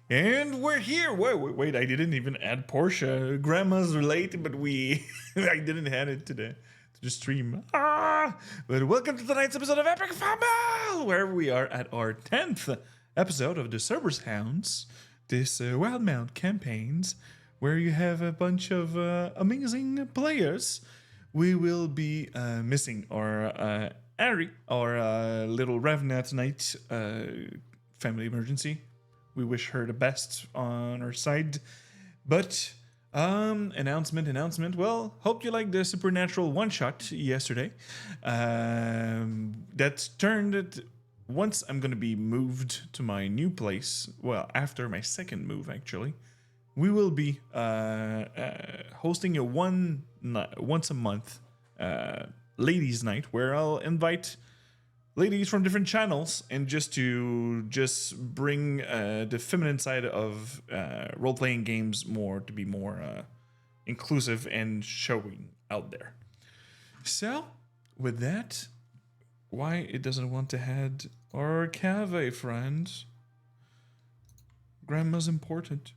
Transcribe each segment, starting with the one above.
And we're here. Wait, I didn't even add Portia. Grandma's late, but I didn't add it to the stream. But welcome to tonight's episode of Epic Fumble, where we are at our 10th episode of the Cerberus Hounds, this Wildemount campaigns, where you have a bunch of amazing players. We will be missing our Ari, our little Ravna tonight. Family emergency. We wish her the best on her side. But announcement. Well, hope you liked the supernatural one shot yesterday. That's turned it. Once I'm gonna be moved to my new place. Well, after my second move, actually, we will be hosting a once a month ladies' night where I'll invite ladies from different channels and just bring the feminine side of role-playing games to be more inclusive and showing out there. So with that, why it doesn't want to head our cave, friends? Grandma's important.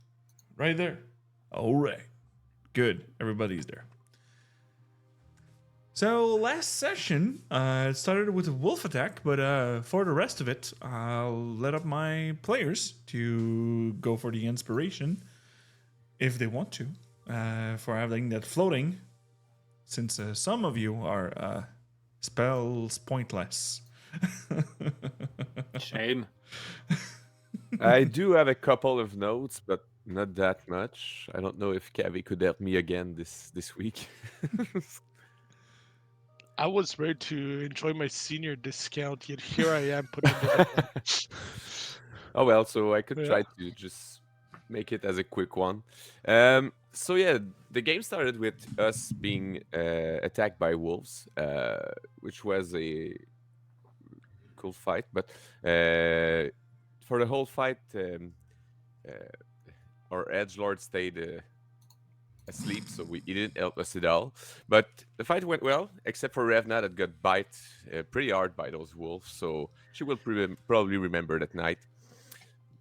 Right there. All right. Good. Everybody's there. So last session, it started with a wolf attack, but for the rest of it, I'll let up my players to go for the inspiration, if they want to, for having that floating, since some of you are spells pointless. Shame. I do have a couple of notes, but not that much. I don't know if Kavi could help me again this week. I was ready to enjoy my senior discount, yet here I am putting it up. Oh well, so I could Yeah. try to just make it as a quick one. So yeah, the game started with us being attacked by wolves, which was a cool fight. But for the whole fight, our edgelord stayed asleep, so he didn't help us at all. But the fight went well, except for Revna that got bite pretty hard by those wolves, so she will probably remember that night.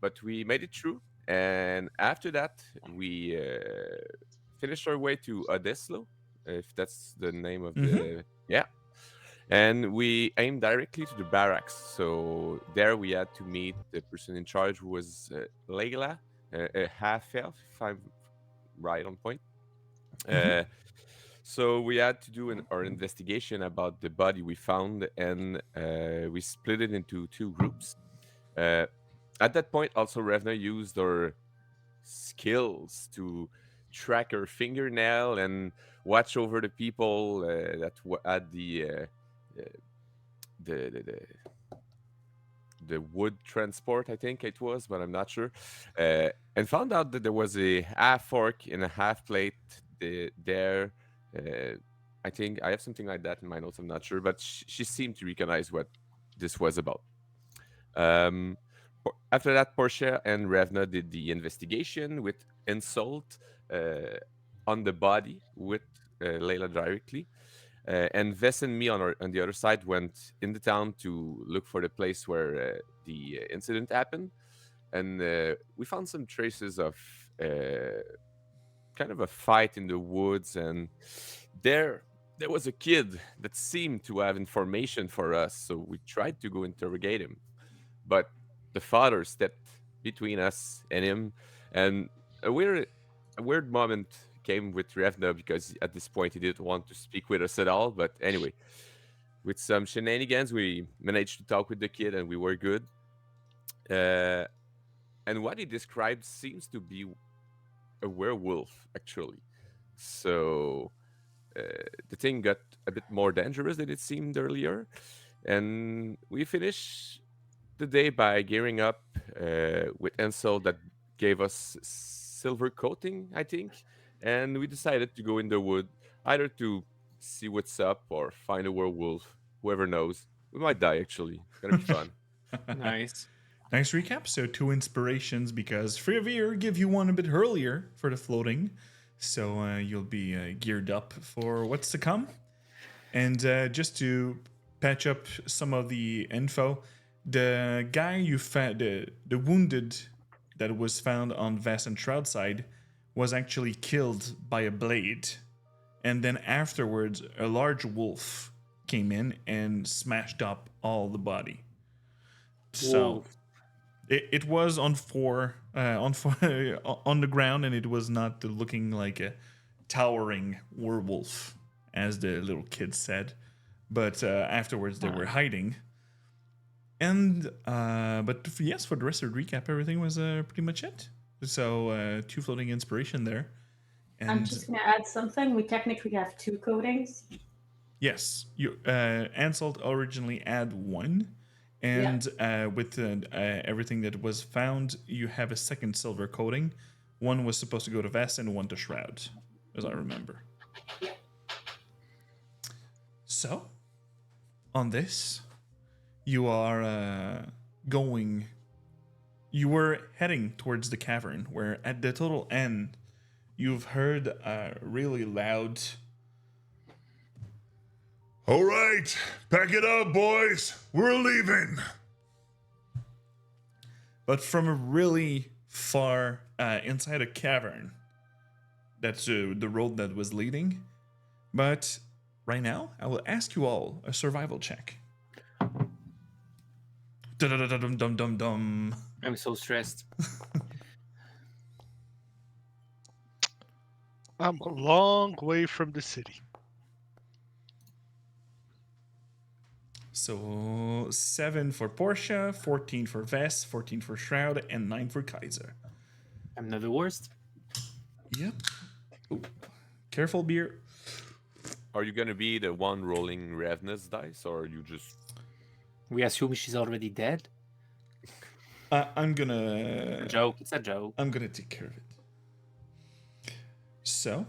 But we made it through, and after that, we finished our way to Odeslo, if that's the name of the... Yeah. And we aimed directly to the barracks. So there we had to meet the person in charge, who was Layla, a half-elf, if I'm right on point. So we had to do our investigation about the body we found, and we split it into two groups. At that point, also Revna used her skills to track her fingernail and watch over the people that had the wood transport, I think it was, but I'm not sure. And found out that there was a half fork and a half plate there. I think I have something like that in my notes. I'm not sure, but she seemed to recognize what this was about. After that, Portia and Revna did the investigation with insult on the body with Layla directly. And Vess and me on the other side went in the town to look for the place where the incident happened. And we found some traces of kind of a fight in the woods. And there was a kid that seemed to have information for us. So we tried to go interrogate him. But the father stepped between us and him. And a weird moment came with Revna, because at this point he didn't want to speak with us at all. But anyway, with some shenanigans, we managed to talk with the kid, and we were good. And what he described seems to be a werewolf, actually. So the thing got a bit more dangerous than it seemed earlier. And we finished the day by gearing up with Ansel that gave us silver coating, I think. And we decided to go in the wood, either to see what's up or find a werewolf. Whoever knows. We might die, actually. It's gonna be fun. Nice. Nice recap. So 2 inspirations, because Freevere give you one a bit earlier for the floating. So you'll be geared up for what's to come. And just to patch up some of the info, the guy you found, the wounded that was found on Vest and Shroud side was actually killed by a blade. And then afterwards, a large wolf came in and smashed up all the body. So Wolf. it was on four on the ground, and it was not looking like a towering werewolf, as the little kids said. But afterwards, they were hiding. And but yes, for the rest of the recap, everything was pretty much it. So 2 floating inspiration there. And I'm just going to add something. We technically have 2 coatings. yes, you Ansalt originally had 1, and with everything that was found, you have a second silver coating. 1 was supposed to go to Vest and 1 to Shroud, as I remember. Yeah. So, on this, you are going. You were heading towards the cavern, where at the total end, you've heard a really loud. All right, pack it up, boys. We're leaving. But from a really far inside a cavern. That's the road that was leading. But right now, I will ask you all a survival check. Dum-dum-dum-dum-dum. I'm so stressed. I'm a long way from the city. So 7 for Portia, 14 for Vest, 14 for Shroud, and 9 for Kaiser. I'm not the worst. Yep. Ooh. Careful, beer. Are you gonna be the one rolling Ravenous dice, or are you just? We assume she's already dead. I'm gonna. A joke. It's a joke. I'm gonna take care of it. So,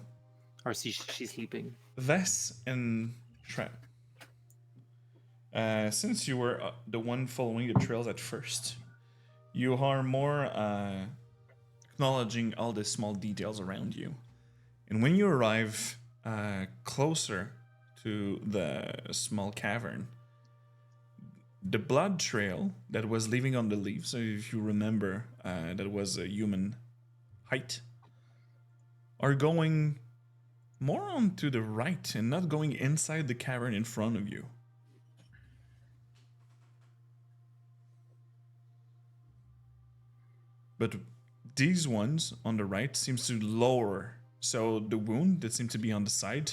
Or she's sleeping. Vess and Shroud. Since you were the one following the trails at first, you are more acknowledging all the small details around you. And when you arrive closer to the small cavern, the blood trail that was leaving on the leaves, so if you remember, that was a human height, are going more on to the right and not going inside the cavern in front of you. But these ones on the right seems to lower. So the wound that seems to be on the side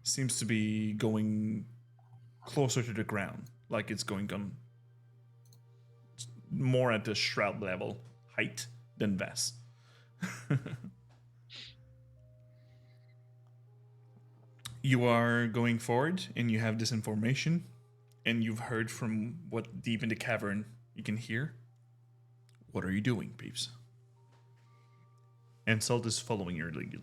seems to be going closer to the ground. Like it's going on more at the shroud level height than Vess. You are going forward and you have this information, and you've heard from what deep in the cavern you can hear. What are you doing, peeps? And Salt is following your lead.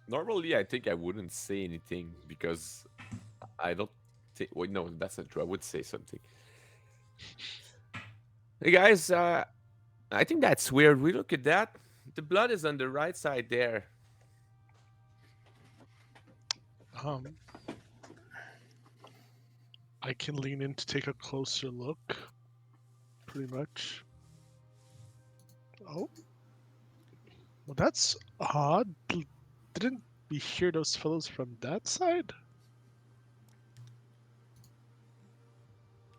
Normally, I think I wouldn't say anything because I don't think. Wait, no, that's not true. I would say something. Hey guys, I think that's weird. We look at that. The blood is on the right side there. I can lean in to take a closer look. Pretty much. Oh. Well, that's odd. Didn't we hear those fellows from that side?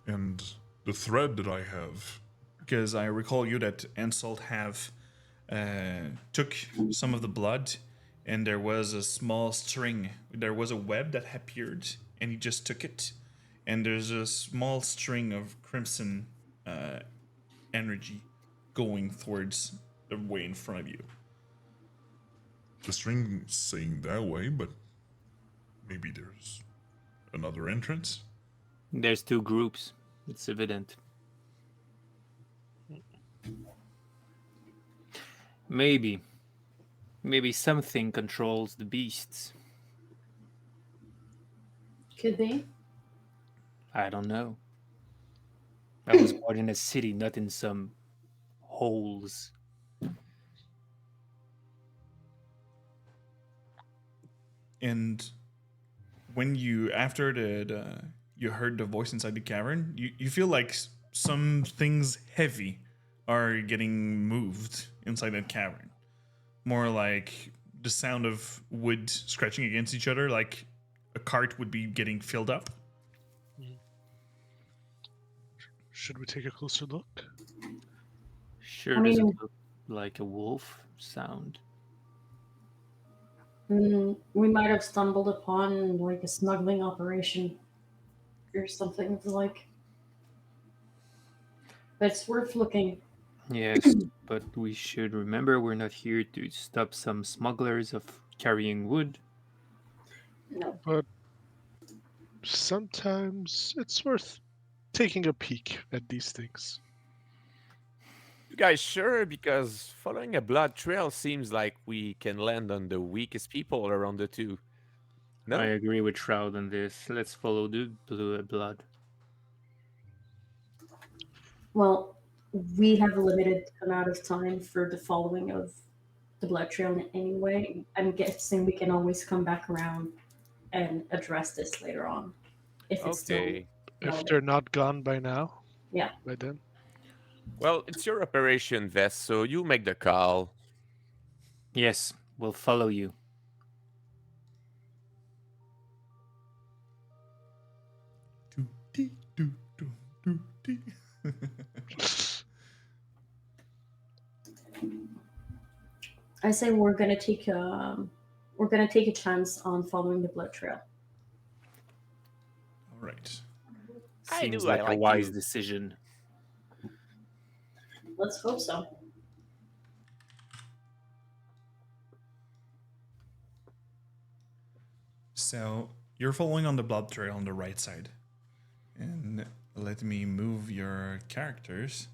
And the thread that I have. Because I recall you that Ansalt have took some of the blood, and there was a small string. There was a web that appeared, and he just took it. And there's a small string of crimson energy going towards the way in front of you. The string's saying that way, but maybe there's another entrance. There's 2 groups. It's evident. Maybe something controls the beasts. Could be. I don't know. I was born in a city, not in some holes. And when you after you heard the voice inside the cavern, you feel like some things heavy are getting moved inside that cavern. More like the sound of wood scratching against each other, like a cart would be getting filled up. Should we take a closer look? Sure, I does it mean- look like a wolf sound? We might have stumbled upon like a smuggling operation or something of the like. But it's worth looking. Yes, but we should remember we're not here to stop some smugglers of carrying wood. No. But sometimes it's worth taking a peek at these things. You guys sure? Because following a blood trail seems like we can land on the weakest people around the two. No? I agree with Shroud on this. Let's follow the blood. Well, we have a limited amount of time for the following of the blood trail anyway. I'm guessing we can always come back around and address this later on. If it's still Okay. If relevant. they're not gone by now. Yeah. By then. Well, it's your operation, Vest, so you make the call. Yes, we'll follow you. I say we're gonna take a chance on following the blood trail. All right. I Seems knew I like a liked wise you. decision. Let's hope so. So you're following on the blood trail on the right side. And let me move your characters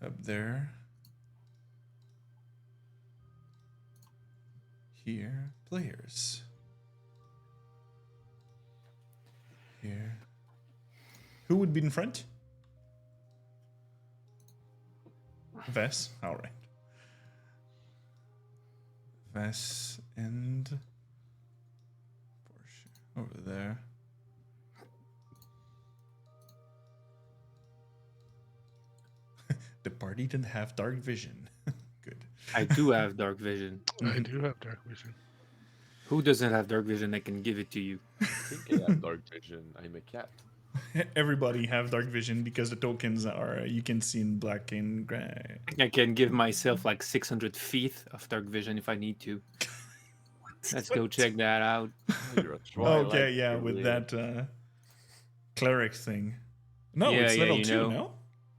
up there. Here, players. Here. Who would be in front? Vess. All right. Vess and Porsche over there. The party didn't have dark vision. Good. I do have dark vision. I do have dark vision. Who doesn't have dark vision? I can give it to you. I think I have dark vision. I'm a cat. Everybody have dark vision because the tokens are you can see in black and gray. I can give myself like 600 feet of dark vision if I need to. Let's go check that out. Oh, you're a Twilight Okay, yeah, with Killer. that cleric thing. No, Yeah, it's yeah, level you 2, know. no?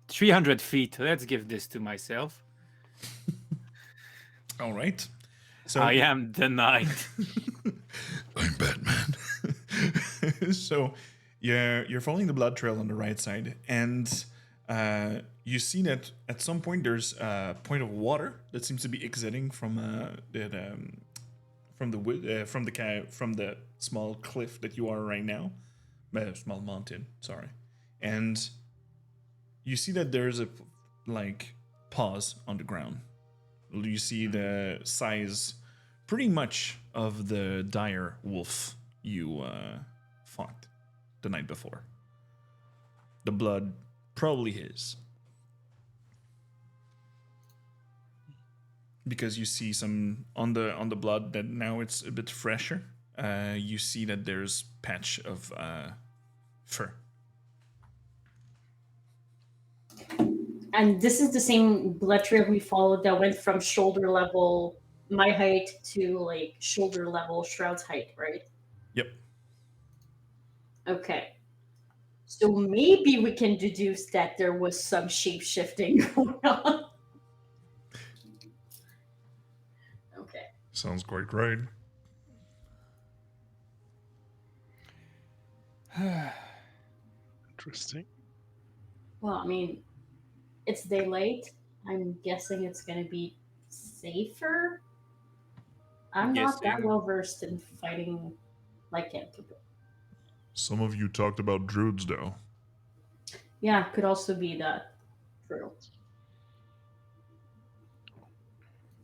300 feet. Let's give this to myself. All right. So I am the knight. I'm Batman. so you're following the blood trail on the right side, and you see that at some point there's a point of water that seems to be exiting from the small cliff that you are right now, small mountain. Sorry, and you see that there's a pause on the ground. You see the size, pretty much, of the dire wolf you fought the night before. The blood probably his. Because you see some on the blood that now it's a bit fresher. You see that there's patch of fur. And this is the same blood trail we followed that went from shoulder level, my height, to like shoulder level Shroud's height, right? Yep. Okay. So maybe we can deduce that there was some shape shifting going on. Okay. Sounds quite right. Interesting. Well, I mean, it's daylight. I'm guessing it's going to be safer. I'm not that Guessing. well versed in fighting like him. Some of you talked about druids, though. Yeah, could also be that. True.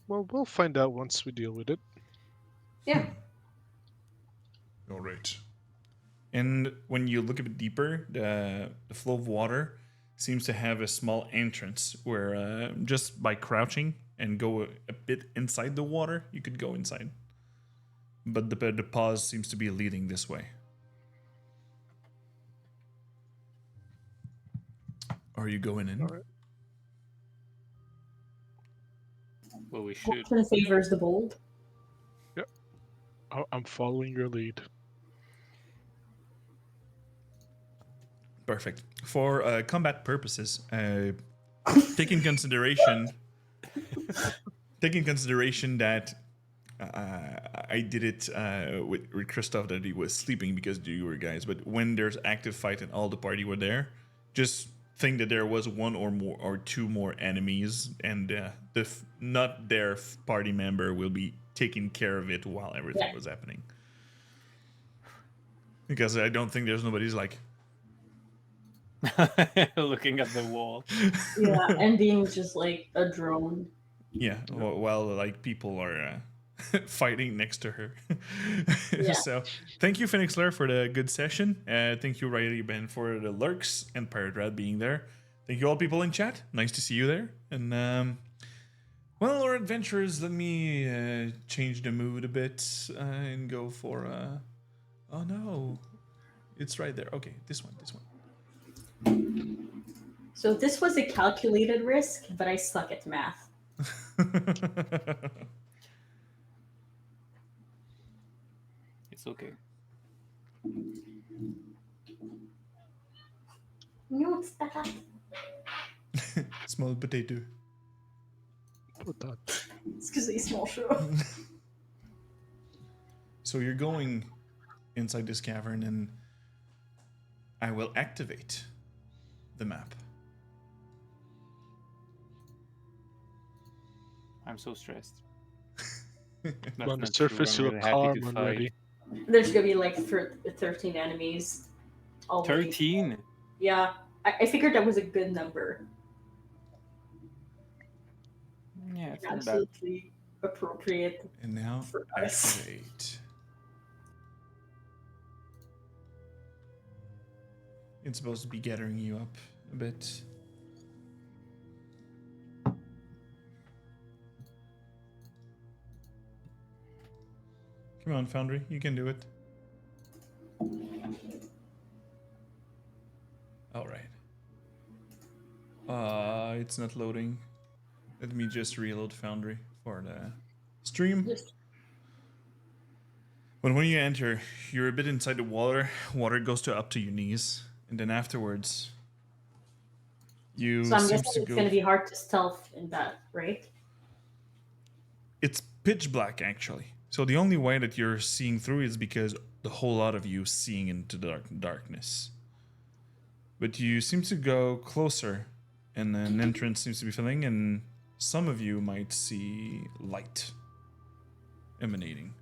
Well, we'll find out once we deal with it. Yeah. All right. And when you look a bit deeper, the flow of water seems to have a small entrance where just by crouching and go a bit inside the water, you could go inside. But the pause seems to be leading this way. Are you going in? All right. Well, we should. Caution favors the bold. I'm following your lead. Perfect. For combat purposes, taking consideration that I did it with Christoph that he was sleeping because you were guys. But when there's active fight and all the party were there, just think that there was one or more or two more enemies, and not their party member will be taking care of it while everything was happening. Because I don't think there's nobody's like looking at the wall. Yeah, and being just like a drone. Yeah, while like people are fighting next to her. Yeah. So thank you, Phoenix Lair, for the good session. Thank you, Riley Ben, for the lurks and Pirate Rat being there. Thank you all people in chat. Nice to see you there. And well, our adventurers, let me change the mood a bit and go for oh no, it's right there. Okay, this one. So this was a calculated risk, but I suck at math. It's okay. No, it's that. Small potato. Put that. It's because he's small show. So you're going inside this cavern, and I will activate the map. I'm so stressed. On the surface, you look calm and ready. There's gonna be like 13 enemies. Already. 13? Yeah, I figured that was a good number. Yeah, it's not bad. Absolutely appropriate. And now For us. activate. It's supposed to be gathering you up a bit. Come on, Foundry, you can do it. All right. It's not loading. Let me just reload Foundry for the stream. Just When you enter, you're a bit inside the water. Water goes to up to your knees, and then afterwards, you. so I'm seems guessing to it's go. gonna be hard to stealth in that, right? It's pitch black actually. So the only way that you're seeing through is because the whole lot of you seeing into the darkness. But you seem to go closer, and an entrance seems to be filling, and some of you might see light emanating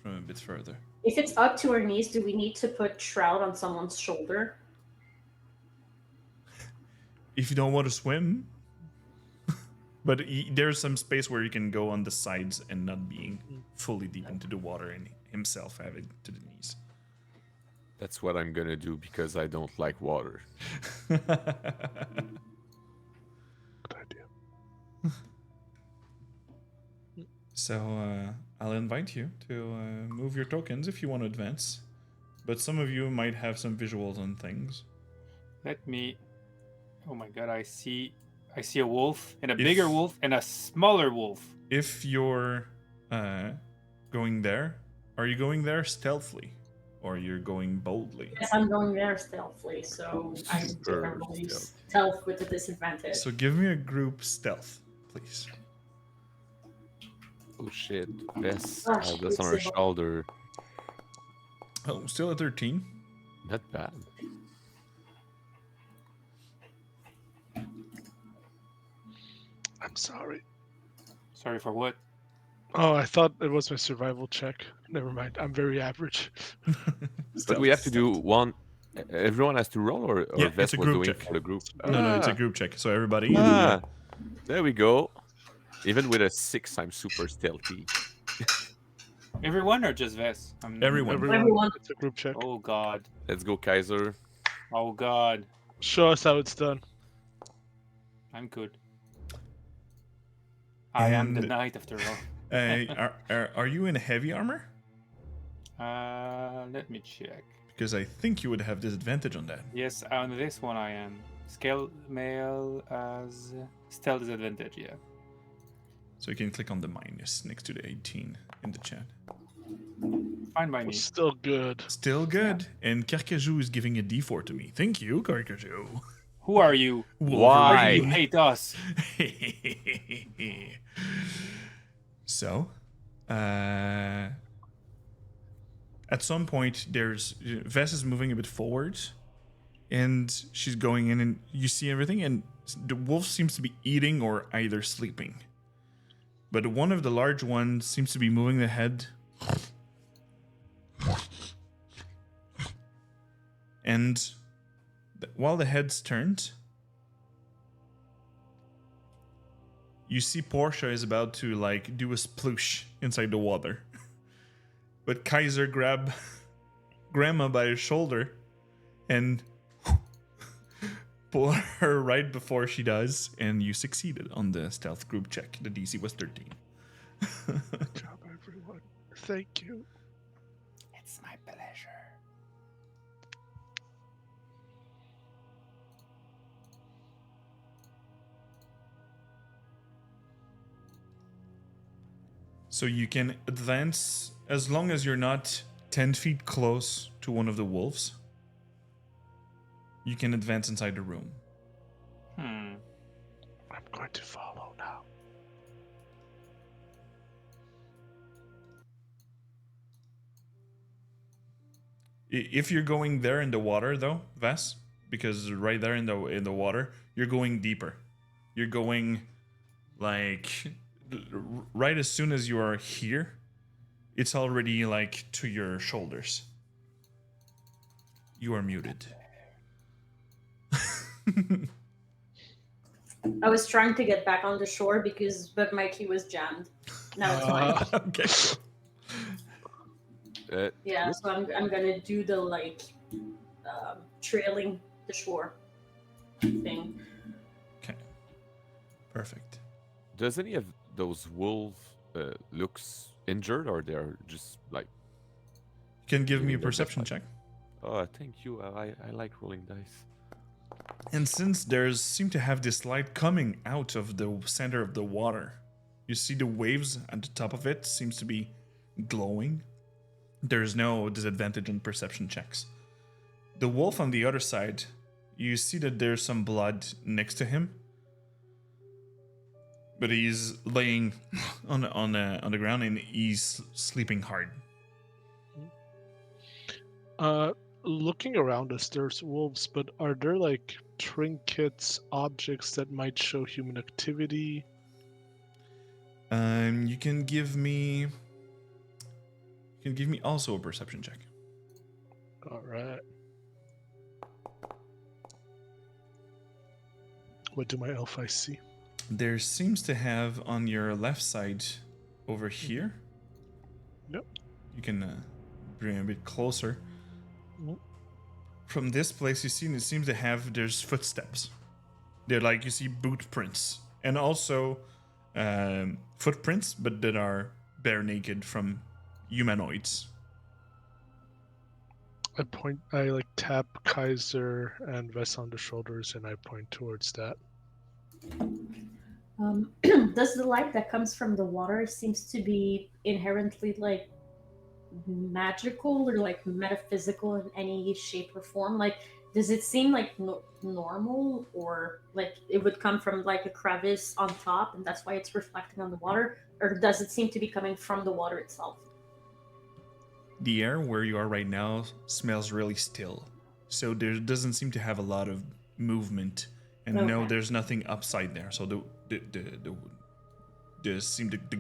from a bit further. If it's up to our knees, do we need to put shroud on someone's shoulder? If you don't want to swim, but there's some space where you can go on the sides and not being fully deep into the water and himself have it to the knees. That's what I'm gonna do because I don't like water. Good idea. So I'll invite you to move your tokens if you want to advance. But some of you might have some visuals on things. Let me. Oh my god! I see a wolf and a bigger wolf and a smaller wolf. If you're going there, are you going there stealthily, or you're going boldly? Yes, I'm going there stealthily, so I'm Super definitely stealth. stealth with a disadvantage. So give me a group stealth, please. Oh shit! Yes, Oh, all this on our shit. shoulder. Oh, still at 13. Not bad. I'm sorry. Sorry for what? Oh, I thought it was my survival check. Never mind. I'm very average. But we have to do one. Everyone has to roll, or Yeah, Vest it's a was group doing check. for the group. No, it's a group check. So everybody. Ah, there we go. Even with a 6, I'm super stealthy. Everyone or just Vess? Everyone. Everyone. It's a group check. Oh god. Let's go, Kaiser. Oh god. Show us how it's done. I'm good. I am the And- knight after all. Are you in heavy armor? Let me check. Because I think you would have disadvantage on that. Yes, on this one I am. Scale mail as stealth disadvantage, yeah. So you can click on the minus next to the 18 in the chat. Fine by me. It's still good. Still good. And Carcajou is giving a D4 to me. Thank you, Carcajou. Who are you? Why? You hate us. So, at some point, Vess is moving a bit forward, and she's going in, and you see everything, and the wolf seems to be eating or either sleeping. But one of the large ones seems to be moving the head. And while the head's turned, you see Portia is about to like do a sploosh inside the water. But Kaiser grab Grandma by her shoulder and pull her right before she does, and you succeeded on the stealth group check. The DC was 13. Good job, everyone. Thank you. It's my pleasure. So you can advance as long as you're not 10 feet close to one of the wolves. You can advance inside the room. Hmm. I'm going to follow now. If you're going there in the water, though, Vess, because right there in the water, you're going deeper. You're going like right as soon as you are here, it's already like to your shoulders. You are muted. I was trying to get back on the shore but my key was jammed. Now it's fine. Okay. Yeah, Look- so I'm gonna do the like trailing the shore thing. Okay. Perfect. Does any of those wolves looks injured, or they're just like? You can give me a Giving their best perception fight. check. Oh, thank you. I like rolling dice. And since there's seem to have this light coming out of the center of the water, you see the waves at the top of it seems to be glowing. There's no disadvantage in perception checks. The wolf on the other side, you see that there's some blood next to him, but he's laying on the ground and he's sleeping hard. Looking around us, there's wolves, but are there like trinkets, objects that might show human activity? You can give me also a perception check. All right. What do my elf eyes see? There seems to have on your left side over here. Yep. You can bring a bit closer. Mhm. From this place, you see, it seems to have there's footsteps. They're like you see boot prints and also footprints, but that are bare naked from humanoids. I like tap Kaiser and Vess on the shoulders, and I point towards that. Does the light that comes from the water seems to be inherently like magical or like metaphysical in any shape or form? Like, does it seem like normal, or like it would come from like a crevice on top and that's why it's reflecting on the water, or does it seem to be coming from the water itself? The air where you are right now smells really still, so there doesn't seem to have a lot of movement. And no, Okay. there's nothing upside there. So the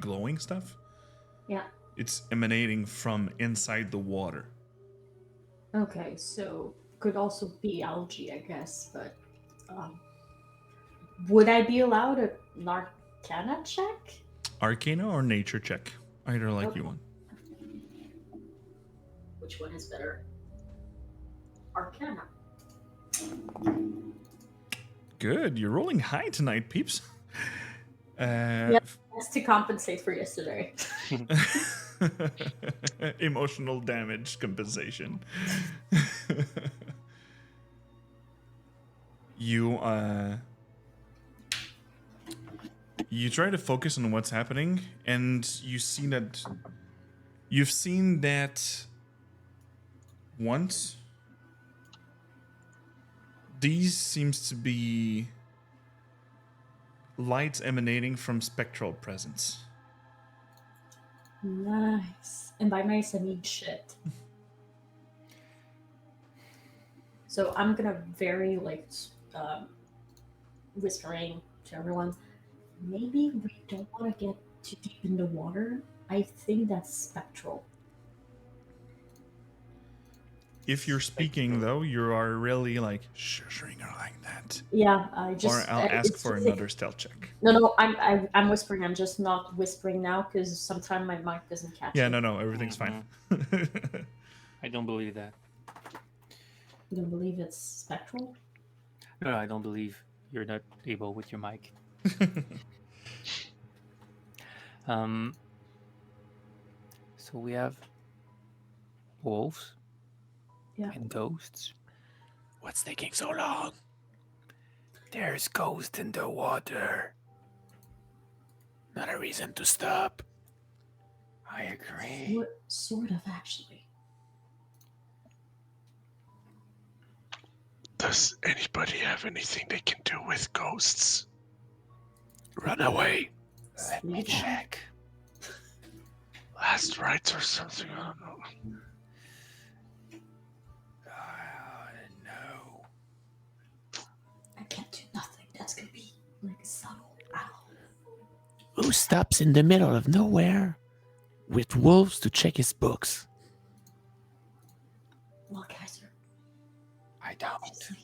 glowing stuff, Yeah. it's emanating from inside the water. Okay, so could also be algae, I guess, but would I be allowed an arcana check? Arcana or nature check, either like you Okay. want. which one is better. Arcana. Good. You're rolling high tonight, peeps. That's to compensate for yesterday. Emotional damage compensation. You try to focus on what's happening, and you've seen that once. These seems to be lights emanating from spectral presence. Nice. And by nice, I mean shit. So I'm gonna very whispering to everyone. Maybe we don't want to get too deep in the water. I think that's spectral. If you're speaking, though, you are really like shushing her like that. Yeah, I just. Or I'll ask it's for just another stealth check. No, I'm whispering. I'm just not whispering now because sometimes my mic doesn't catch Yeah, it. no, everything's fine. I don't believe that. You don't believe it's spectral? No, I don't believe you're not able with your mic. So we have wolves and ghosts. What's taking so long? There's ghosts in the water. Not a reason to stop. I agree. What sort of, actually? Does anybody have anything they can do with ghosts? Run away. Let me Sleep. check. Last rites or something? I don't know. No. I can't do nothing. That's gonna be like a subtle owl. Who stops in the middle of nowhere with wolves to check his books? Well, Kaiser, I don't. obviously.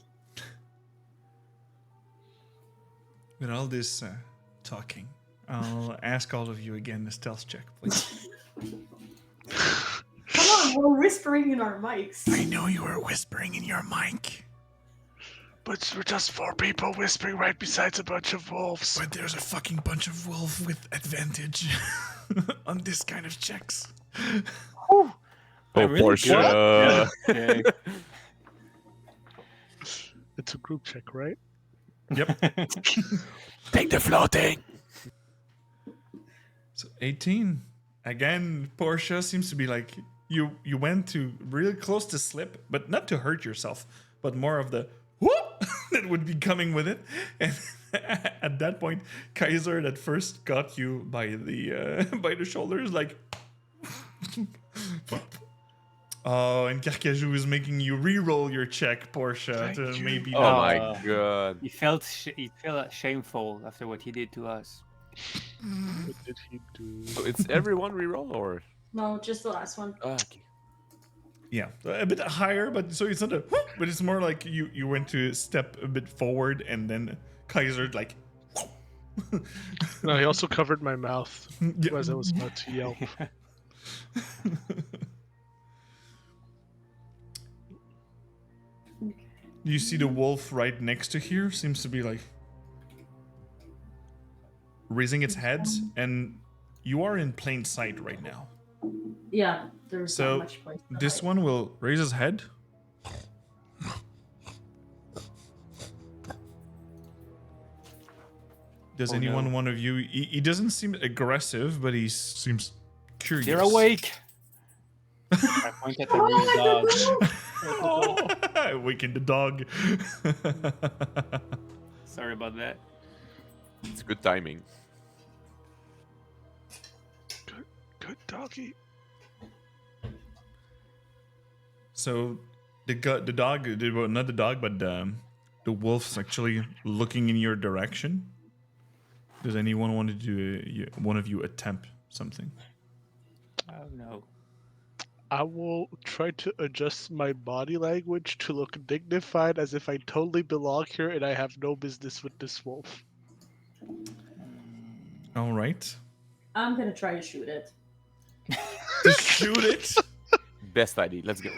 With all this talking, I'll ask all of you again the stealth check, please. Come on, we're whispering in our mics. I know you were whispering in your mic, But we're just 4 people whispering right besides a bunch of wolves. but there's a fucking bunch of wolves with advantage on this kind of checks. Oh, really Portia. Okay. It's a group check, right? Yep. Take the floating. So 18. Again, Portia seems to be like you went to really close to slip, but not to hurt yourself, but more of the whoop that would be coming with it. And at that point, Kaiser that first got you by the shoulders, like oh, and Carcajou is making you re-roll your check, Portia, Thank to you. maybe Oh not. my god. He felt shameful after what he did to us. What did he do? So it's everyone reroll or? No, just the last one. Okay. Yeah, a bit higher, but so it's not a whoop, but it's more like you went to step a bit forward and then Kaiser like No, he also covered my mouth yeah. as I was about to yelp. You see the wolf right next to here seems to be like raising its head, and you are in plain sight right now. Yeah, there's So, not much place. to This hide. one will raise his head. Does Oh, anyone, no. one of you? He doesn't seem aggressive, but he seems curious. You're awake. I point at the new dog. Awaken the dog. Sorry about that. It's good timing. Good doggy. So the dog, well, not the dog, but the wolf's actually looking in your direction. Does anyone want to do one of you attempt something? Oh no. I will try to adjust my body language to look dignified as if I totally belong here and I have no business with this wolf. All right. I'm gonna try to shoot it. To shoot it. Best idea. Let's go.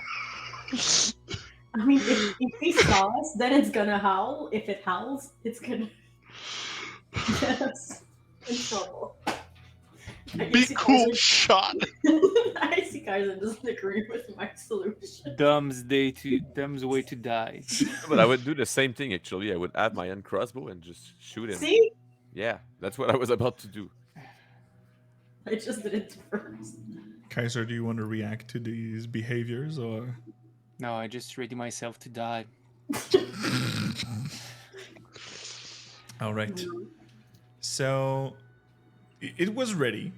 I mean, if he saw us, then it's gonna howl. If it howls, it's gonna get us in trouble. I Be guess you cool, guys shot. I see guys that doesn't agree with my solution. Dumb's way to die. But I would do the same thing actually. I would add my hand crossbow and just shoot him. See? Yeah, that's what I was about to do. I just did it first. Kaiser, do you want to react to these behaviors or? No, I just ready myself to die. All right. So it was ready,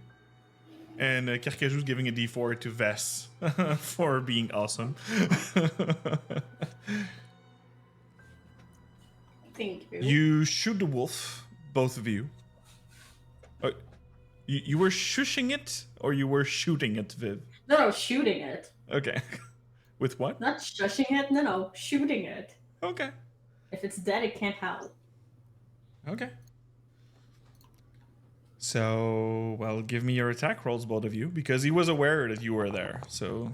and Carcaju's giving a D4 to Vess for being awesome. Thank you. You shoot the wolf, both of you. You were shushing it, or you were shooting it, Viv? No, shooting it. Okay. With what? Not shushing it. No, shooting it. Okay. If it's dead, it can't howl. Okay. So, well, give me your attack rolls, both of you, because he was aware that you were there. So,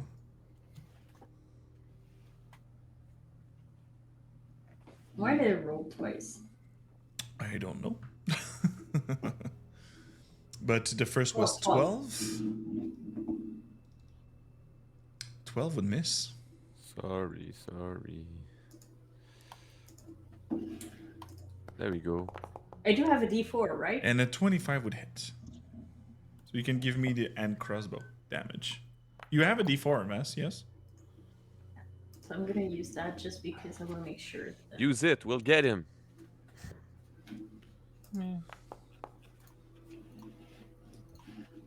Why did it roll twice? I don't know. But the first was Well, 12. 12 would miss. Sorry. There we go. I do have a D4, right? And a 25 would hit. So you can give me the end crossbow damage. You have a D4, Mess, yes? So I'm gonna use that just because I want to make sure. That... Use it. We'll get him.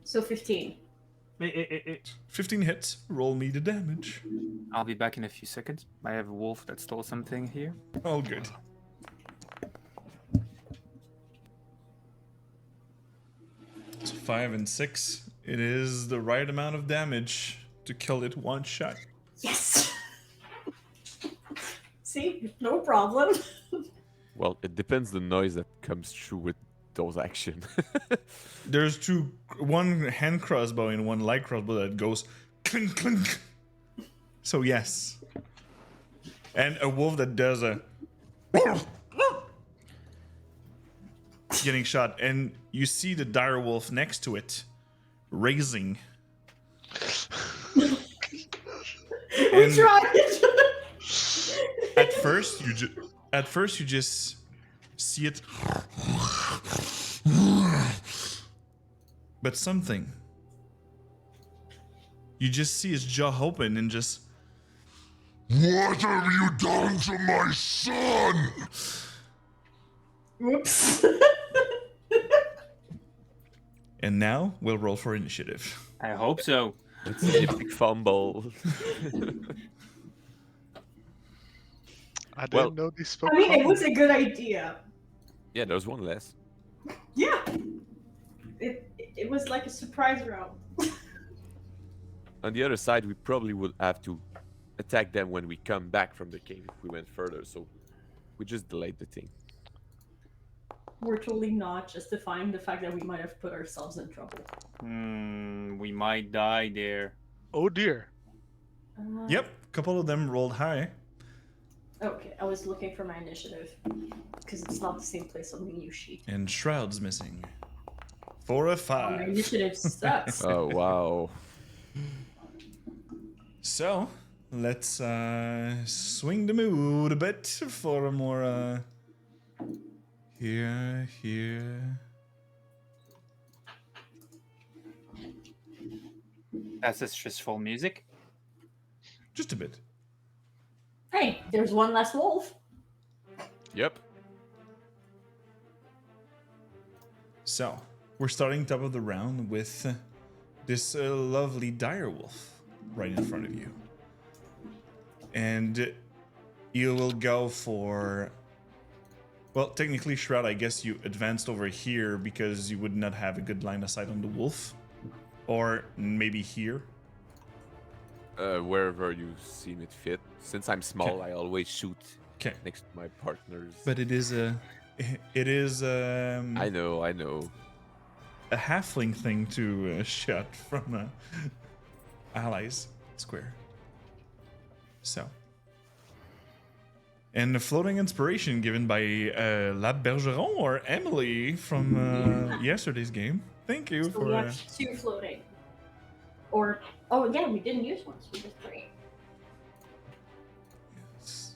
So 15. 15 hits. Roll me the damage. I'll be back in a few seconds. I have a wolf that stole something here. All good. So 5 and 6. It is the right amount of damage to kill it one shot. Yes. See, no problem. Well, it depends the noise that comes through with those actions. There's one hand crossbow and one light crossbow that goes clink clink. So yes. And a wolf that does a getting shot, and you see the dire wolf next to it raising. We And- tried. At first you just see it, but something. You just see his jaw open and just. What have you done to my son? Whoops. And now we'll roll for initiative. I hope so. It's an epic fumble. I didn't Well- know they spoke. I mean, it common. was a good idea. Yeah, there's one less. Yeah. It was like a surprise round. On the other side, we probably would have to attack them when we come back from the cave if we went further, so we just delayed the thing. We're totally not justifying the fact that we might have put ourselves in trouble. We might die there. Oh dear. Yep, a couple of them rolled high. Okay, I was looking for my initiative because it's not the same place on the new sheet. And Shroud's missing. 4 of My 5. initiative sucks. Oh, wow. So, let's swing the mood a bit for a more here. That's a stressful music. Just a bit. Hey, there's one less wolf. Yep. So, we're starting top of the round with this lovely dire wolf right in front of you. And you will go for... Well, technically, Shroud, I guess you advanced over here because you would not have a good line of sight on the wolf. Or maybe here. Wherever you see it fit. Since I'm small, I always shoot Okay. next to my partners. But it is a... It is I know. a halfling thing to shot from allies square. So. And the floating inspiration given by La Bergeron or Emily from yesterday's game. Thank you So for. we have 2 floating. Or, oh yeah, we didn't use one, so we just 3. Yes.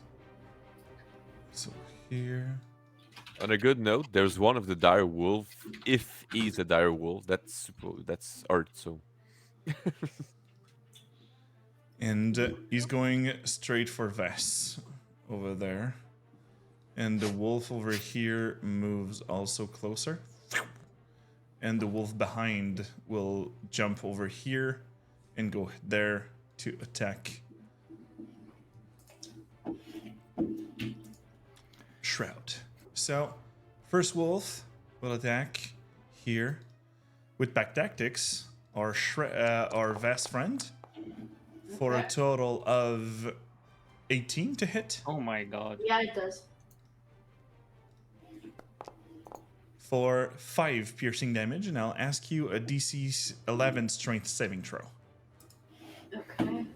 So here. On a good note, there's one of the dire wolf. If he's a dire wolf, that's art. So And he's going straight for Vess over there. And the wolf over here moves also closer. And the wolf behind will jump over here and go there to attack Shroud. So, first wolf will attack here with back tactics, our Vess friend, for a total of 18 to hit. Oh my god. Yeah, it does. For 5 piercing damage, and I'll ask you a DC 11 strength saving throw. Okay. I'm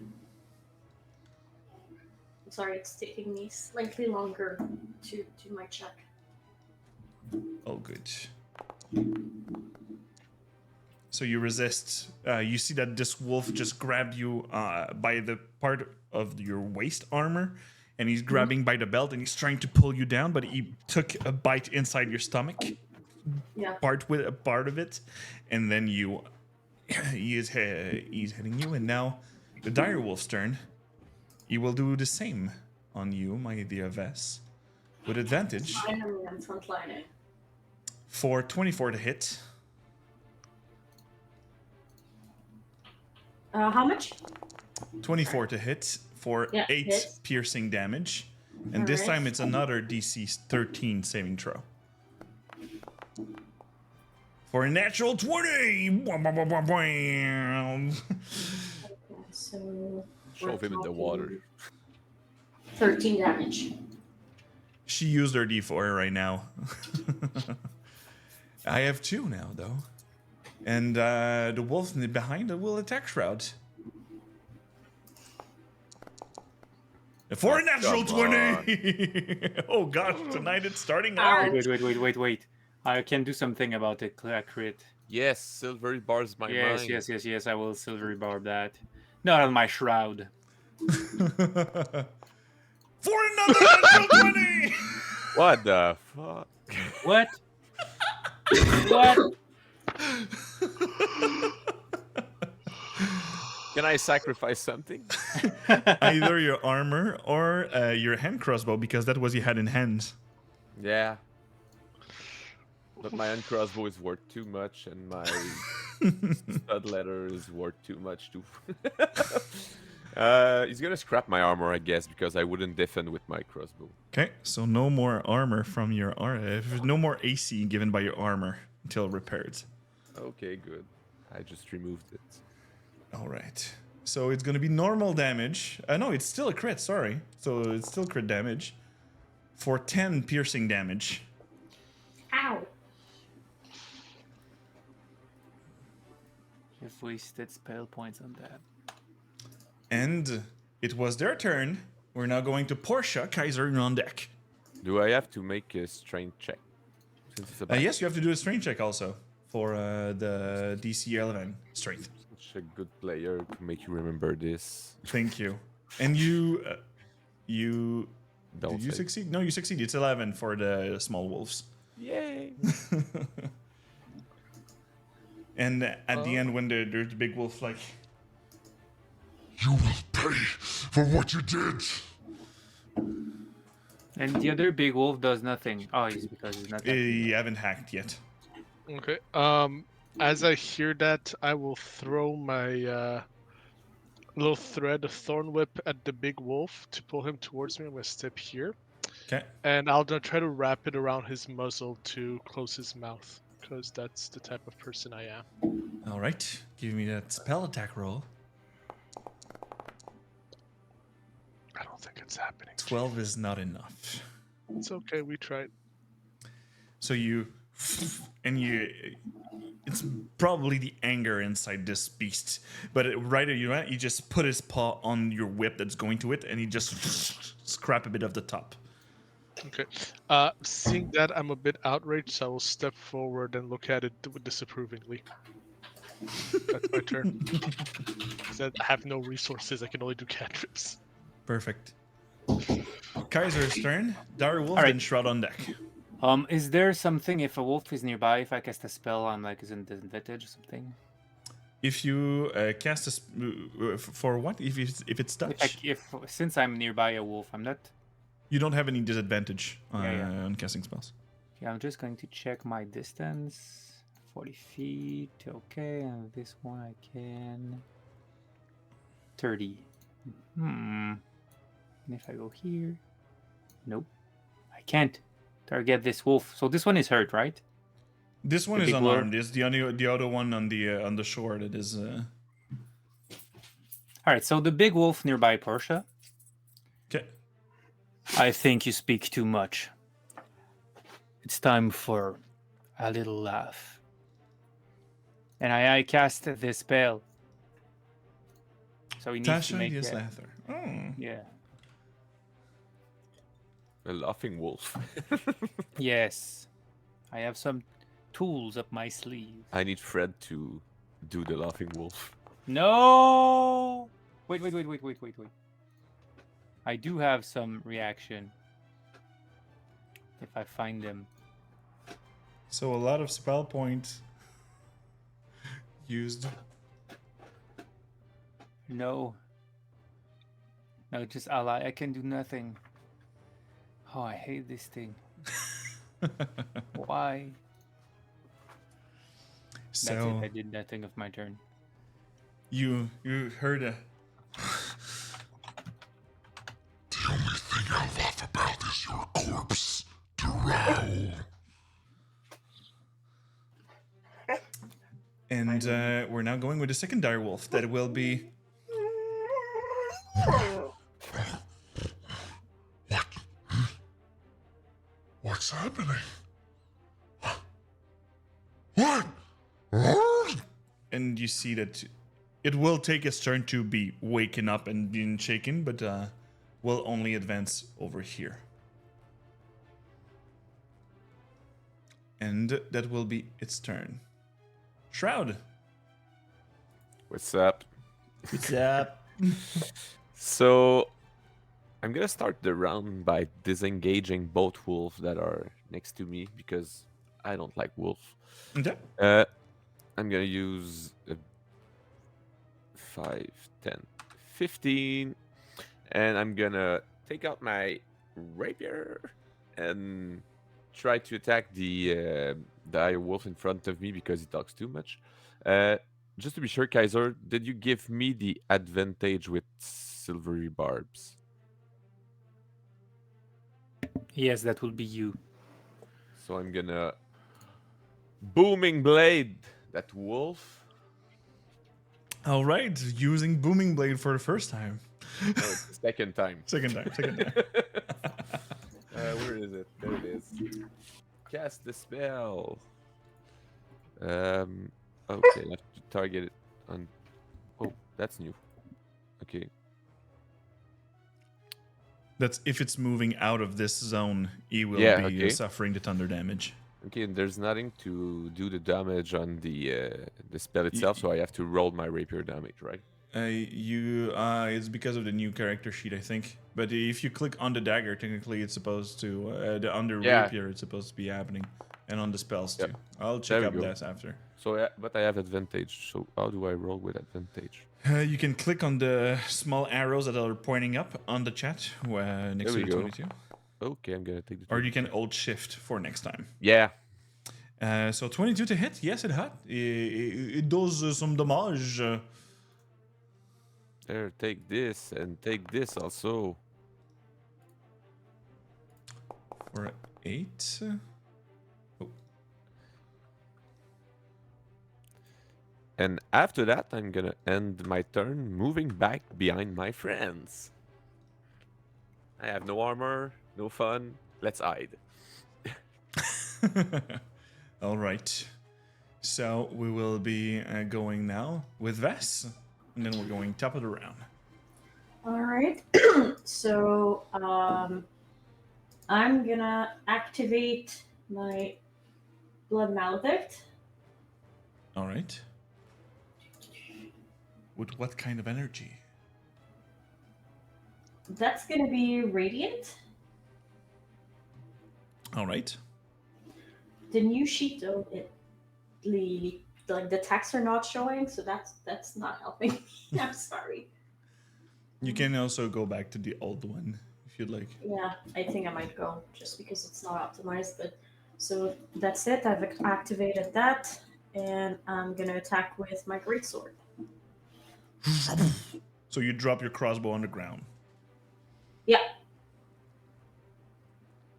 sorry, it's taking me slightly longer to do my check. Oh, good. So you resist. You see that this wolf just grabbed you by the part of your waist armor, and he's grabbing by the belt, and he's trying to pull you down, but he took a bite inside your stomach. Yeah. Part of it, and then he's hitting you, and now the dire wolf's turn. He will do the same on you, my dear Vess, with advantage Finally, I'm frontlining. for 24 to hit. How much? 24 to hit for Yeah, 8 hits. piercing damage, and this Alright. time it's another DC 13 saving throw. For a natural 20! Okay, so shove him in the water. 13 damage. She used her D4 right now. I have 2 now, though. And the wolf behind it will attack Shroud. For a natural come 20! Oh gosh, tonight it's starting Ow. out. Wait. I can do something about it. Crit. Yes, silvery bars my Yes, mind. yes. I will silvery barb that. Not on my shroud. For another natural 20! What the fuck? What? What? Can I sacrifice something? Either your armor or your hand crossbow, because that was you had in hand. Yeah. But my hand crossbow is worth too much, and my stud letter is worth too much too. He's gonna scrap my armor, I guess, because I wouldn't defend with my crossbow. Okay, so no more armor from your no more AC given by your armor until repaired. Okay, good. I just removed it. All right. So it's going to be normal damage. No, it's still a crit, sorry. So it's still crit damage for 10 piercing damage. Ow. You've wasted spell points on that. And it was their turn. We're now going to Portia, Kaiser, and on deck. Do I have to make a strength check? Since it's a Yes, you have to do a strength check also for the DC 11 strength. such a good player to make you remember this. Thank you. And you Don't did you say. succeed? No, you succeed. It's 11 for the small wolves. Yay! And at the end, when there's the big wolf, like, You will pay for what you did. And the other big wolf does nothing. Oh, it's because he's not. you haven't hacked yet. Okay. As I hear that, I will throw my little thread of thorn whip at the big wolf to pull him towards me. I'm gonna step here, Okay. and I'll try to wrap it around his muzzle to close his mouth, because that's the type of person I am. All right. Give me that spell attack roll. I don't think it's happening. 12 is not enough. It's okay. We tried. So you, and you, it's probably the anger inside this beast. But right where you're at, he just put his paw on your whip that's going to it, and he just scrap a bit of the top. Okay. Seeing that, I'm a bit outraged, so I will step forward and look at it disapprovingly. That's my turn. Said I have no resources. I can only do cantrips. Perfect. Kaiser's turn. Dire Wolf, All right. then Shroud on deck. Is there something if a wolf is nearby, if I cast a spell on like is in disadvantage or something? If you cast for what? If it's touch, If since I'm nearby a wolf, I'm not. you don't have any disadvantage Yeah. on casting spells. Yeah, I'm just going to check my distance. 40 feet. Okay, and this one I can. 30. And if I go here, nope, I can't target this wolf. So this one is hurt, right? This one The is big wolf? unarmed. It's the other one on the shore that is. All right, so the big wolf nearby Portia. Okay. I think you speak too much. It's time for a little laugh. And I cast this spell. So he needs to Tasha make yes, it. Lather. Oh. Yeah. A laughing wolf. Yes. I have some tools up my sleeve. I need Fred to do the laughing wolf. No! Wait. I do have some reaction. If I find them. So a lot of spell points used. No. No, just ally. I can do nothing. Oh, I hate this thing. Why? That's it. So I did nothing of my turn. you heard a. The only thing I laugh about is your corpse, Drow. And we're now going with the second dire wolf. That will be. What's happening? What? And you see that it will take its turn to be waken up and being shaken, but will only advance over here. And that will be its turn. Shroud. What's up? What's up? So, I'm gonna start the round by disengaging both wolves that are next to me because I don't like wolves. Okay. I'm gonna use 5, 10, 15, and I'm gonna take out my rapier and try to attack the dire wolf in front of me because he talks too much. Just to be sure, Kaiser, did you give me the advantage with silvery barbs? Yes, that will be you. So I'm gonna booming blade that wolf. All right. Using Booming Blade for the first time. No, it's the second time. Second time. Where is it? There it is. Cast the spell. Okay, I have to target it on. Oh, that's new. Okay. That's if it's moving out of this zone, he will Yeah, be okay. suffering the thunder damage. Okay, and there's nothing to do the damage on the spell itself, so I have to roll my rapier damage, right? It's because of the new character sheet, I think. But if you click on the dagger, technically it's supposed to the under Yeah. rapier, it's supposed to be happening, and on the spells Yep. too. I'll check There up we go. that after. So, but I have advantage. So how do I roll with advantage? You can click on the small arrows that are pointing up on the chat next There to we the go. 22, Okay, I'm gonna take the. or you can hold shift for next time. Yeah. So 22 to hit, yes, it hit. It does some damage. There, take this and take this also. For 8. Oh. And after that, I'm gonna end my turn moving back behind my friends. I have no armor, no fun. Let's hide. All right. So we will be going now with Vess, and then we're going top of the round. All right. So I'm gonna activate my blood maledict. All right. With what kind of energy? That's gonna be radiant. All right. The new sheet, though, the texts are not showing, so that's not helping. I'm sorry. You can also go back to the old one if you'd like. Yeah, I think I might go just because it's not optimized. But so that's it. I've activated that, and I'm gonna attack with my greatsword. So you drop your crossbow on the ground. Yeah,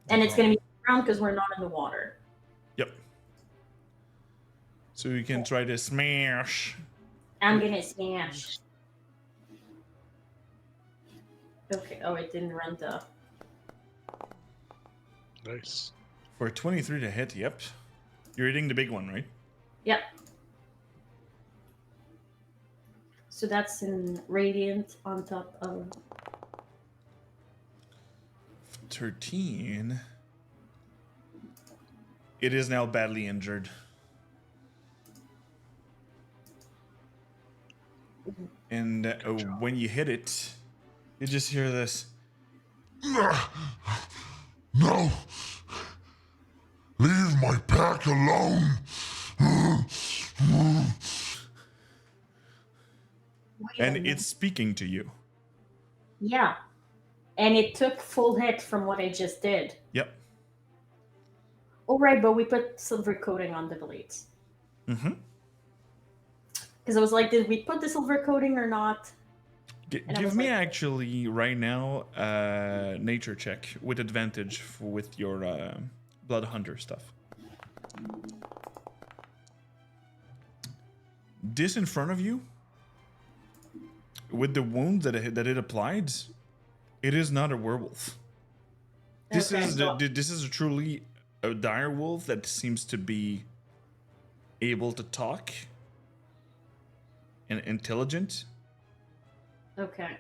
and it's gonna be around because we're not in the water. Yep. So you can try to smash. I'm gonna smash. Okay. Oh, it didn't run the. Nice. For 23 to hit, yep. You're hitting the big one, right? Yep. So that's in radiant on top of 13. It is now badly injured. And when you hit it, you just hear this. No! Leave my pack alone! And it's speaking to you. yeah, and it took full hit from what I just did. Yep. All right, but we put silver coating on the blades. Mm-hmm. Because I was like, did we put the silver coating or not? And I Give was me like- actually right now nature check with advantage with your blood hunter stuff. This in front of you, with the wound that it applied, it is not a werewolf. This Okay, is so- this is truly a dire wolf that seems to be able to talk and intelligent. Okay.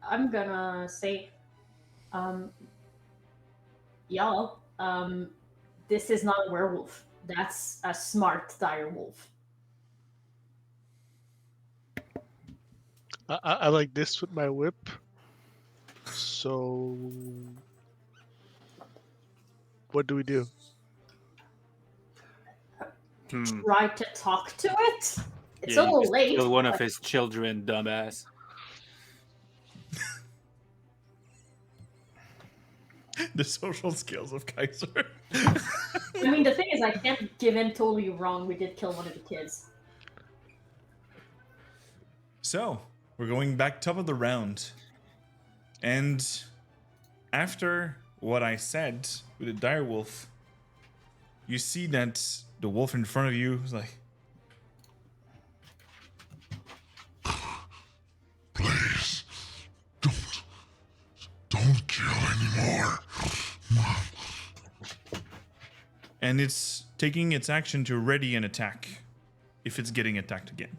I'm gonna say, y'all, this is not a werewolf. That's a smart dire wolf. I like this with my whip. So, what do we do? Try to talk to it? It's Yeah, a you little just late. kill one of but- his children, dumbass. The social skills of Kaiser. I mean, the thing is, I can't give in totally wrong. We did kill one of the kids. So, we're going back top of the round. And after what I said with the direwolf, you see that the wolf in front of you is like, Please, don't kill anymore. and it's taking its action to ready an attack if it's getting attacked again.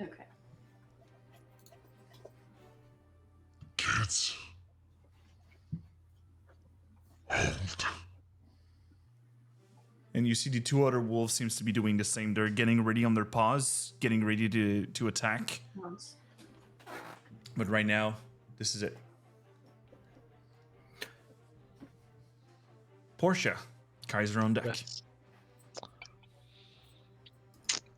Okay. Kids, hold. And you see the two other wolves seems to be doing the same. They're getting ready on their paws, getting ready to attack. Once. But right now, this is it. Portia, Kaiser on deck. Yes.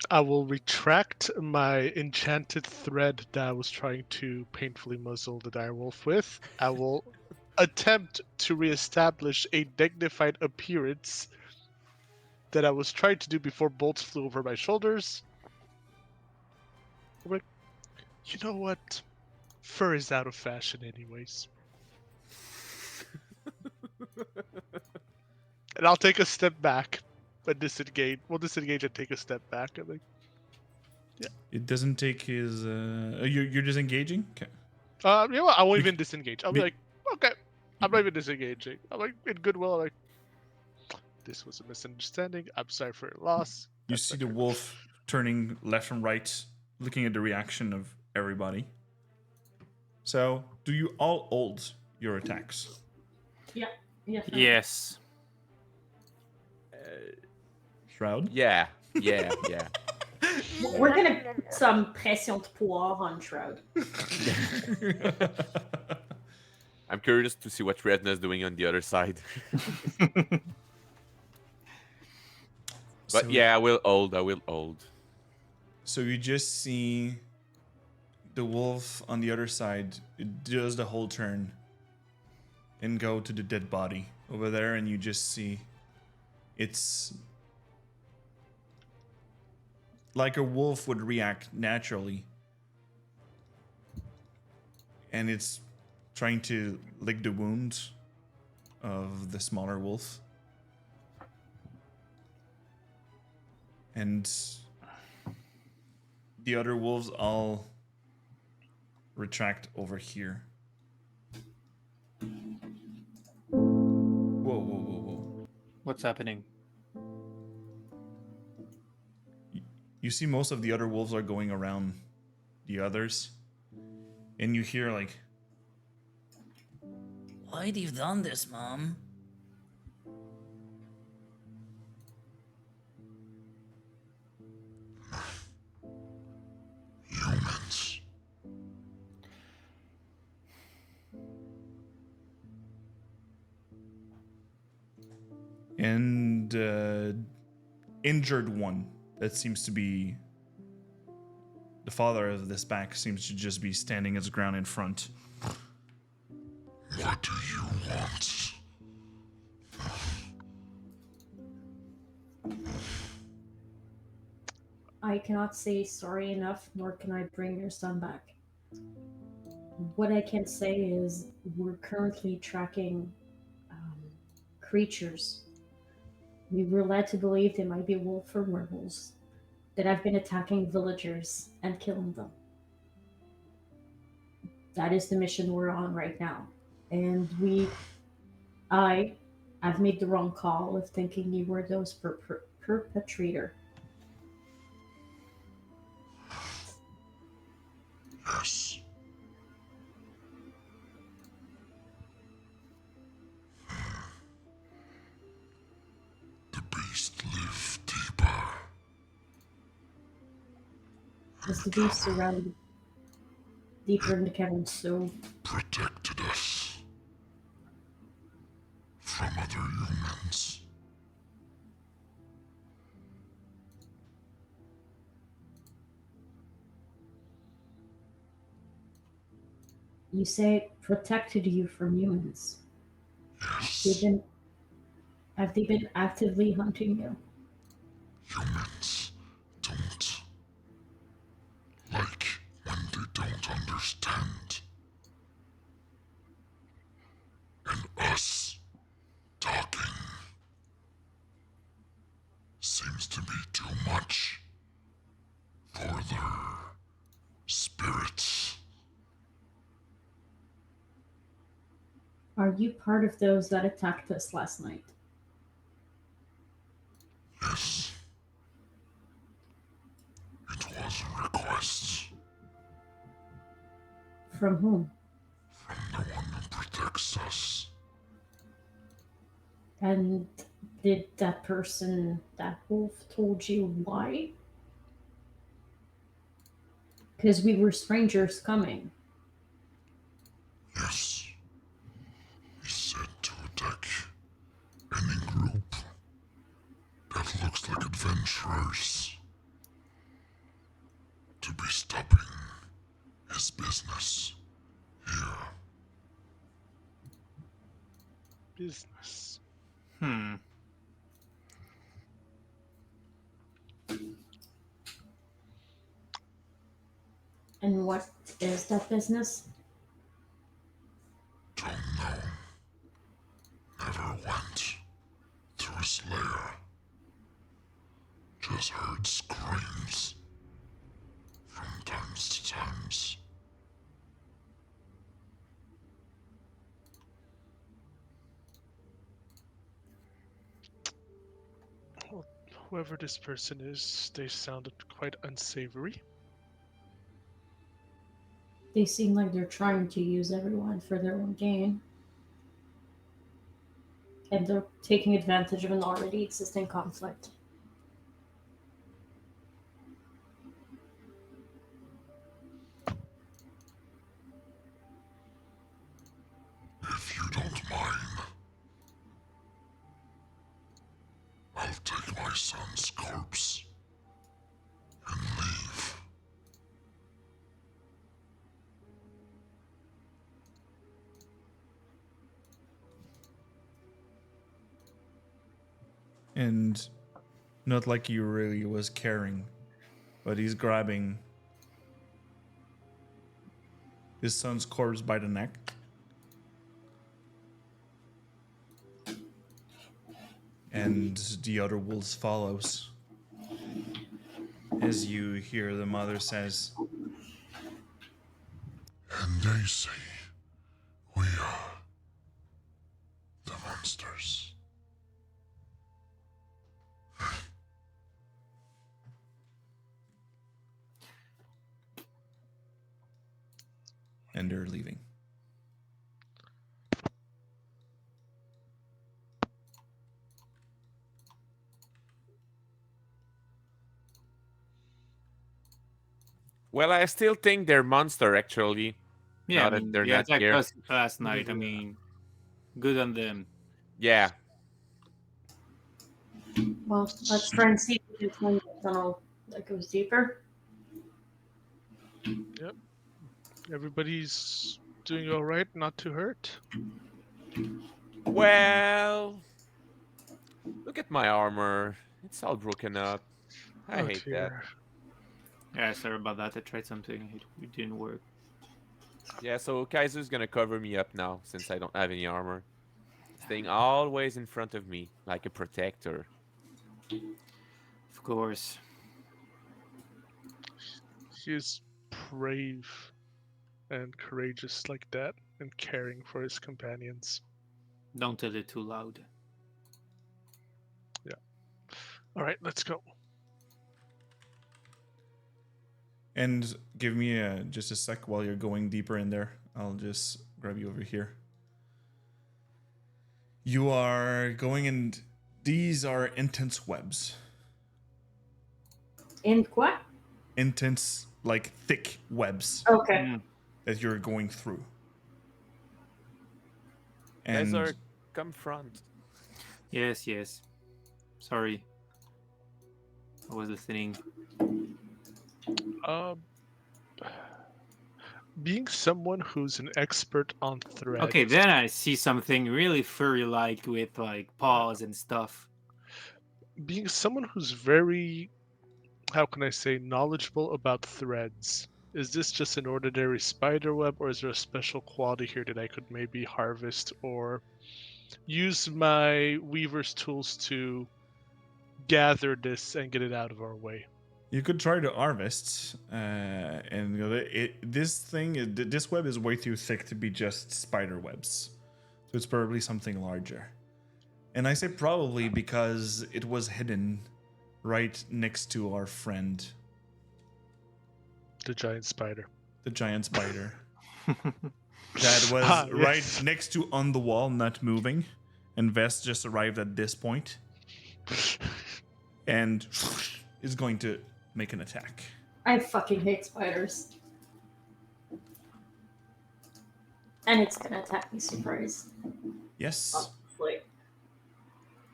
I will retract my enchanted thread that I was trying to painfully muzzle the direwolf with. I will attempt to reestablish a dignified appearance that I was trying to do before bolts flew over my shoulders. I'm like, you know what? Fur is out of fashion anyways. And I'll take a step back and disengage. We'll disengage and take a step back. I'm like, It doesn't take his. You're disengaging. Okay. you know what? I won't Bec- even disengage. I'll be- be like, okay, I'm not even disengaging. I'm like, in goodwill, I'm like, this was a misunderstanding. I'm sorry for your loss. You see the wolf turning left and right, looking at the reaction of everybody. So, do you all hold your attacks? Yeah. Yeah. Yes. Shroud? Yeah. We're gonna put some pression de pouvoir on Shroud. I'm curious to see what Redna's doing on the other side. But So- yeah, I will hold. So you just see the wolf on the other side. It does the whole turn and go to the dead body over there, and you just see it's like a wolf would react naturally, and it's trying to lick the wound of the smaller wolf. And the other wolves all retract over here. Whoa. What's happening? You see most of the other wolves are going around the others. And you hear like, Why'd you done this, Mom? Humans. and injured one that seems to be the father of this pack seems to just be standing his ground in front. What do you want? I cannot say sorry enough, nor can I bring your son back. What I can say is we're currently tracking creatures. We were led to believe they might be wolf or werewolves that have been attacking villagers and killing them. That is the mission we're on right now. And I've made the wrong call of thinking you were those perpetrator. Yes. The beast lived deeper. As the beast surrounded deeper into Kevin's soul. Protected us from other humans. You say it protected you from humans. Yes. Have they been actively hunting you? Humans don't like when they don't understand. And us talking seems to be too much for their spirits. Are you part of those that attacked us last night? Yes. It was a request From whom? from the one who protects us. And did that person, that wolf, told you why? Because we were strangers coming. Yes. He said to attack any group that looks like adventurers. To be stopping his business here. Business. And what is that business? Don't know. Never went to his lair. Just heard screams from times to times. Whoever this person is, they sounded quite unsavory. They seem like they're trying to use everyone for their own gain. And they're taking advantage of an already existing conflict. If you don't mind, I'll take my son's corpse and leave. And not like you really was caring, but he's grabbing his son's corpse by the neck. And the other wolves follows. As you hear the mother says, And they say we are the monsters. and they're leaving. Well, I still think they're monster, actually. Yeah, Now I that mean, they're they not attacked here. us last night. I mean, good on them. Yeah. Well, let's try and see if we can find the tunnel that goes deeper. Yep. Everybody's doing all right, not too hurt. Well, look at my armor. It's all broken up. I Oh hate that. dear. Yeah, sorry about that. I tried something. It didn't work. Yeah, so Kaiser's gonna cover me up now since I don't have any armor. Staying always in front of me, like a protector. Of course. He is brave and courageous like that, and caring for his companions. Don't tell it too loud. All right, let's go. And give me just a sec while you're going deeper in there. I'll just grab you over here. You are going in. These are intense webs. In what? Intense, like thick webs Okay. Mm. that you're going through. Guys And are come front. Yes, yes. Sorry. I was listening. Being someone who's an expert on threads. Okay, then I see something really furry-like with like paws and stuff. Being someone who's very, how can I say, knowledgeable about threads. Is this just an ordinary spider web, or is there a special quality here that I could maybe harvest or use my weaver's tools to gather this and get it out of our way? you could try to harvest, and you know, this web is way too thick to be just spider webs, so it's probably something larger. And I say probably because it was hidden right next to our friend, The giant spider. the giant spider, that was right Yes. next to on the wall, not moving. And Vest just arrived at this point and is going to make an attack. I fucking hate spiders. And it's gonna attack me, surprise. Yes, Like,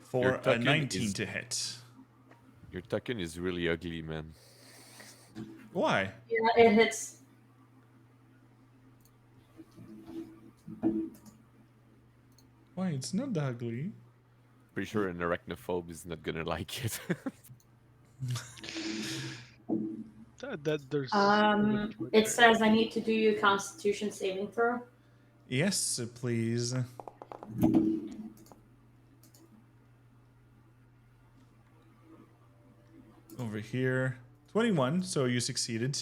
for Your a token 19 is- to hit. Your token is really ugly, man. Why? yeah, it hits. Why? It's not that ugly. Pretty sure an arachnophobe is not gonna like it. That there's. It says I need to do you a Constitution saving throw. Yes, please. Over here. 21, so you succeeded.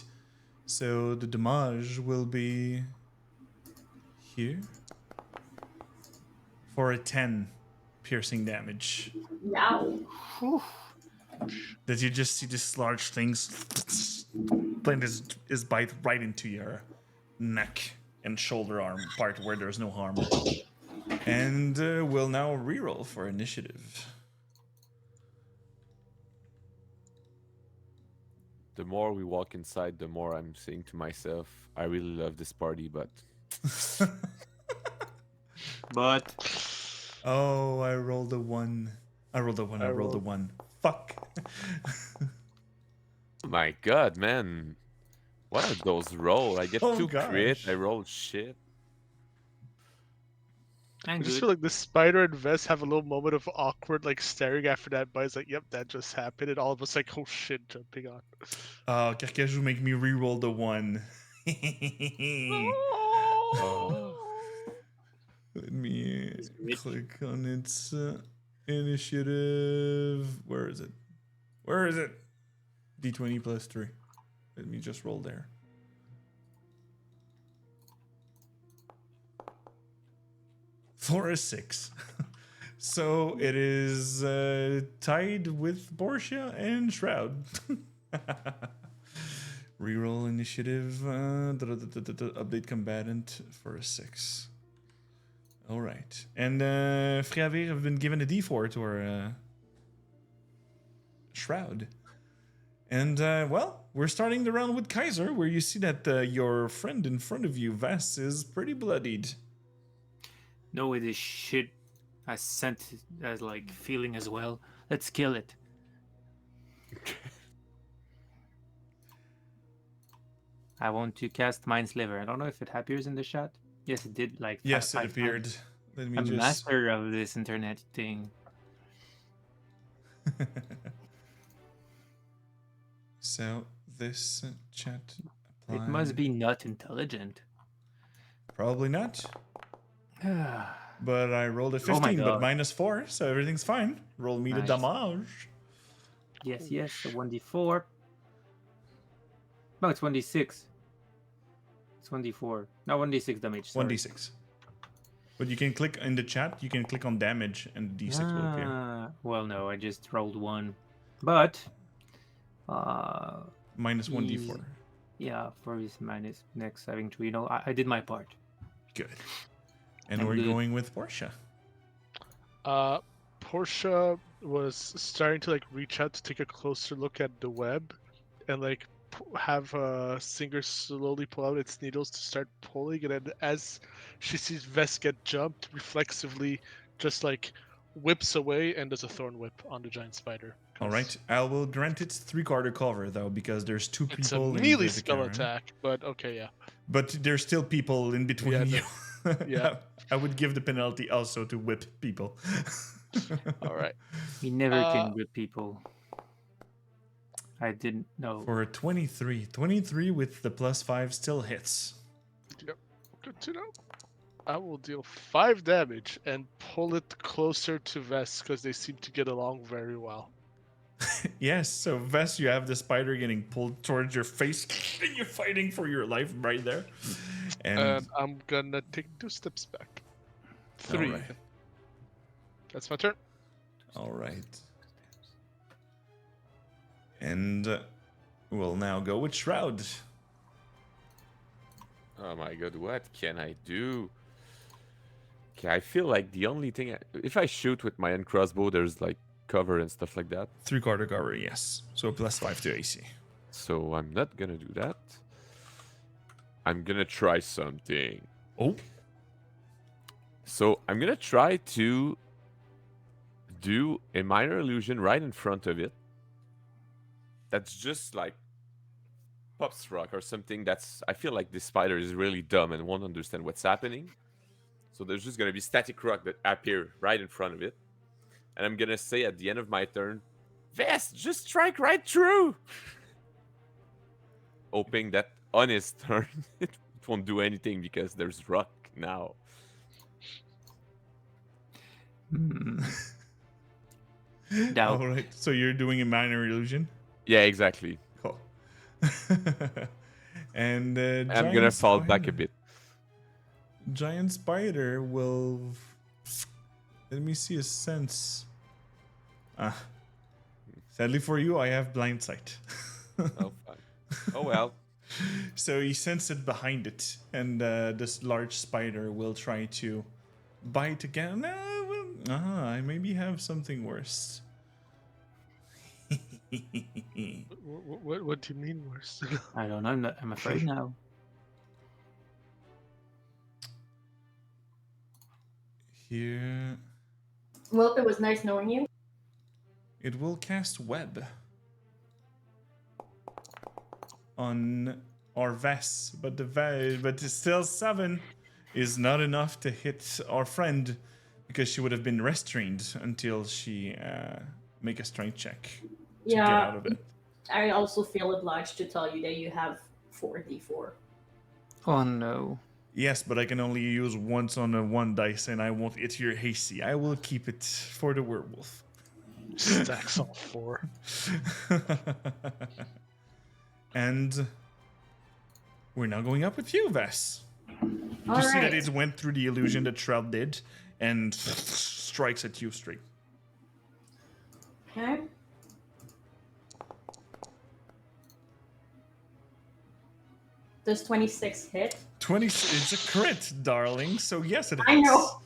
So the damage will be here for a 10 piercing damage. Yow. that you just see this large things plant his bite right into your neck and shoulder arm part where there's no harm. And we'll now reroll for initiative. The more we walk inside, the more I'm saying to myself, I really love this party, but But Oh, I rolled a 1. I rolled a 1. I rolled a 1. Fuck. my god, man. What are those rolls? I get Oh, 2 crit, gosh. I roll shit. I I'm just good. feel like the spider and Vest have a little moment of awkward, like staring after that bite. It's like, yep, that just happened, and all of us like, oh shit, jumping on. Carcajou make me re-roll the 1. Let me He's rich. click on its initiative. Where is it? Where is it? D20 plus 3. Let me just roll there. For a 6. So it is tied with Portia and Shroud. Reroll initiative. Update combatant for a 6. All right. And Friavir have been given a D4 to our Shroud. And, well, we're starting the round with Kaiser, where you see that your friend in front of you, Vass, is pretty bloodied. No way this shit has sent as like feeling as well. Let's kill it. I want to cast Mind Sliver. I don't know if it appears in the chat. Yes, it did. Like Yes, it five appeared. times. Let me I'm just... master of this internet thing. So, this chat apply. It must be not intelligent. Probably not. Nice. But I rolled a 15, but minus 4, so everything's fine. Roll me the Nice. damage. Yes, yes. So 1d4. No, it's 1d6. It's 1d4. No, 1d6 damage. Sorry. 1d6. But you can click in the chat, you can click on damage, and the d6 will appear. Well, no, I just rolled 1. But, Minus 1d4. yeah, for his minus next saving throw. You know, I did my part. Good. And I'm we're good. going with Portia. Portia was starting to like reach out to take a closer look at the web, and like have Singer slowly pull out its needles to start pulling, and then as she sees Vest get jumped, reflexively just like whips away and does a thorn whip on the giant spider. All right. I will grant it's 3/4 cover, though, because there's 2 people It's a in melee the spell Vicar. attack, but okay, yeah. But there's still people in between Yeah, you. yeah. I would give the penalty also to whip people. All right. He never can whip people. I didn't know. For a 23. 23 with the +5 still hits. Yep. Good to know. I will deal 5 damage and pull it closer to Vest because they seem to get along very well. Yes, so Vess, you have the spider getting pulled towards your face, and you're fighting for your life right there. And I'm gonna take 2 steps back. 3. All right. That's my turn. All right. And we'll now go with Shroud. Oh my god, what can I do? Okay, I feel like the only thing... if I shoot with my end crossbow, there's like cover and stuff like that. 3/4 cover, yes. So +5 to AC. So I'm not gonna do that. I'm gonna try something. Oh. So I'm gonna try to do a minor illusion right in front of it. That's just like Pop's Rock or something. That's... I feel like this spider is really dumb and won't understand what's happening. So there's just gonna be static rock that appear right in front of it. And I'm gonna say at the end of my turn, Vest, just strike right through! Hoping that on his turn, it won't do anything because there's rock now. Doubt. All right. So you're doing a minor illusion? Yeah, exactly. Cool. And I'm gonna fall back a bit. Giant spider will... Let me see a sense. Sadly for you, I have blind sight. Oh, fine. Oh well. So you sense it behind it, and this large spider will try to bite again. I maybe have something worse. What do you mean worse? I don't know. I'm afraid now. Here, Well, it was nice knowing you. it will cast web on our Vess, but but it's still 7 is not enough to hit our friend because she would have been restrained until she make a strength check to get out of it. I also feel obliged to tell you that you have 4d4. Oh no. Yes, but I can only use once on a 1 dice, and I won't. It's your hasty. I will keep it for the werewolf. Stacks all 4. And we're now going up with you, Vess. All You see that right. it went through the illusion that Shroud did and strikes at you straight. Okay. Does 26 hit? 20 is a crit, darling. So yes, it hits. I know.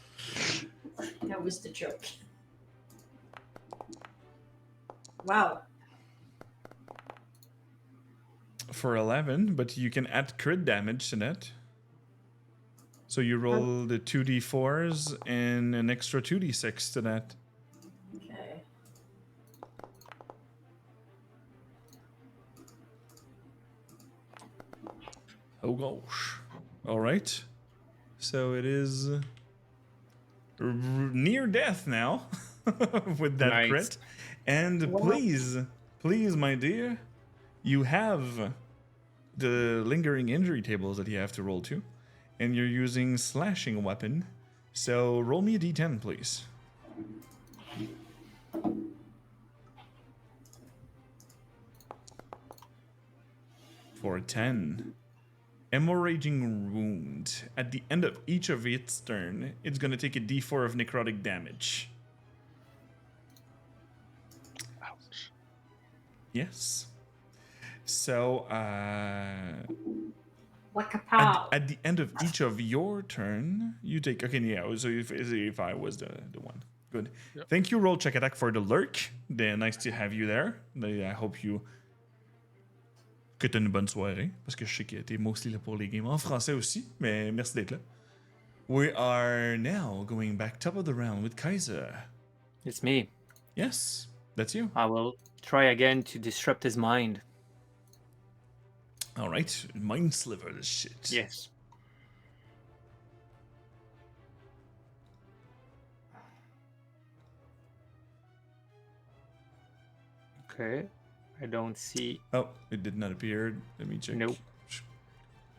That was the joke. Wow. For 11, but you can add crit damage to that. So you roll the 2d4s and an extra 2d6 to that. Okay. Oh gosh. All right. So it is near death now with that Nice. crit. And Wow. please, my dear, you have the lingering injury tables that you have to roll to, and you're using slashing weapon. So roll me a d10, please. For a 10. Hemorrhaging wound. At the end of each of its turn, it's going to take a d4 of necrotic damage. Ouch. Yes. So, Like a pow. at the end of each of your turn, you take... Okay, yeah, so if I was the one. Good. Yep. Thank you, roll check attack for the lurk. Nice to have you there. I hope you... Que t'as une bonne soirée, parce que je sais que t'es mostly là pour les games en français aussi, mais merci d'être là. We are now going back top of the round with Kaiser. It's me. Yes, that's you. I will try again to disrupt his mind. All right, mind sliver this shit. Yes. Okay. I don't see. Oh, it did not appear. Let me check. Nope.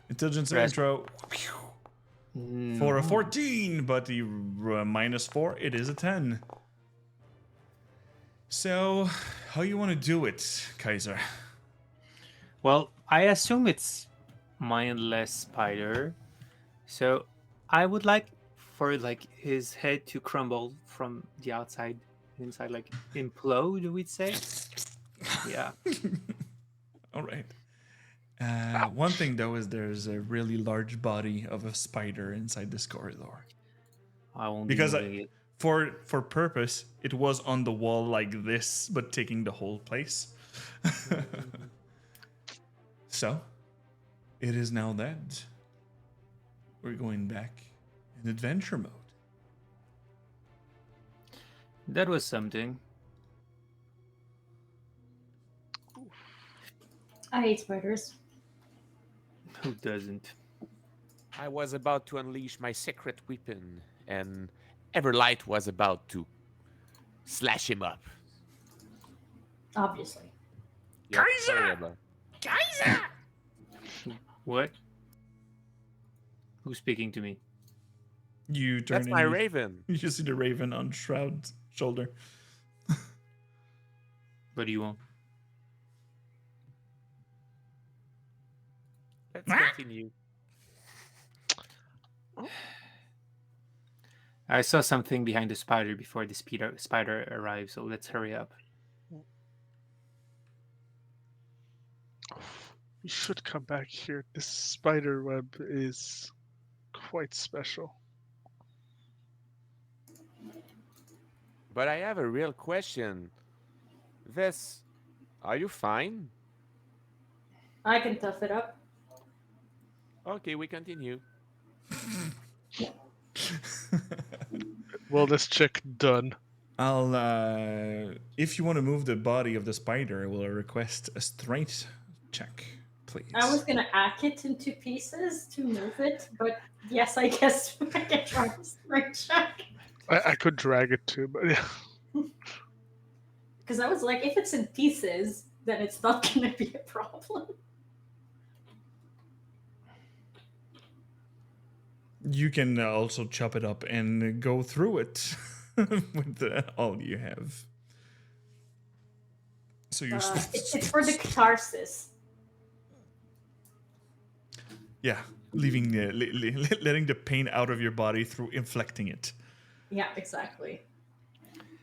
Intelligence Rest- intro. Mm, For a 14, but the -4, it is a 10. So, how you want to do it, Kaiser? Well, I assume it's mindless spider. So I would like for like his head to crumble from the outside, inside, like implode, we'd say. Yeah. All right. One thing though is there's a really large body of a spider inside this corridor. I won't Because be moving it. for purpose, it was on the wall like this, but taking the whole place. So, it is now that we're going back in adventure mode. That was something. I hate spiders. Who doesn't? I was about to unleash my secret weapon, and Everlight was about to slash him up. Obviously. Yep, sorry about- What? Who's speaking to me? You turn That's and my you- raven. You see the raven on Shroud's shoulder. What do you want? Let's continue. I saw something behind the spider before the spider arrives, so let's hurry up. We should come back here. This spider web is quite special. But I have a real question. Vess, are you fine? I can tough it up. Okay, we continue. Wellness check done. I'll if you want to move the body of the spider, I will request a strength check, please. I was gonna hack it into pieces to move it, but yes, I guess I can try this right check. I could drag it too, but yeah. Because I was like, if it's in pieces, then it's not gonna be a problem. You can also chop it up and go through it with all you have. So you. It's for the catharsis. Yeah, leaving letting the pain out of your body through inflecting it. Yeah, exactly.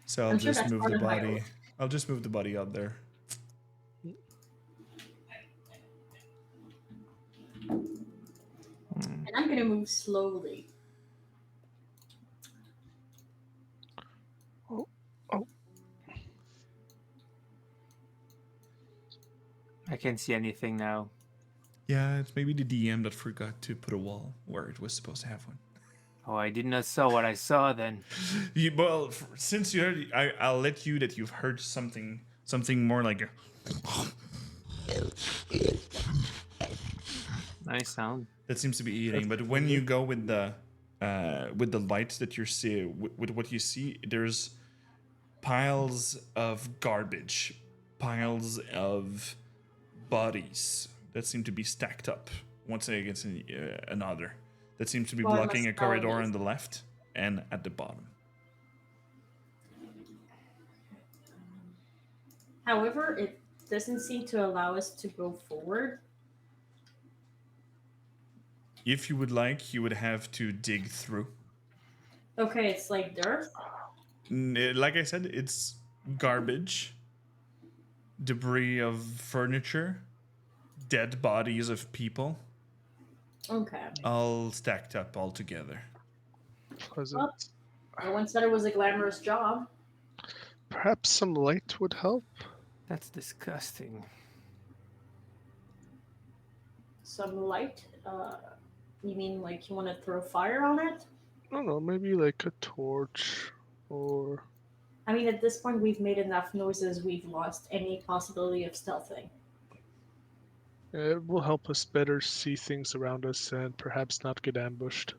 So I'll I'm sure just that's move part the of my body. oath. I'll just move the body out there. And I'm gonna move slowly. I can't see anything now. Yeah, it's maybe the DM that forgot to put a wall where it was supposed to have one. Oh, I did not saw what I saw then. Well, since you heard, I'll let you that you've heard something more like a. Nice sound. That seems to be eating. But when you go with the light that you're seeing, with what you see, there's piles of garbage, piles of bodies that seem to be stacked up once against another. That seems to be Well, I blocking a must smell corridor these. on the left and at the bottom. However, it doesn't seem to allow us to go forward. If you would like, you would have to dig through. Okay, it's like dirt. Like I said, it's garbage, debris of furniture, dead bodies of people, Okay. all stacked up all together. Pleasant. Well, no one said it was a glamorous job. Perhaps some light would help. That's disgusting. Some light. You mean like you want to throw fire on it? I don't know, maybe like a torch or. I mean, at this point, we've made enough noises. We've lost any possibility of stealthing. It will help us better see things around us and perhaps not get ambushed.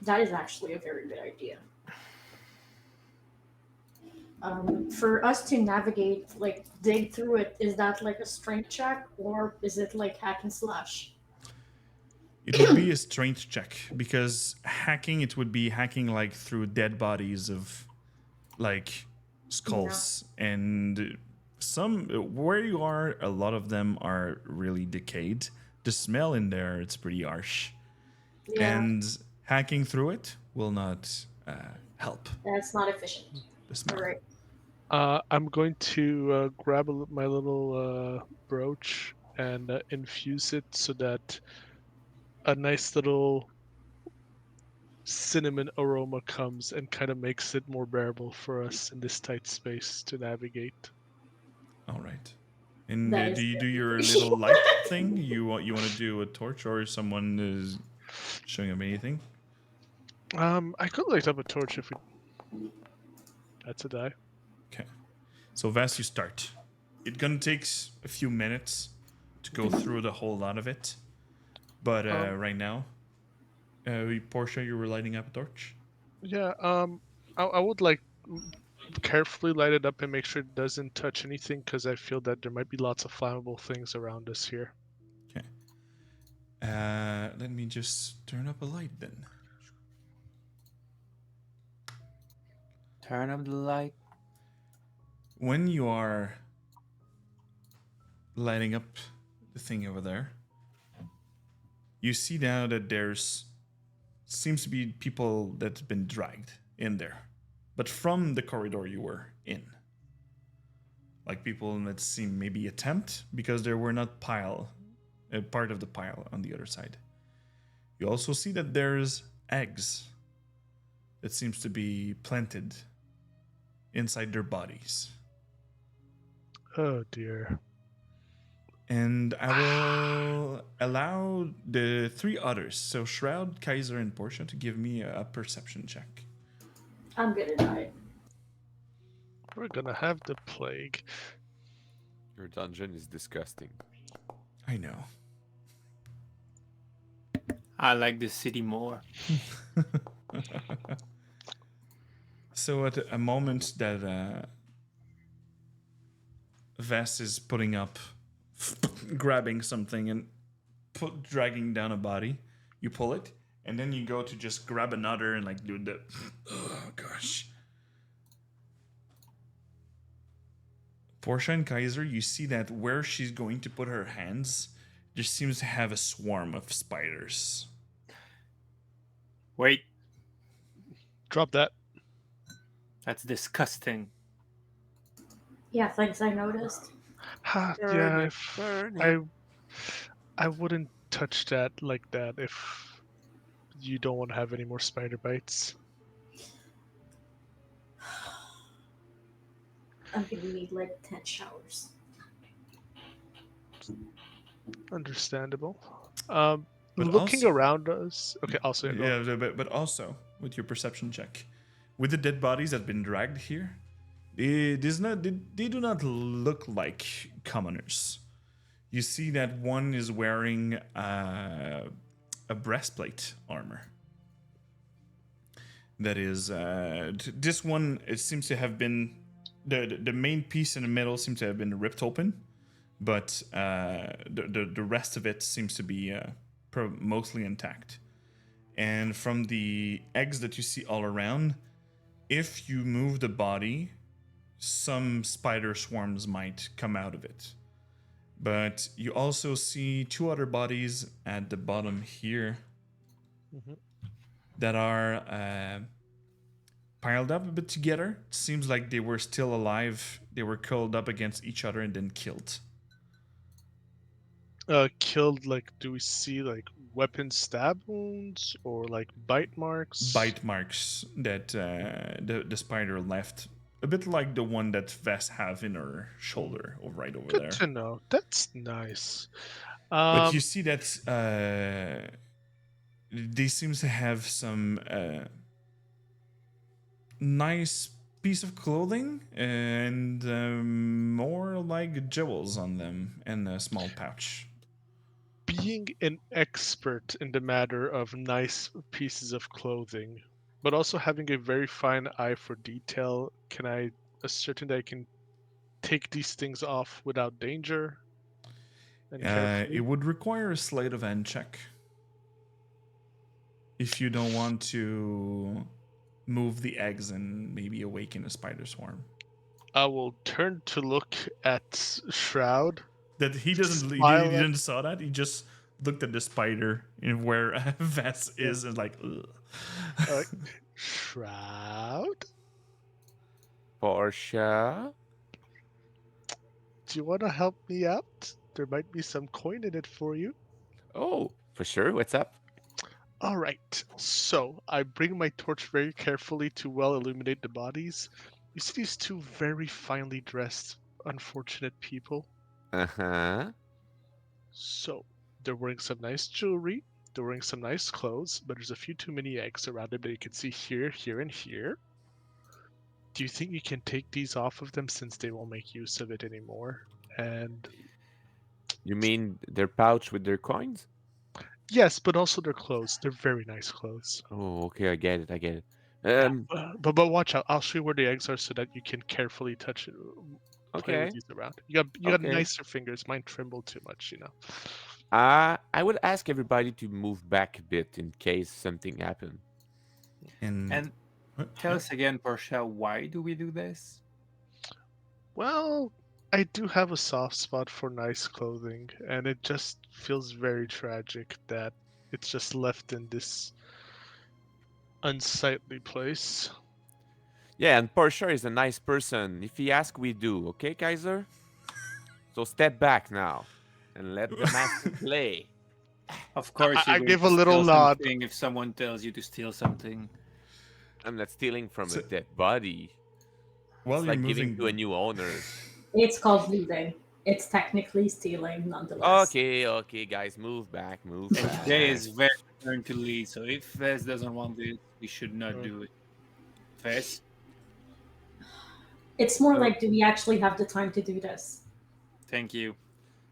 That is actually a very good idea. For us to navigate, like dig through it, is that like a strength check or is it like hack and slash? It would be a strength check because hacking, it would be hacking like through dead bodies of like skulls and some where you are, a lot of them are really decayed. The smell in there, it's pretty harsh. Yeah, And hacking through it will not help that's not efficient. the smell. All right. I'm going to grab my little brooch and infuse it so that a nice little cinnamon aroma comes and kind of makes it more bearable for us in this tight space to navigate. All right. And That do is you good. do your little light thing? You want to do a torch or someone is showing up anything? I could light up a torch if we. That's a die. Okay. So Vas, you start. It's gonna take a few minutes to go through the whole lot of it, but right now, Portia, you were lighting up a torch. Yeah. I would like carefully light it up and make sure it doesn't touch anything because I feel that there might be lots of flammable things around us here. Okay. Let me just turn up a light then. Turn up the light. When you are lighting up the thing over there, you see now that there's seems to be people that's been dragged in there, but from the corridor you were in. like people that seem maybe attempt, because there were not part of the pile on the other side. You also see that there's eggs that seems to be planted inside their bodies. Oh dear. And I will allow the three others, so Shroud, Kaiser, and Portia, to give me a perception check. I'm good at night. We're gonna have the plague. Your dungeon is disgusting. I know. I like the city more. So at a moment that Vess is putting up, grabbing something and dragging down a body, you pull it, and then you go to just grab another and like do the, oh gosh. Portia and Kaiser, you see that where she's going to put her hands, just seems to have a swarm of spiders. Wait, Drop that. that's disgusting. Yeah, thanks. I noticed. Yeah, I wouldn't touch that like that if you don't want to have any more spider bites. I'm gonna need like 10 showers. Understandable. But Looking also- around us. Okay, also go on. Yeah, but also with your perception check, with the dead bodies that have been dragged here, they do not look like commoners. You see that one is wearing a breastplate armor. That is this one. It seems to have been the main piece in the middle seems to have been ripped open, but the rest of it seems to be mostly intact. And from the eggs that you see all around, if you move the body, some spider swarms might come out of it. But you also see two other bodies at the bottom here that are piled up a bit together. It seems like they were still alive. They were curled up against each other and then killed. Killed, like, do we see like weapon stab wounds or like bite marks? Bite marks that the spider left. A bit like the one that Vess have in her shoulder, right over Good there. to know. That's nice. But you see that they seems to have some nice piece of clothing and more like jewels on them and a small pouch. Being an expert in the matter of nice pieces of clothing, but also having a very fine eye for detail, can I ascertain that I can take these things off without danger? And carefully? It would require a sleight of hand check if you don't want to move the eggs and maybe awaken a spider swarm. I will turn to look at Shroud. That he doesn't. He Smile at- didn't saw that. He just looked at the spider and where Vess is and like. Ugh. Shroud? Portia? Do you want to help me out? There might be some coin in it for you. Oh, for sure. What's up? All right. So I bring my torch very carefully to well illuminate the bodies. You see these two very finely dressed, unfortunate people? Uh-huh. So they're wearing some nice jewelry. They're wearing some nice clothes, but there's a few too many eggs around them that you can see here, here, and here. Do you think you can take these off of them since they won't make use of it anymore? And You mean their pouch with their coins? yes, but also their clothes. They're very nice clothes. Oh, okay, I get it, I get it. But watch out. I'll show you where the eggs are so that you can carefully touch it. Play Okay. with these around. You got Okay. nicer fingers. Mine tremble too much, you know. I would ask everybody to move back a bit in case something happened. And tell us again, Portia, why do we do this? Well, I do have a soft spot for nice clothing, and it just feels very tragic that it's just left in this unsightly place. Yeah, and Portia is a nice person. If he asks, we do. Okay, Kaiser? So step back now and let the master play. Of course, I you're going give a to little steal nod. something if someone tells you to steal something. I'm not stealing from a So- dead body. While It's you're like giving to a moving, new owner. It's called looting. It's technically stealing, nonetheless. Okay, guys, move back, move And back. today is very turn to lead, so if Vez doesn't want this, we should not Mm. do it. Vez? It's more Oh. like, do we actually have the time to do this? Thank you.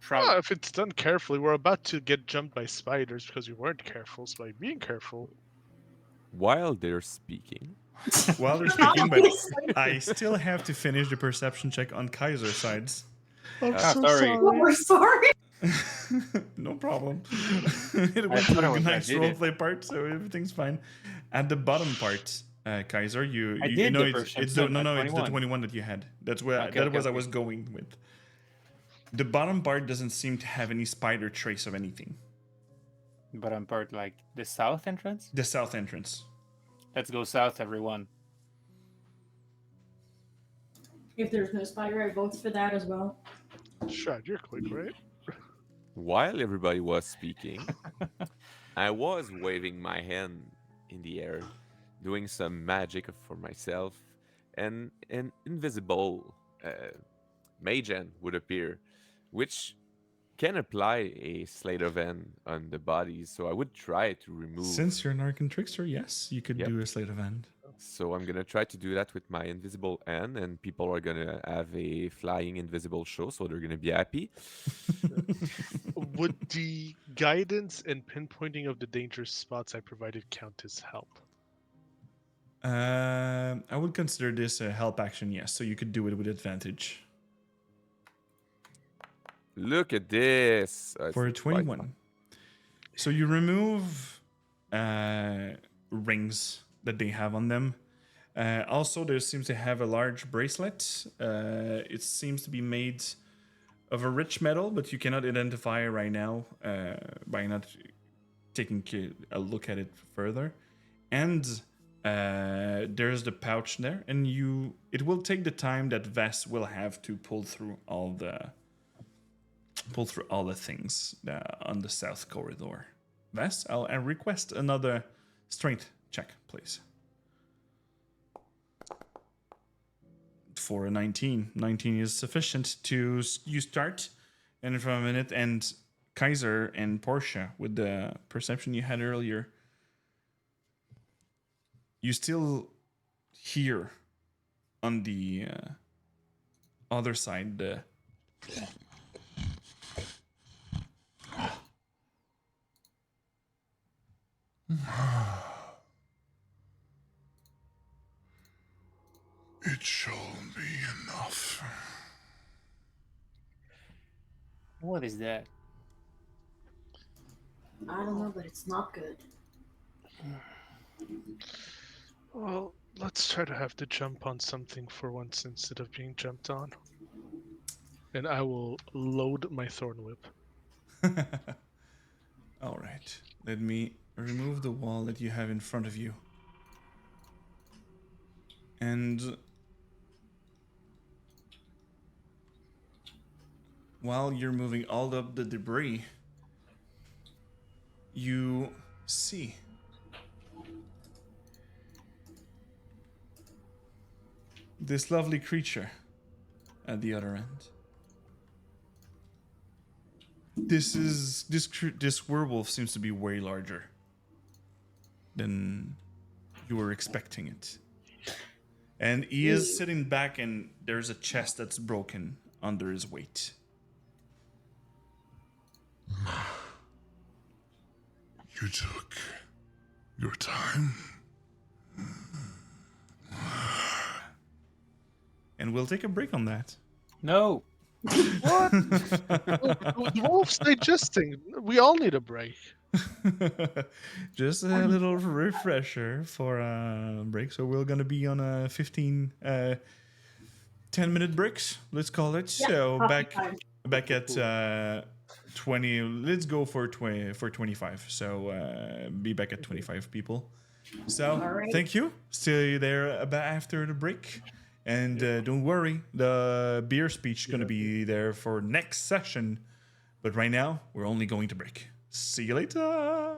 Well, Proud. if it's done carefully, we're about to get jumped by spiders because we weren't careful. So by being careful, While they're speaking, while they're speaking, but Obviously. I still have to finish the perception check on Kaiser's sides. I'm Ah, so sorry. Oh, we're sorry. No problem. It went thought to I a was nice did it. roleplay part, so everything's fine. At the bottom part, Kaiser, you I you did know the it's the perception no at no it's the 21. 21 that you had. That's where Okay, that okay, was I okay. was going with. The bottom part doesn't seem to have any spider trace of anything. But I'm part like the south entrance. The south entrance. Let's go south, everyone. If there's no spider, I vote for that as well. Shad, you're quick, right? while everybody was speaking, I was waving my hand in the air, doing some magic for myself, and an invisible mage hand would appear, which can apply a slate of hand on the bodies. So I would try to remove. Since you're an arcane trickster, yes, you could Yep. do a slate of hand. So I'm gonna try to do that with my invisible hand, and people are gonna have a flying invisible show, so they're gonna be happy. Would the guidance and pinpointing of the dangerous spots I provided count as help? I would consider this a help action, yes. So you could do it with advantage. Look at this. It's For a not quite 21. So you remove rings that they have on them. Also, there seems to have a large bracelet. It seems to be made of a rich metal, but you cannot identify it right now by not taking a look at it further. And there's the pouch there, and it will take the time that Vess will have to pull through all the things on the south corridor. Vess, I'll request another strength check, please. For a 19. 19 is sufficient to you start, and for a minute, and Kaiser and Portia, with the perception you had earlier, you still hear on the other side the It shall be enough. What is that? I don't know, but it's not good. Well, let's try to have to jump on something for once instead of being jumped on. And I will load my thorn whip. All right. Let me remove the wall that you have in front of you. And while you're moving all up the debris, you see this lovely creature at the other end. This werewolf seems to be way larger than you were expecting it. And he is sitting back, and there's a chest that's broken under his weight. You took your time. And we'll take a break on that. No. What? The wolf's digesting. We all need a break. Just a little refresher for a break. So we're gonna be on a 10-minute breaks, let's call it. Yeah, So coffee back time. at 20. Let's go for 20 for 25. So be back at 25 people. So Alright. thank you. See you there after the break. And don't worry, the beer speech is going to be there for next session. But right now, we're only going to break. See you later.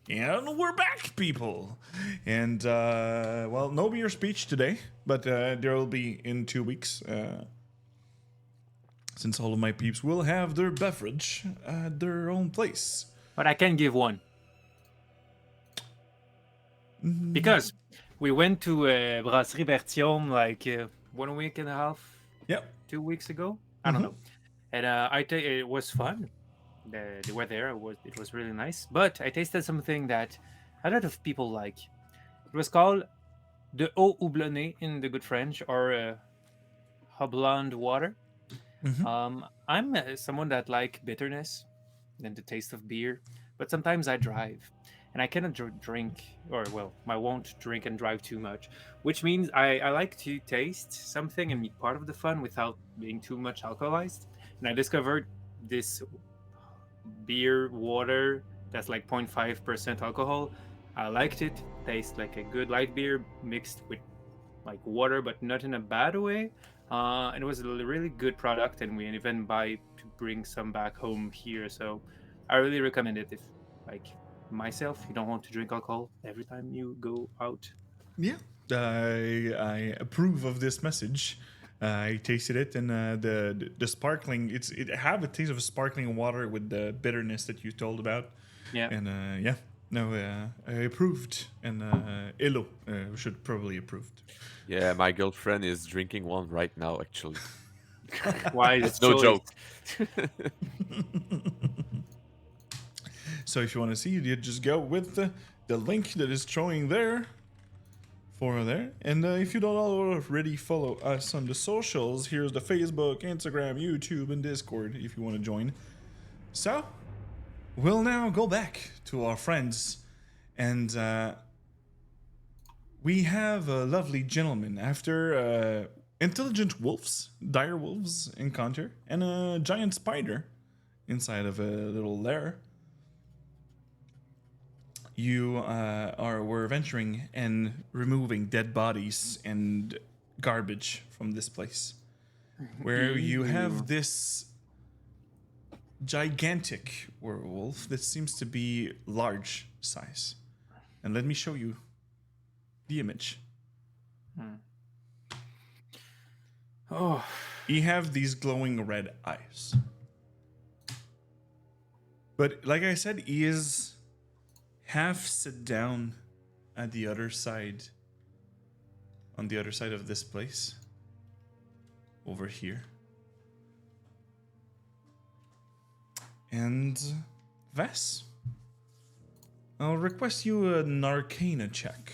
And we're back, people. And, well, no beer speech today, but there will be in 2 weeks. Since all of my peeps will have their beverage at their own place. But I can give one. Because we went to Brasserie Bertillon like 1 week and a half, Yep. 2 weeks ago. I don't know. And it was fun. They were there. It was really nice. But I tasted something that a lot of people like. It was called the eau houblonnée in the good French, or houblon water. I'm someone that like bitterness and the taste of beer, but sometimes I drive, and I cannot drink, or well, I won't drink and drive too much, which means I like to taste something and be part of the fun without being too much alcoholized. And I discovered this beer water that's like 0.5% alcohol. I liked it. Tastes like a good light beer mixed with like water, but not in a bad way. And it was a really good product, and we even buy to bring some back home here. So I really recommend it if, like myself, you don't want to drink alcohol every time you go out. Yeah, I approve of this message. I tasted it, and the sparkling. It have a taste of sparkling water with the bitterness that you told about. Yeah. And I approved, and Elo should probably approved. Yeah, my girlfriend is drinking one right now, actually. Why? It's no joke. So if you want to see it, you just go with the link that is showing there. For there. And if you don't already follow us on the socials, here's the Facebook, Instagram, YouTube, and Discord if you want to join. So, we'll now go back to our friends, and we have a lovely gentleman after intelligent wolves, dire wolves encounter, and a giant spider inside of a little lair. You were venturing and removing dead bodies and garbage from this place, where you have this gigantic werewolf that seems to be large size. And let me show you the image. Oh, He have these glowing red eyes. But like I said, he is half sit down at the other side, on the other side of this place, over here. And Vess, I'll request you an Arcana check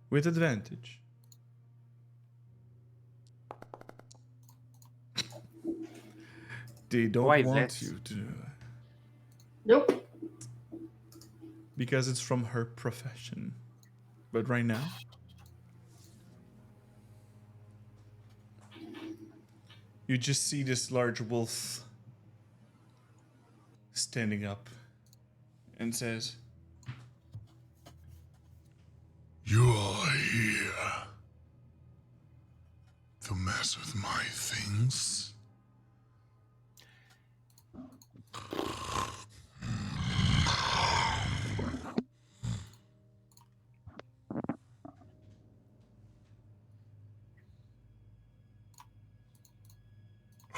with advantage. They don't Why want Vess? you to, Nope. because it's from her profession. But right now, you just see this large wolf standing up and says, You are here to mess with my things?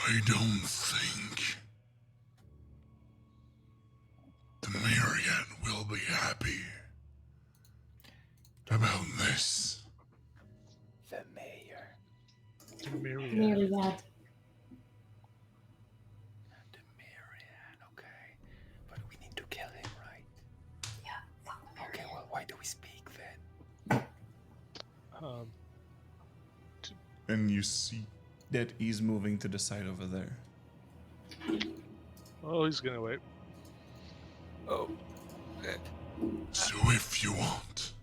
I don't think the Myriad will be happy about this. the mayor. Myriad. Myriad. The Myriad, okay. But we need to kill him, right? Yeah, fuck the Okay, Myriad. well, why do we speak then? and you see that he's moving to the side over there. Oh, he's gonna wait. Oh. So if you want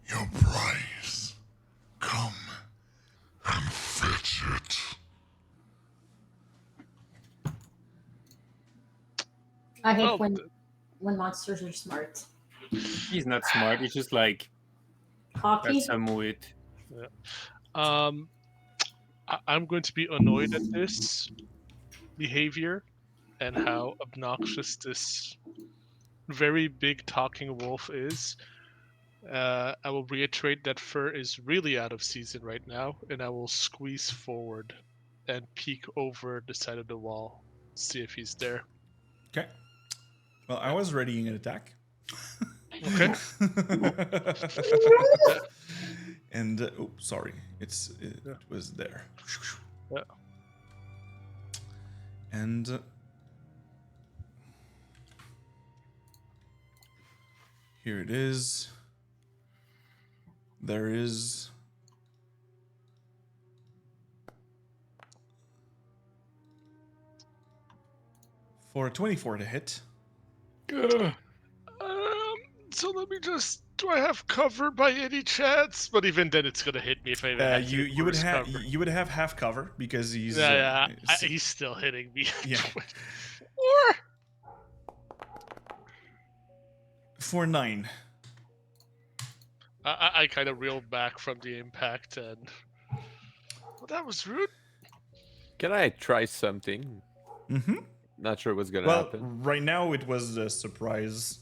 your prize, come and fetch it. I hate Oh, when monsters are smart. He's not smart. He's just like Cocky. got some wit. I'm going to be annoyed at this behavior, and how obnoxious this very big talking wolf is, I will reiterate that fur is really out of season right now, and I will squeeze forward and peek over the side of the wall, see if he's there. Okay. Well, I was readying an attack. Okay. And oh, sorry, it was there. Yeah. And here it is. There is for a 24 to hit. So let me just. Do I have cover by any chance? But even then, it's gonna hit me if I even activate You would bonus have cover. you would have half cover because he's He's still hitting me. Yeah. Or for 9. I kind of reeled back from the impact, and well, that was rude. Can I try something? Mm-hmm. Not sure what's gonna Well, happen. right now it was a surprise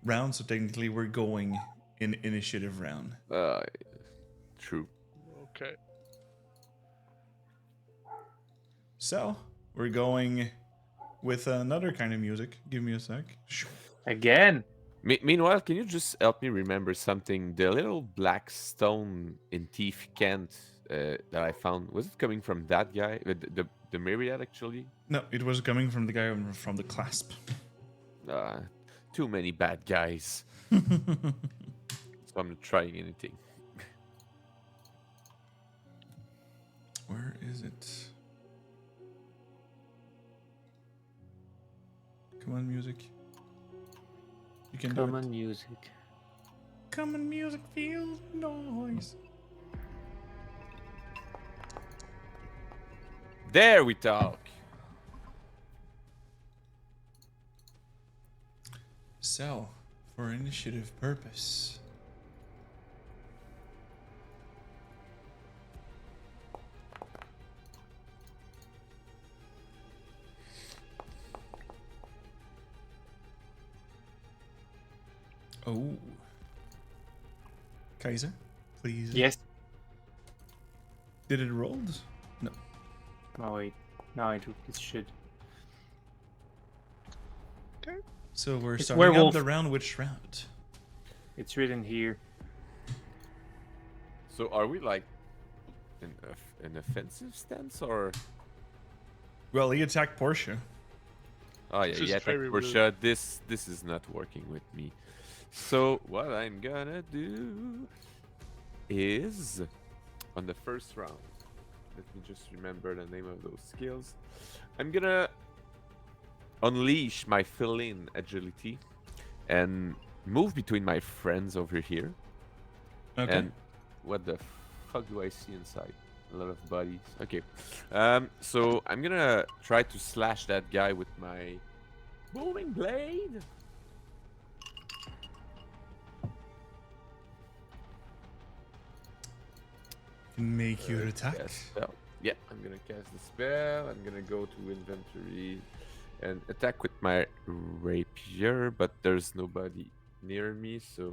round, so technically we're going in initiative round. True. Okay. So we're going with another kind of music. Give me a sec. Again. Meanwhile, can you just help me remember something? The little black stone in Thief Kent that I found, was it coming from that guy? The myriad, actually? No, it was coming from the guy from the clasp. Too many bad guys. So I'm not trying anything. Where is it? Come on, music. You can do it. Common music. Come on, music, feel the noise. There we talk. So, for initiative purpose. Oh. Kaiser, please. Yes. Did it roll? No. Oh wait. No, it should. So we're It's starting werewolf. up the round. Which round? It's written here. So are we like in an offensive stance or? Well, he attacked Portia. Oh yeah, This is yeah. very For sure, this is not working with me. So what I'm gonna do is on the first round. Let me just remember the name of those skills. I'm gonna unleash my fill-in agility and move between my friends over here. Okay. And what the fuck do I see inside? A lot of bodies. Okay. So I'm gonna try to slash that guy with my booming blade. Can make your attack. Cast spell. Yeah, I'm gonna cast the spell. I'm gonna go to inventory and attack with my rapier, but there's nobody near me, so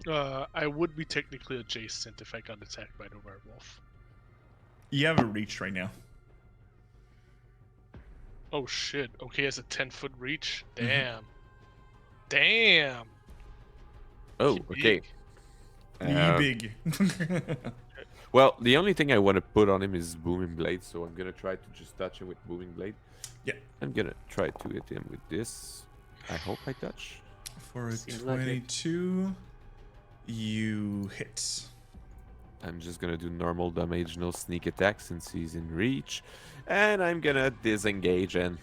I would be technically adjacent if I got attacked by the werewolf. You have a reach right now. Oh shit. Okay, has a 10-foot reach. Mhm. Damn. Damn. oh, He okay. Big. Well, the only thing I want to put on him is booming blade, so I'm gonna try to just touch him with booming blade. Yeah. I'm gonna try to hit him with this. I hope I touch. For a Seems like it. 22, you hit. I'm just gonna do normal damage, no sneak attack since he's in reach. And I'm gonna disengage and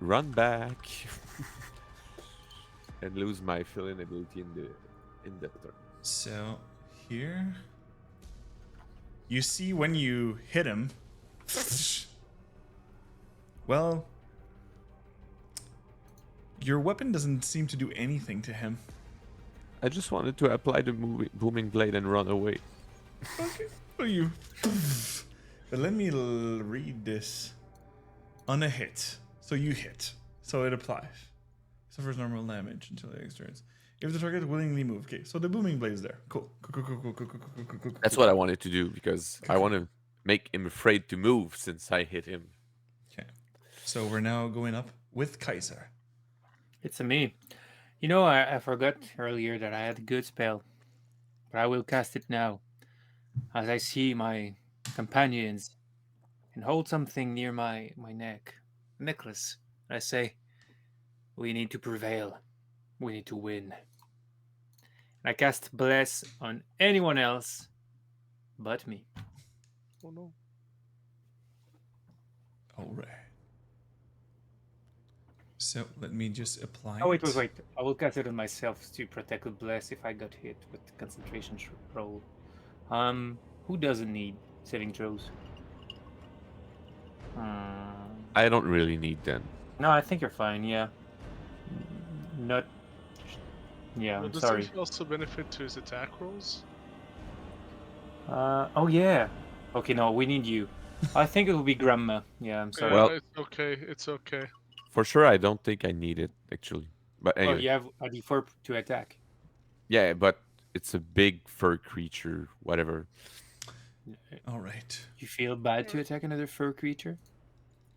run back. and lose my fill-in ability in that turn. So here, you see when you hit him. Well, your weapon doesn't seem to do anything to him. I just wanted to apply the booming blade and run away. Okay. So you. But let me read this. On a hit. So you hit. So it applies. Suffers normal damage until it turns. If the target willingly move. Okay, so the booming blade's there. Cool. That's what I wanted to do because I want to make him afraid to move since I hit him. Okay. So we're now going up with Kaiser. It's a me. You know, I forgot earlier that I had a good spell, but I will cast it now. As I see my companions and hold something near my neck, necklace. I say, we need to prevail. We need to win. I cast Bless on anyone else but me. Oh no. All right. So let me just apply. Oh, wait, it. wait, wait. I will cast it on myself to protect with Bless if I got hit with the concentration roll. Who doesn't need saving throws? I don't really need them. No, I think you're fine, yeah. Not... Yeah, I'm Does sorry. it also benefit to his attack rolls? Oh, yeah. Okay, no, we need you. I think it will be Grandma. Yeah, I'm sorry. Well- It's okay. It's okay. For sure, I don't think I need it actually. But Oh, anyway, you have a D4 to attack. yeah, but it's a big fur creature, whatever. All right. You feel bad to attack another fur creature?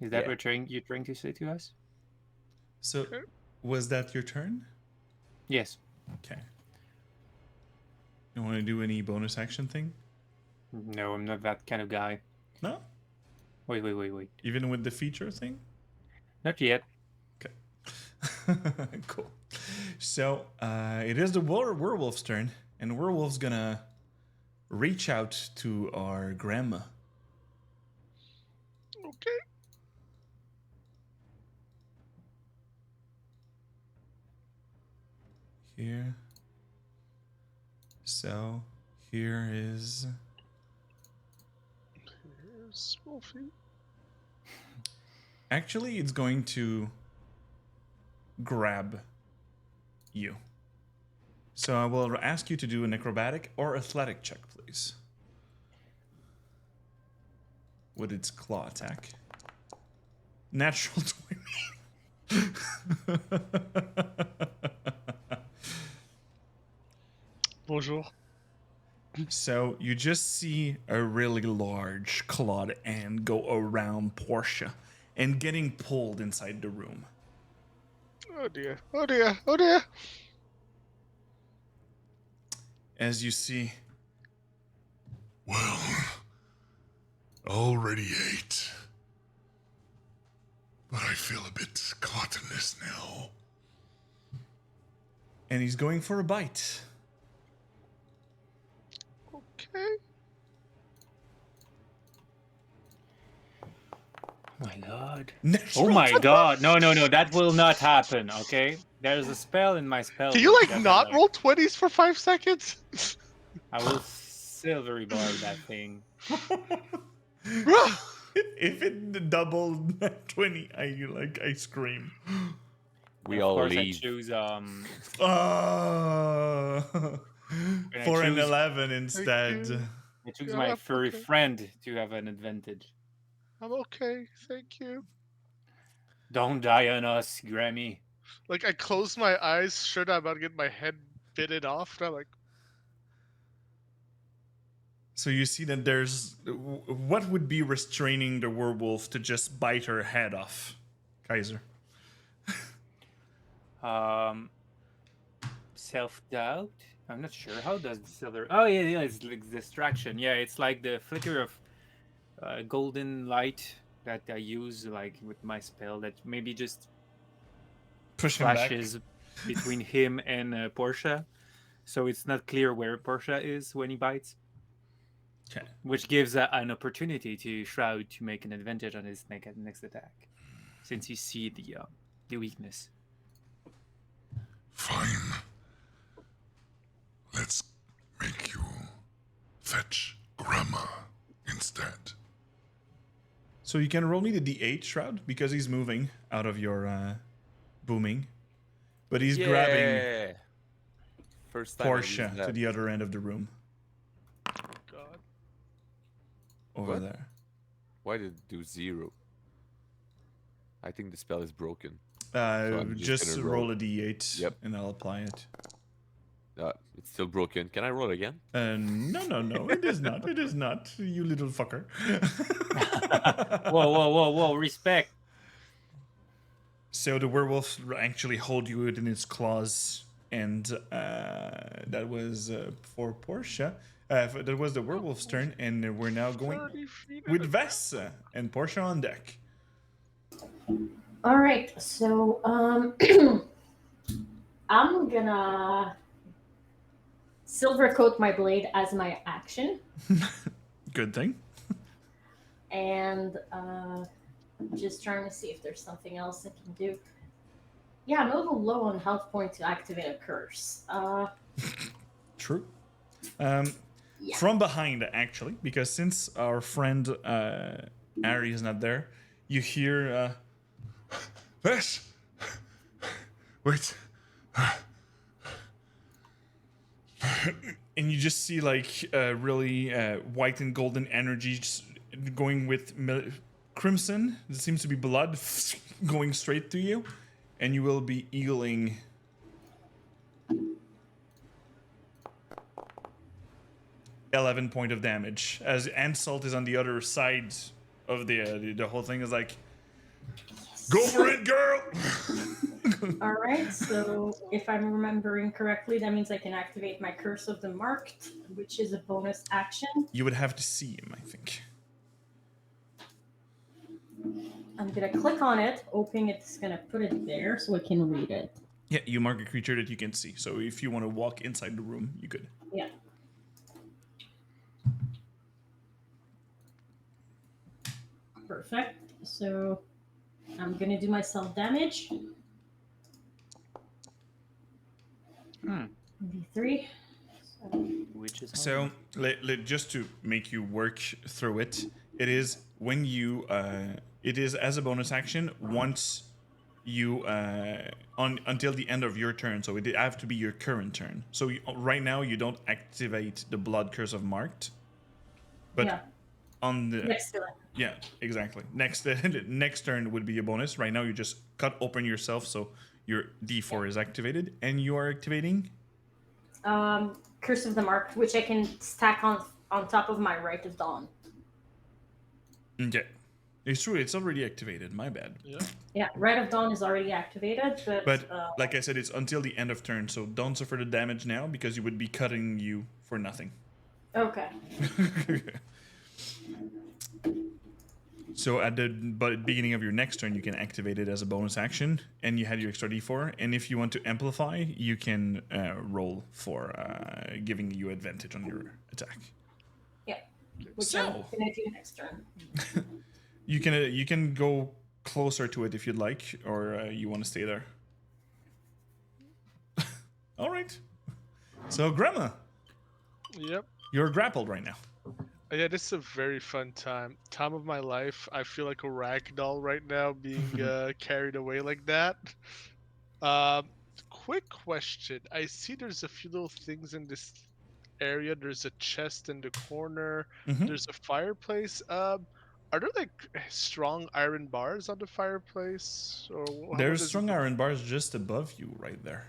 Is that Yeah. what you're trying to say to us? So Okay. was that your turn? Yes. Okay. You want to do any bonus action thing? No, I'm not that kind of guy. No? Wait. Even with the feature thing? Not yet. Okay. Cool. So it is the werewolf's turn, and werewolf's gonna reach out to our grandma. Okay. Here. So here is Here's Wolfie. actually it's going to grab you. So I will ask you to do an acrobatic or athletic check, please. With its claw attack. Natural 20. Bonjour. So you just see a really large clawed end go around Portia and getting pulled inside the room. Oh dear. Oh dear. Oh dear. As you see, Well, already ate. But I feel a bit caught in this now. and he's going for a bite. Okay. Oh my god. Natural Oh my god. No, that will not happen, okay? There's a spell in my spell. Do you book like that I not roll 20s for 5 seconds? I will silvery bar that thing. If it doubled 20, I scream. We Of all course, leave. I choose For an choose- 11 instead. you. I choose Yeah, my I'm furry okay. friend to have an advantage. I'm okay. Thank you. Don't die on us, Grammy. Like, I close my eyes, sure that I'm about to get my head bitted off, and I'm like, So you see that there's what would be restraining the werewolf to just bite her head off, Kaiser? Self-doubt? I'm not sure. How does the silver... Oh, yeah, it's like distraction. Yeah, it's like the flicker of golden light that I use like with my spell that maybe just Push him back. flashes between him and Portia. So it's not clear where Portia is when he bites. Okay. Which gives an opportunity to Shroud to make an advantage on his next attack. Since you see the weakness. Fine. Let's make you fetch Grandma instead. So you can roll me the D8 Shroud because he's moving out of your booming, but he's grabbing Yeah. First time I used Portia to that. the other end of the room God. over What? there. Why did it do 0? I think the spell is broken. I'm just Just gonna roll roll. a d8 Yep. and I'll apply it. It's still broken. Can I roll again? No, it is not. It is not, you little fucker. Whoa! Respect. So the werewolf actually hold you in its claws, and that was for Portia. That was the werewolf's turn, and we're now going 30 feet with in a- Vess and Portia on deck. All right, so I'm gonna silver coat my blade as my action, Good thing. and just trying to see if there's something else I can do. Yeah, I'm a little low on health point to activate a curse. True. Yeah. From behind, actually, because since our friend Ari is not there, you hear Vess. Wait. And you just see like really white and golden energy just going with crimson. There seems to be blood going straight to you, and you will be healing. $11 points of damage as Ansalt is on the other side of the whole thing. Is like, go for it, girl. All right, so if I'm remembering correctly, that means I can activate my Curse of the Marked, which is a bonus action. You would have to see him, I think. I'm gonna click on it, hoping it's gonna put it there so I can read it. Yeah, you mark a creature that you can see. So if you want to walk inside the room, you could. Yeah. Perfect. So I'm gonna do myself damage. D3. Which is So just to make you work through it, it is when you it is as a bonus action once you until the end of your turn. So it have to be your current turn. So right now you don't activate the blood curse of marked, but Yeah. on the Next to it. yeah, exactly. Next next turn would be a bonus. Right now you just cut open yourself, so your D4 is activated, and you are activating. Curse of the Marked, which I can stack on top of my Rite of Dawn. Okay, it's true. It's already activated. My bad. Yeah, Rite of Dawn is already activated, But like I said, it's until the end of turn, so don't suffer the damage now because you would be cutting you for nothing. okay. So at the beginning of your next turn, you can activate it as a bonus action, and you had your extra D4. And if you want to amplify, you can roll for giving you advantage on your attack. Yeah. Which So- I'm gonna do next turn. You can go closer to it if you'd like, or you want to stay there. All right. So Grandma, Yep. you're grappled right now. Yeah, this is a very fun time. Time of my life. I feel like a rag doll right now, being carried away like that. Quick question. I see there's a few little things in this area. There's a chest in the corner. Mhm. There's a fireplace. Are there like strong iron bars on the fireplace, or what There's is it? strong iron bars just above you, right there.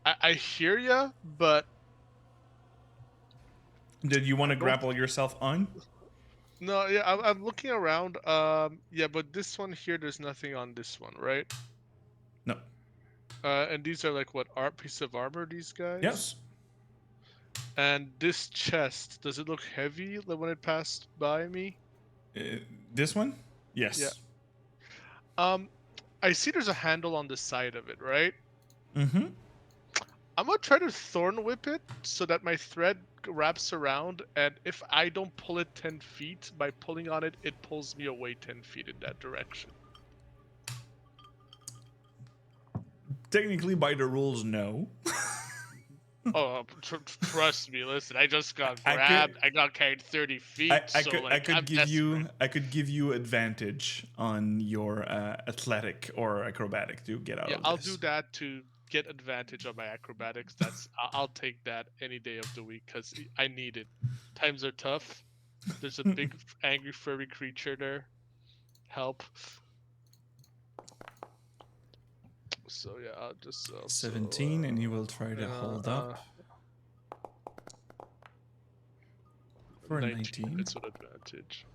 I hear ya, but Did you want to grapple yourself on? no, yeah, I'm looking around. Yeah, but this one here, there's nothing on this one, right? No. And these are like what piece of armor? These guys? Yes. And this chest, does it look heavy when it passed by me? This one? Yes. Yeah. I see there's a handle on the side of it, right? Mm-hmm. I'm gonna try to thorn whip it so that my thread wraps around, and if I don't pull it 10 feet, by pulling on it, it pulls me away 10 feet in that direction. Technically, by the rules, no. Oh, trust me. Listen, I just got I grabbed. I got carried 30 feet. I so could like, I I'm could give you desperate. I could give you advantage on your athletic or acrobatic to get out Yeah, of I'll this. do that to get advantage on my acrobatics. I'll take that any day of the week because I need it. Times are tough. There's a big angry furry creature there. Help. So yeah, I'll just 17, and you will try to hold up for a 19. It's an advantage.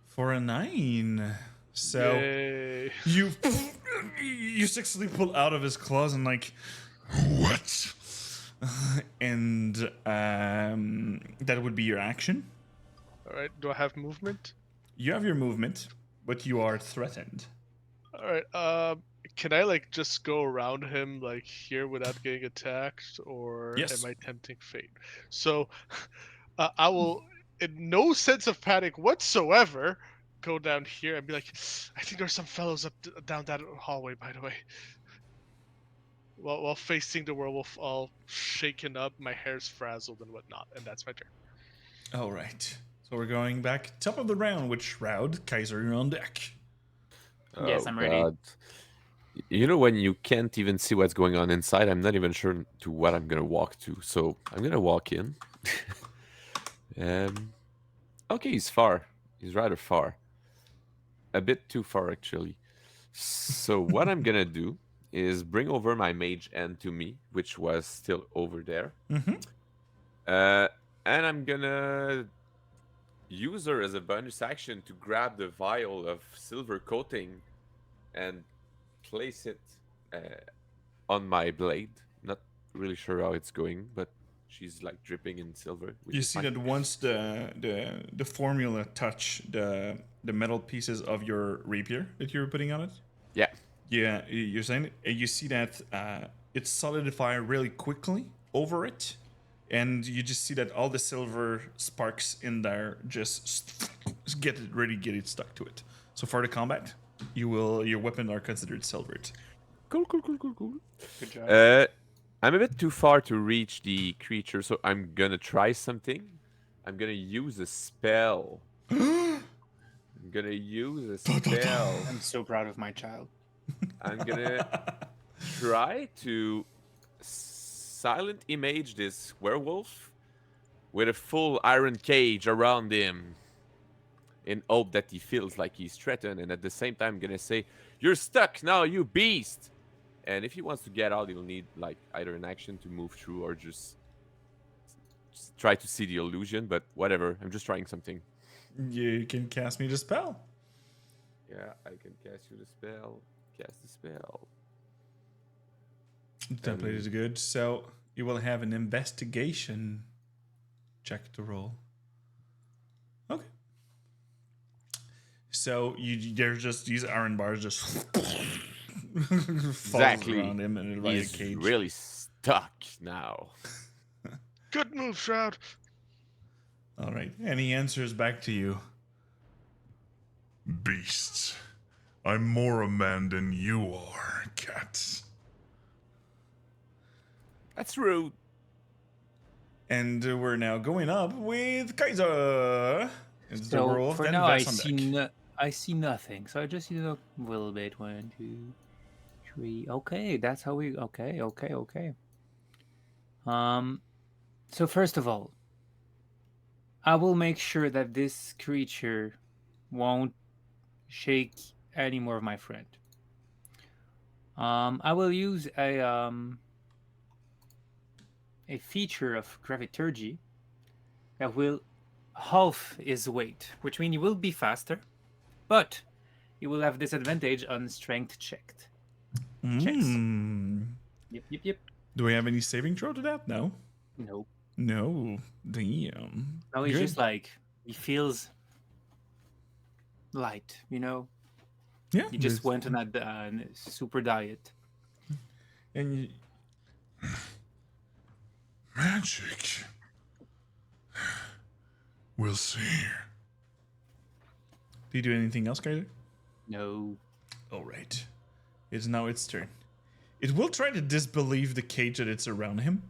For a 9. So Yay. you successfully pull out of his claws and like What? and that would be your action. All right. Do I have movement? You have your movement, but you are threatened. All right. Can I like just go around him like here without getting attacked, or Yes. am I tempting fate? So, I will, in no sense of panic whatsoever, go down here and be like, I think there's some fellows down that hallway, by the way. While facing the werewolf, all shaken up, my hair's frazzled and whatnot, and that's my turn. All right. So we're going back top of the round with Shroud. Kaiser, you're on deck. Yes, I'm ready. You know when you can't even see what's going on inside, I'm not even sure to what I'm gonna walk to. So I'm gonna walk in. Okay, he's far. He's rather far. A bit too far, actually. So what I'm gonna do is bring over my mage hand to me, which was still over there. Mm-hmm. And I'm gonna use her as a bonus action to grab the vial of silver coating and place it on my blade. Not really sure how it's going, but she's like dripping in silver. You see that once the formula touch the metal pieces of your rapier that you're putting on it. Yeah. Yeah, you're saying it. You see that it solidify really quickly over it, and you just see that all the silver sparks in there just get it stuck to it. So for the combat, your weapon are considered silvered. Cool. Good job. I'm a bit too far to reach the creature, so I'm gonna try something. I'm gonna use a spell. I'm so proud of my child. I'm gonna try to silent image this werewolf with a full iron cage around him in hope that he feels like he's threatened, and at the same time I'm gonna say, "You're stuck now, you beast!" And if he wants to get out, he'll need like either an action to move through or just try to see the illusion, but whatever, I'm just trying something. You can cast me the spell. Yeah, I can cast you the spell. Cast the spell. The template is good, so you will have an investigation check to roll. Okay. So there's just these iron bars just Exactly. around him and a He's cage. really stuck now. Good move, Shroud. All right, and he answers back to you. Beasts. I'm more a man than you are, cats. That's rude. And we're now going up with Kaiser. It's the So werewolf, for then now, I Vass on deck. see nothing. So I just see a little bit. 1, 2, 3. Okay, that's how we. Okay. So first of all, I will make sure that this creature won't shake any more of my friend. I will use a feature of graviturgy that will half his weight, which means you will be faster, but you will have disadvantage on strength checks. Mm. Yep. Do we have any saving throw to that? No. Nope. No. Damn. No, he's Good. just like, he feels light, you know? Yeah. He just there's- went on that super diet. And you, Magic. We'll see. do you do anything else, Kaiser? No. All right. It's now its turn. It will try to disbelieve the cage that it's around him.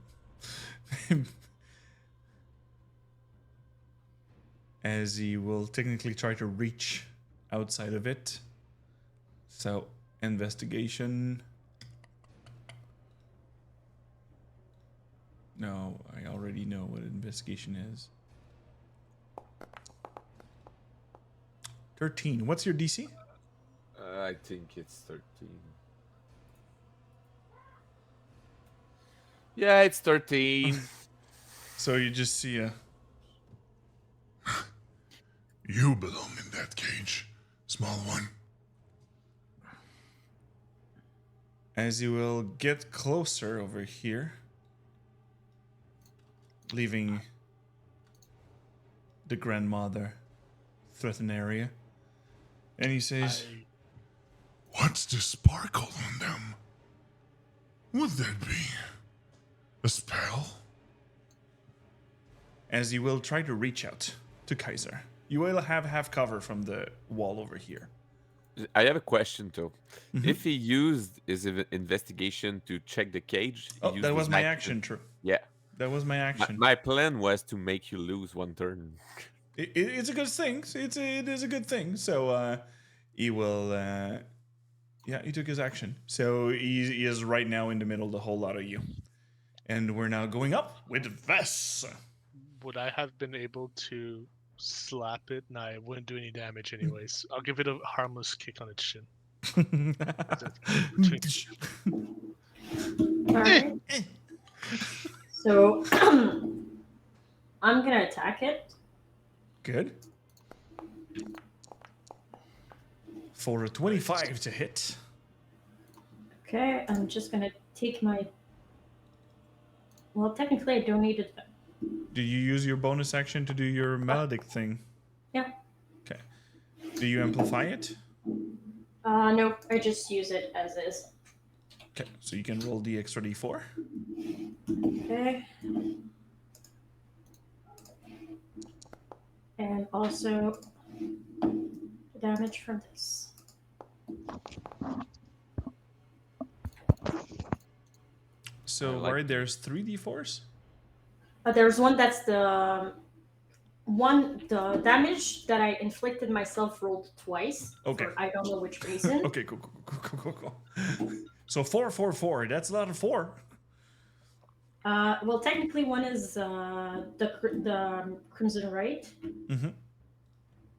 As he will technically try to reach outside of it. So, investigation. No, I already know what investigation is. 13. What's your DC? I think it's 13. Yeah, it's 13. So you just see a. You belong in that cage, small one. As you will get closer over here, leaving the grandmother threatened area, and he says, What's the sparkle on them? Would that be a spell? as you will try to reach out to Kaiser. You will have half cover from the wall over here. I have a question though. Mhm. If he used his investigation to check the cage, he Oh, used that his was my magic action, true. Yeah. That was my action. My plan was to make you lose one turn. It's a good thing. It is a good thing. So he will. Yeah, he took his action. So he is right now in the middle of the whole lot of you. And we're now going up with Vess. Would I have been able to slap it? Nah, it wouldn't do any damage anyways. I'll give it a harmless kick on its chin. All right. So I'm gonna attack it. Good. For a 25 to hit. Okay, I'm just gonna take my. Well, technically, I don't need it. Do you use your bonus action to do your melodic thing? Yeah. Okay. Do you amplify it? No, I just use it as is. Okay, so you can roll the extra d4. Okay. And also the damage from this. So, like right, there's 3 d4s? There's one that's the damage that I inflicted myself rolled twice. Okay. For I don't know which reason. Okay, cool. So 4, 4, 4. That's a lot of 4. Well, technically, one is the Crimson Right. Mm-hmm.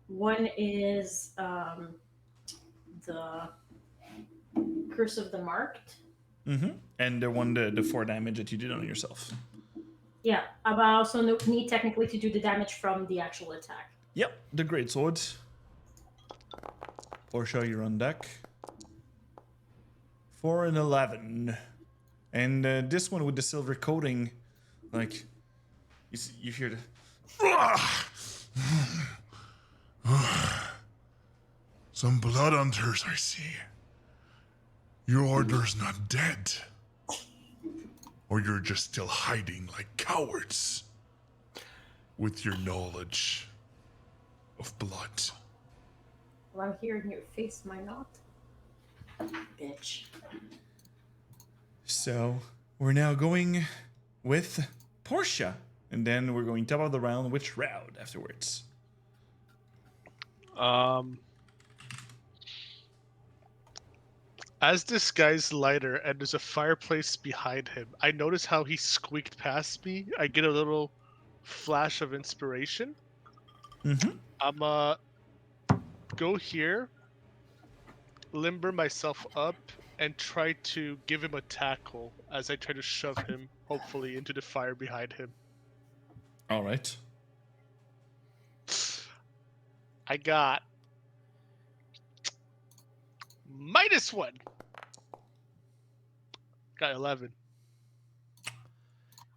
One is the Curse of the Marked. Mm-hmm. And the 4 damage that you did on yourself. Yeah, but I also need technically to do the damage from the actual attack. Yep, the great swords. Portia, you're on deck. 4 and 11. And this one with the silver coating, like, you hear the... Some blood hunters, I see. Your order's not dead. Or you're just still hiding like cowards. With your knowledge of blood. Well, I'm here in your face, am I not? Bitch. So, we're now going with Portia. And then we're going top of the round with Shroud afterwards. As this guy's lighter and there's a fireplace behind him, I notice how he squeaked past me. I get a little flash of inspiration. Mm-hmm. I'm go here, limber myself up, and try to give him a tackle as I try to shove him, hopefully, into the fire behind him. All right. I got -1. Got 11.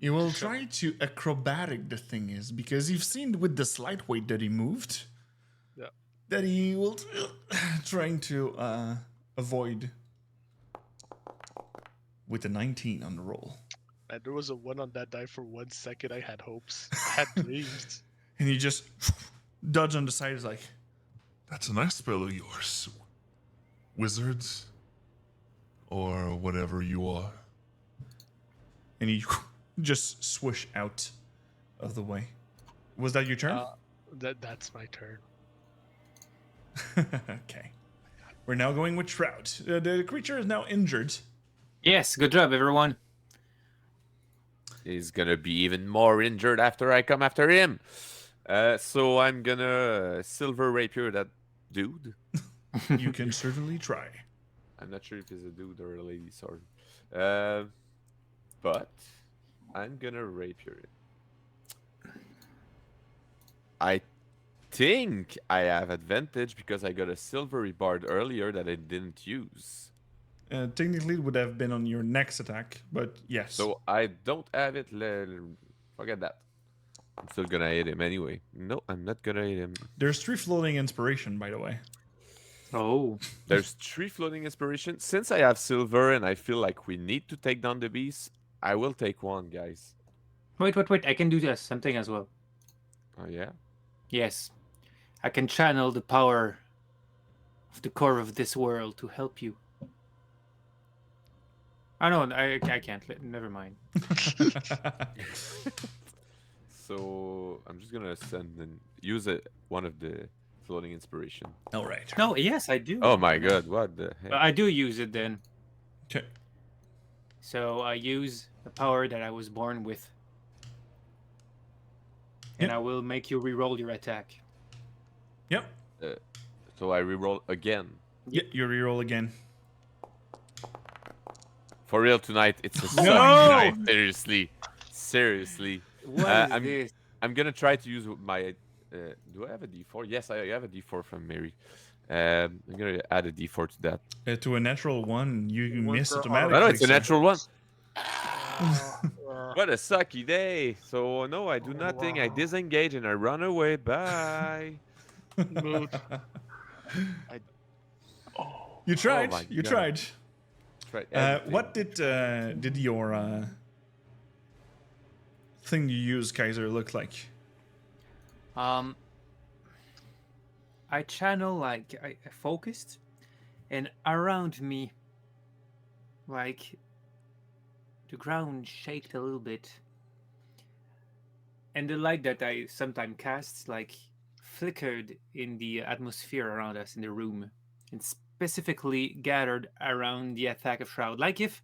You will try to acrobatic the thing is, because you've seen with the slight weight that he moved, Yeah. that he will trying to avoid with a 19 on the roll. And there was a 1 on that die for 1 second. I had hopes. I had dreams. And he just dodge on the side. Is like, That's a nice spell of yours. Wizards. Or whatever you are. and he just swish out of the way. Was that your turn? That's my turn. Okay. We're now going with Shroud. The creature is now injured. Yes, good job, everyone. He's gonna be even more injured after I come after him. So I'm gonna silver rapier that dude. You can certainly try. I'm not sure if it's a dude or a lady, sorry. But I'm gonna rapier it. I think I have advantage because I got a silvery bard earlier that I didn't use. Technically, it would have been on your next attack, but yes. So I don't have it. Forget that. I'm still gonna hit him anyway. No, I'm not gonna hit him. There's 3 floating inspiration, by the way. Oh. There's 3 floating inspiration. Since I have silver and I feel like we need to take down the beast, I will take one, guys. Wait. I can do something as well. Oh yeah. Yes. I can channel the power of the core of this world to help you. Oh no, I can't. Never mind. So I'm just gonna send and use one of the floating inspiration. All right. No, yes, I do. Oh my god, what the heck? I do use it then. Okay. So I use the power that I was born with. And Yep. I will make you reroll your attack. Yep. So I reroll again. Yeah, you reroll again. For real tonight, it's a sucky No! night. Seriously. What is this? I'm gonna try to use my. Do I have a D4? Yes, I have a D4 from Mary. I'm gonna add a D4 to that. To a natural 1, you miss for automatically. Oh no, it's a so- natural one. What a sucky day. So no, I do nothing. I disengage and I run away. Bye. Mood. You tried. my You God. tried. Try everything. What did your thing you use, Kaiser, look like? I channel like I focused, and around me, like the ground shaked a little bit, and the light that I sometimes cast like flickered in the atmosphere around us in the room, and specifically gathered around the attack of Shroud, like if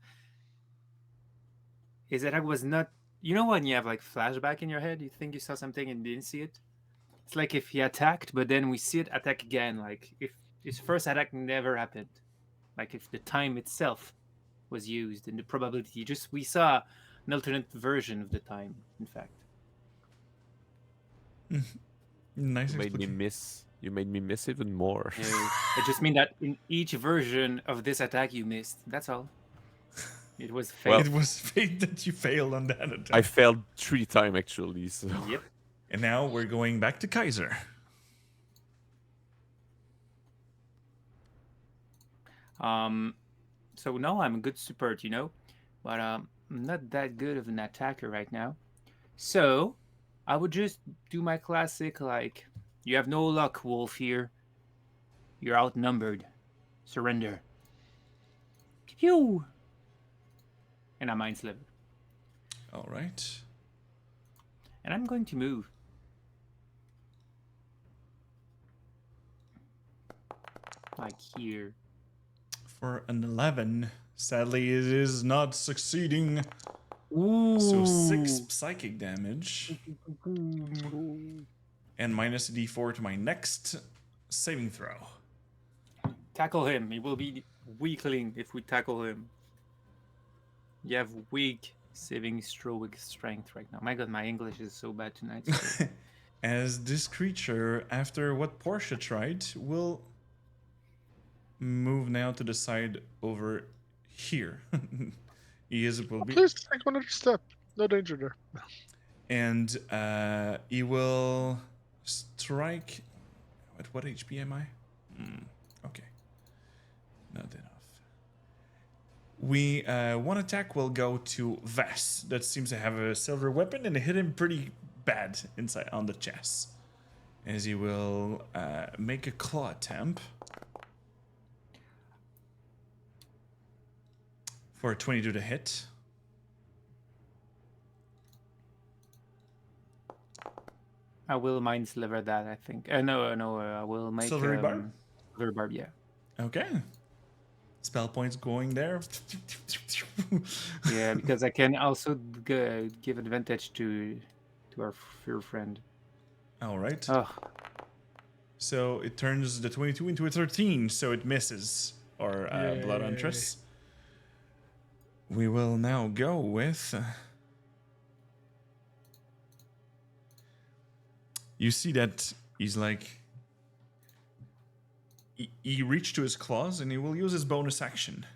his attack was not. You know when you have like flashback in your head, you think you saw something and didn't see it. It's like if he attacked, but then we see it attack again. Like if his first attack never happened. Like if the time itself was used and the probability. Just we saw an alternate version of the time, in fact. Nice You made me explanation. miss. You made me miss even more. It just means that in each version of this attack you missed. That's all. It was fate. Well- It was fate that you failed on that attack. I failed 3 times actually. So Yep. And now we're going back to Kaiser. So no, I'm a good support, you know, but I'm not that good of an attacker right now. So I would just do my classic, like, you have no luck, Wolf here. You're outnumbered. Surrender. Pew! And I mind sliver. All right. And I'm going to move. Like here. For an 11. Sadly, it is not succeeding. Ooh. So 6 psychic damage. And minus a d4 to my next saving throw. Tackle him. He will be weakling if we tackle him. You have weak saving throw with strength right now. My god, my English is so bad tonight. So. As this creature, after what Portia tried, will move now to the side over here. will be, Please take one other step. No danger there. and he will strike. At what HP am I? Okay, not enough. We one attack will go to Vess. That seems to have a silver weapon and hit him pretty bad inside on the chest. As he will make a claw attempt for a 22 to hit. I will mind sliver that, I think. No, I will make Silvery barb? Silvery barb, yeah. Okay. Spell points going there. Yeah, because I can also give advantage to our fair friend. All right. Oh, So it turns the 22 into a 13, so it misses our Blood Huntress. We will now go with... you see that he's like... He reached to his claws and he will use his bonus action.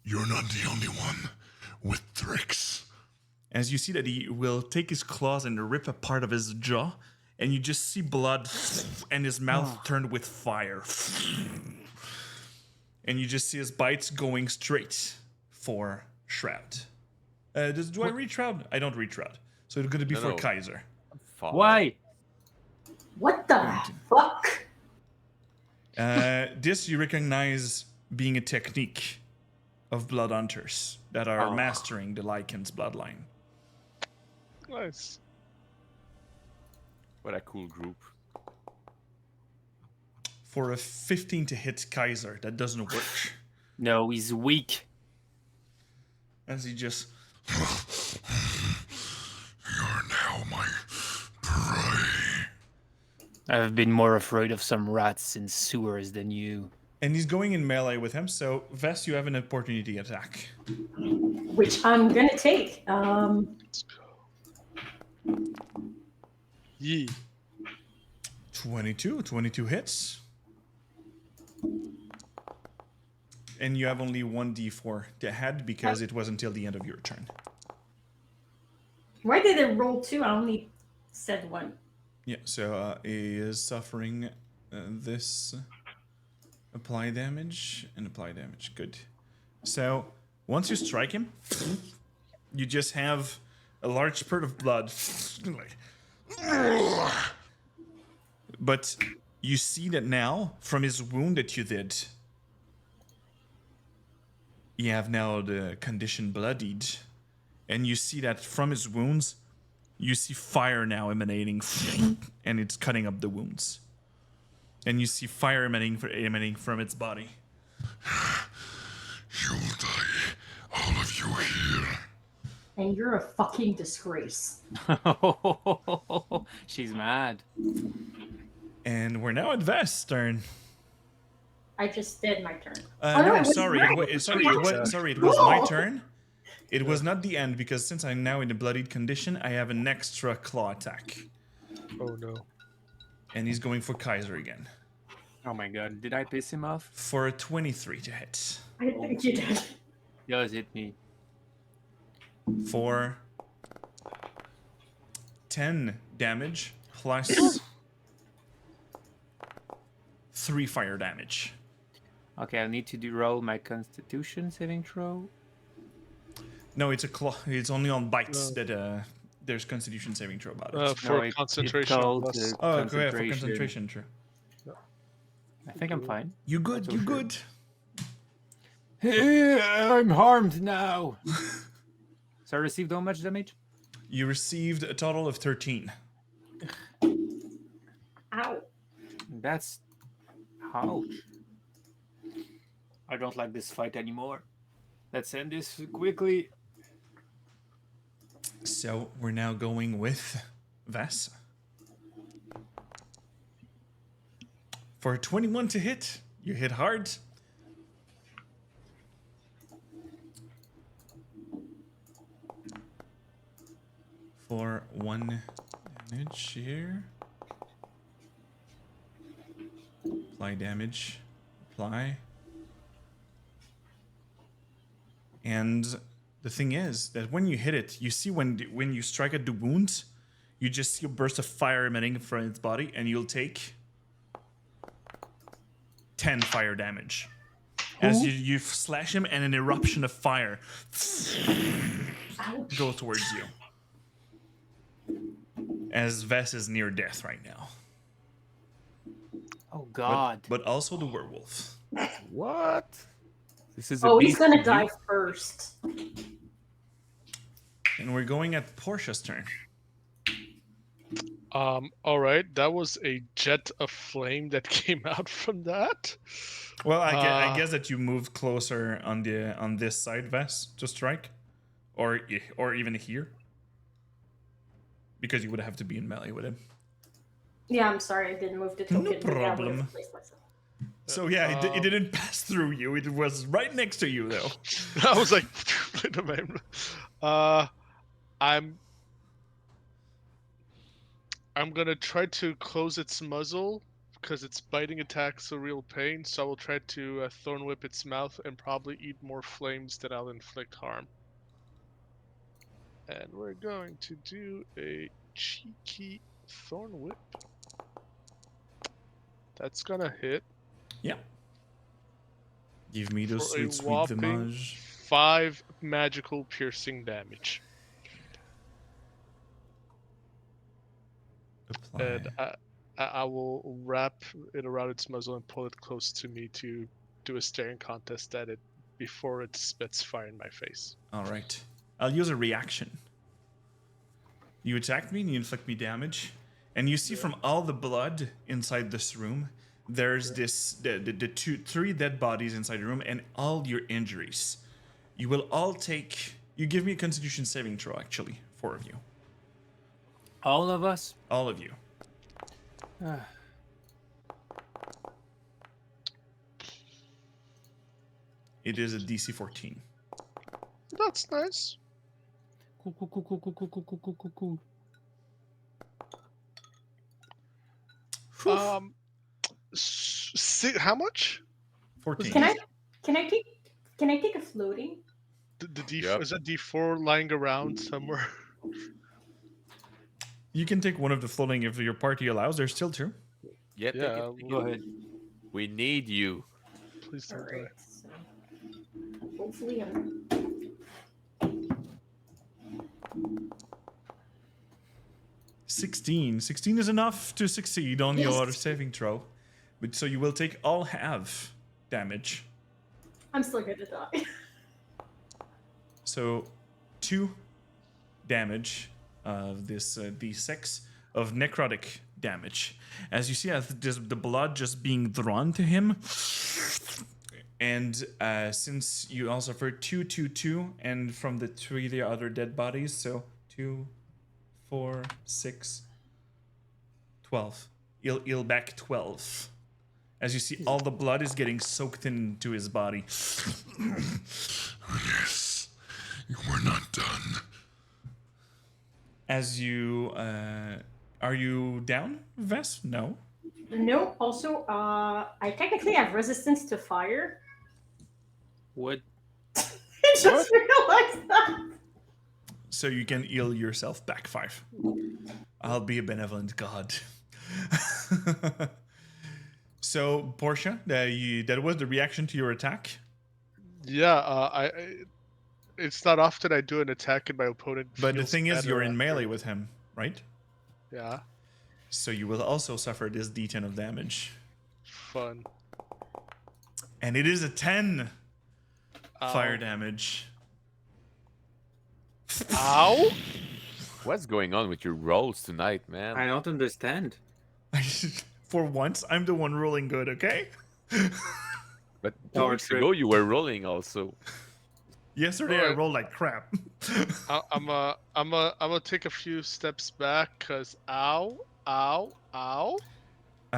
You're not the only one with tricks. As you see that he will take his claws and rip a part of his jaw, and you just see blood and his mouth turned with fire. And you just see his bites going straight for Shroud. Do I read Shroud? I don't read Shroud. So it's going to be for No. Kaiser. Fine. Why? What the fuck? This you recognize being a technique of blood hunters that are mastering the Lycan's bloodline. Nice. What a cool group. For a 15 to hit Kaiser, that doesn't work. No, he's weak. As he just... You're now my prey. I've been more afraid of some rats in sewers than you. And he's going in melee with him, so Vess, you have an opportunity attack. Which I'm gonna take. Let's go. Yee. 22 hits. And you have only 1d4 to head because it was until the end of your turn. Why did it roll 2? I only said 1. Yeah, so he is suffering this apply damage and apply damage. Good. So once you strike him, you just have a large spurt of blood. But you see that now, from his wound that you did, you have now the condition bloodied. And you see that from his wounds, you see fire now emanating, and it's cutting up the wounds. And you see fire emanating from its body. You'll die, all of you here. And you're a fucking disgrace. She's mad. And we're now at Vest's turn. I just did my turn. No, it was sorry, mine. it was my turn. It was not the end, because since I'm now in a bloodied condition, I have an extra claw attack. Oh no. And he's going for Kaiser again. Oh my god, did I piss him off? For a 23 to hit. I think you did. He does hit me. For 10 damage plus 3 fire damage. Okay, I need to roll my Constitution saving throw. No, it's a claw. It's only on bites that there's Constitution saving throw about it. For it concentration. calls plus- the Oh, okay, for concentration, true. I think I'm fine. You good? That's You all good? I'm harmed now. So I received how much damage? You received a total of 13. Ow. That's... ouch. I don't like this fight anymore. Let's end this quickly. So we're now going with Vass. For a 21 to hit, you hit hard. For 1 damage here. Apply damage. Apply. And the thing is that when you hit it, you see when you strike at the wound, you just see a burst of fire emanating from its body, and you'll take 10 fire damage. As you slash him, and an eruption of fire Ouch. goes towards you. As Vess is near death right now. Oh god. But also the werewolf. What? This is a Oh, he's beast gonna of die you. first. And we're going at Portia's turn. All right, that was a jet of flame that came out from that. Well, I guess that you moved closer on this side, Vess, to strike, or even here. because you would have to be in melee with him. Yeah, I'm sorry, I didn't move the No token. but yeah, I would've problem. placed myself. So yeah, it didn't pass through you. It was right next to you, though. I was like, I'm gonna try to close its muzzle because its biting attack's a real pain. So I will try to thorn whip its mouth and probably eat more flames than I'll inflict harm. And we're going to do a cheeky thorn whip. That's gonna hit Yeah. Give me those for sweet, a sweet whopping damage. 5 magical piercing damage. Apply. And I will wrap it around its muzzle and pull it close to me to do a staring contest at it before it spits fire in my face. All right. I'll use a reaction. You attacked me and you inflict me damage. And you see from all the blood inside this room, there's the three dead bodies inside the room and all your injuries. You will all take... You give me a constitution saving throw, actually. 4 of you. All of us? All of you. It is a DC 14. That's nice. Cool. How much? 14. Can I take a floating? The D4 Yep. is that D4 lying around somewhere? You can take one of the floating if your party allows. There's still 2. Yeah, take Yeah, it. Go ahead. We need you. Please don't die. Alright, so hopefully I'm... 16. 16 is enough to succeed on Yes. your saving throw. But so you will take all half damage. I'm still gonna die. So 2 damage of this D6 of necrotic damage. As you see, as the blood just being drawn to him. And since you also suffered 2, and from the 3 the other dead bodies, so 2, 4, 6, 12. He'll back 12. As you see, all the blood is getting soaked into his body. Yes, we're not done. As you, are you down, Vess? No. No, also, I technically have resistance to fire. What? I just realized that. So you can heal yourself back 5. I'll be a benevolent god. So, Portia, that was the reaction to your attack. Yeah, it's not often I do an attack and my opponent. But the feels thing is, better you're in after. melee with him, right? Yeah, So you will also suffer this d10 of damage. fun. And it is a 10 fire Ow. damage. Ow! What's going on with your rolls tonight, man? I don't understand. For once, I'm the one rolling good, okay? But 2 Power weeks trip. ago you were rolling also. Yesterday I Alright. rolled like crap. I'm gonna take a few steps back, cause ow. I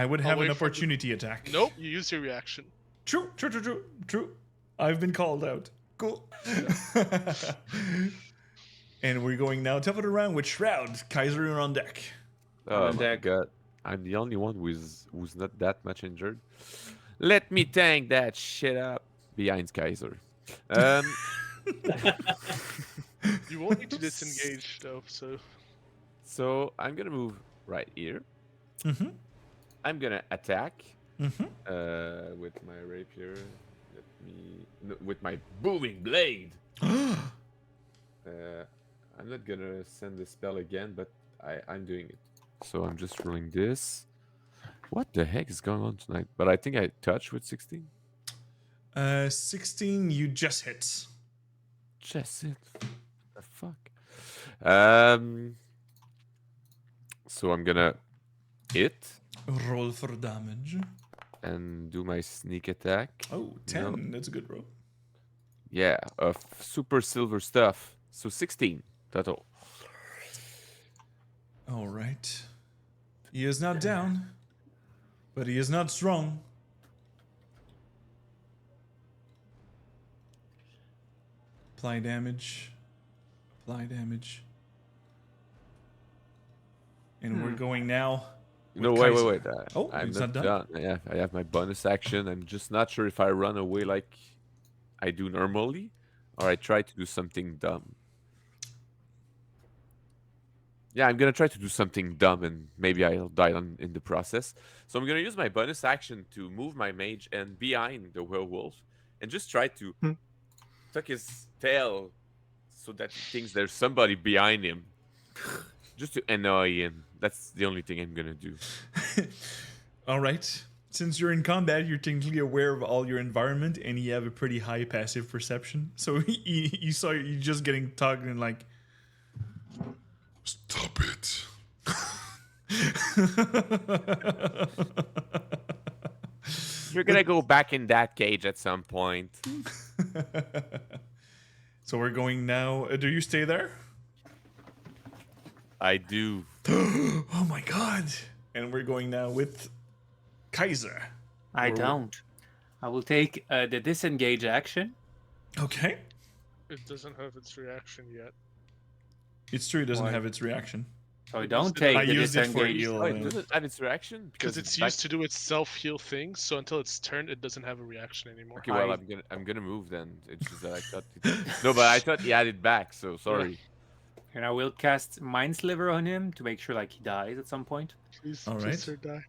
would have wait an for the- opportunity attack. Nope, you use your reaction. True. I've been called out. Cool. And we're going now top of the round with Shroud. Kaiser, you're on deck. Oh On my deck. god. I'm the only one who's not that much injured. Let me tank that shit up behind Kaiser. You won't need to disengage though, so So I'm gonna move right here. Mm-hmm. I'm gonna attack Mm-hmm. with my rapier. With my booming blade. I'm not gonna send the spell again, but I'm doing it. So I'm just rolling this. What the heck is going on tonight? But I think I touched with 16. 16, you just hit. Just it. The fuck. So I'm gonna hit Roll for damage. and do my sneak attack. Oh, 10. That's a good roll. Yeah, of super silver stuff. So 16 total. All right. He is not down, but he is not strong. Apply damage. Apply damage. And we're going now. No, with wait, Kaiser. wait. Oh, I'm it's not not done? done. I have my bonus action. I'm just not sure if I run away like I do normally, or I try to do something dumb. Yeah, I'm gonna try to do something dumb, and maybe I'll die in the process. So I'm gonna use my bonus action to move my mage and behind the werewolf, and just try to tuck his tail so that he thinks there's somebody behind him, just to annoy him. That's the only thing I'm gonna do. All right. Since you're in combat, you're technically aware of all your environment, and you have a pretty high passive perception. So you saw you just getting tugged and like. Stop it. You're gonna go back in that cage at some point. So we're going now. Do you stay there? I do. Oh my god! And we're going now with Kaiser. I Or- don't. I will take the disengage action. Okay. It doesn't have its reaction yet. It's true. It doesn't Why? have its reaction. So I It don't used it- take I the used it for disengage. heal. Oh, it doesn't have its reaction Because it's back- used to do its self-heal thing, so until its turn, it doesn't have a reaction anymore. Okay, well, I'm gonna move then. It's just that I thought. No, but I thought he had it back. So sorry. And I will cast Mind Sliver on him to make sure like he dies at some point. Please, All please, right. sir, die.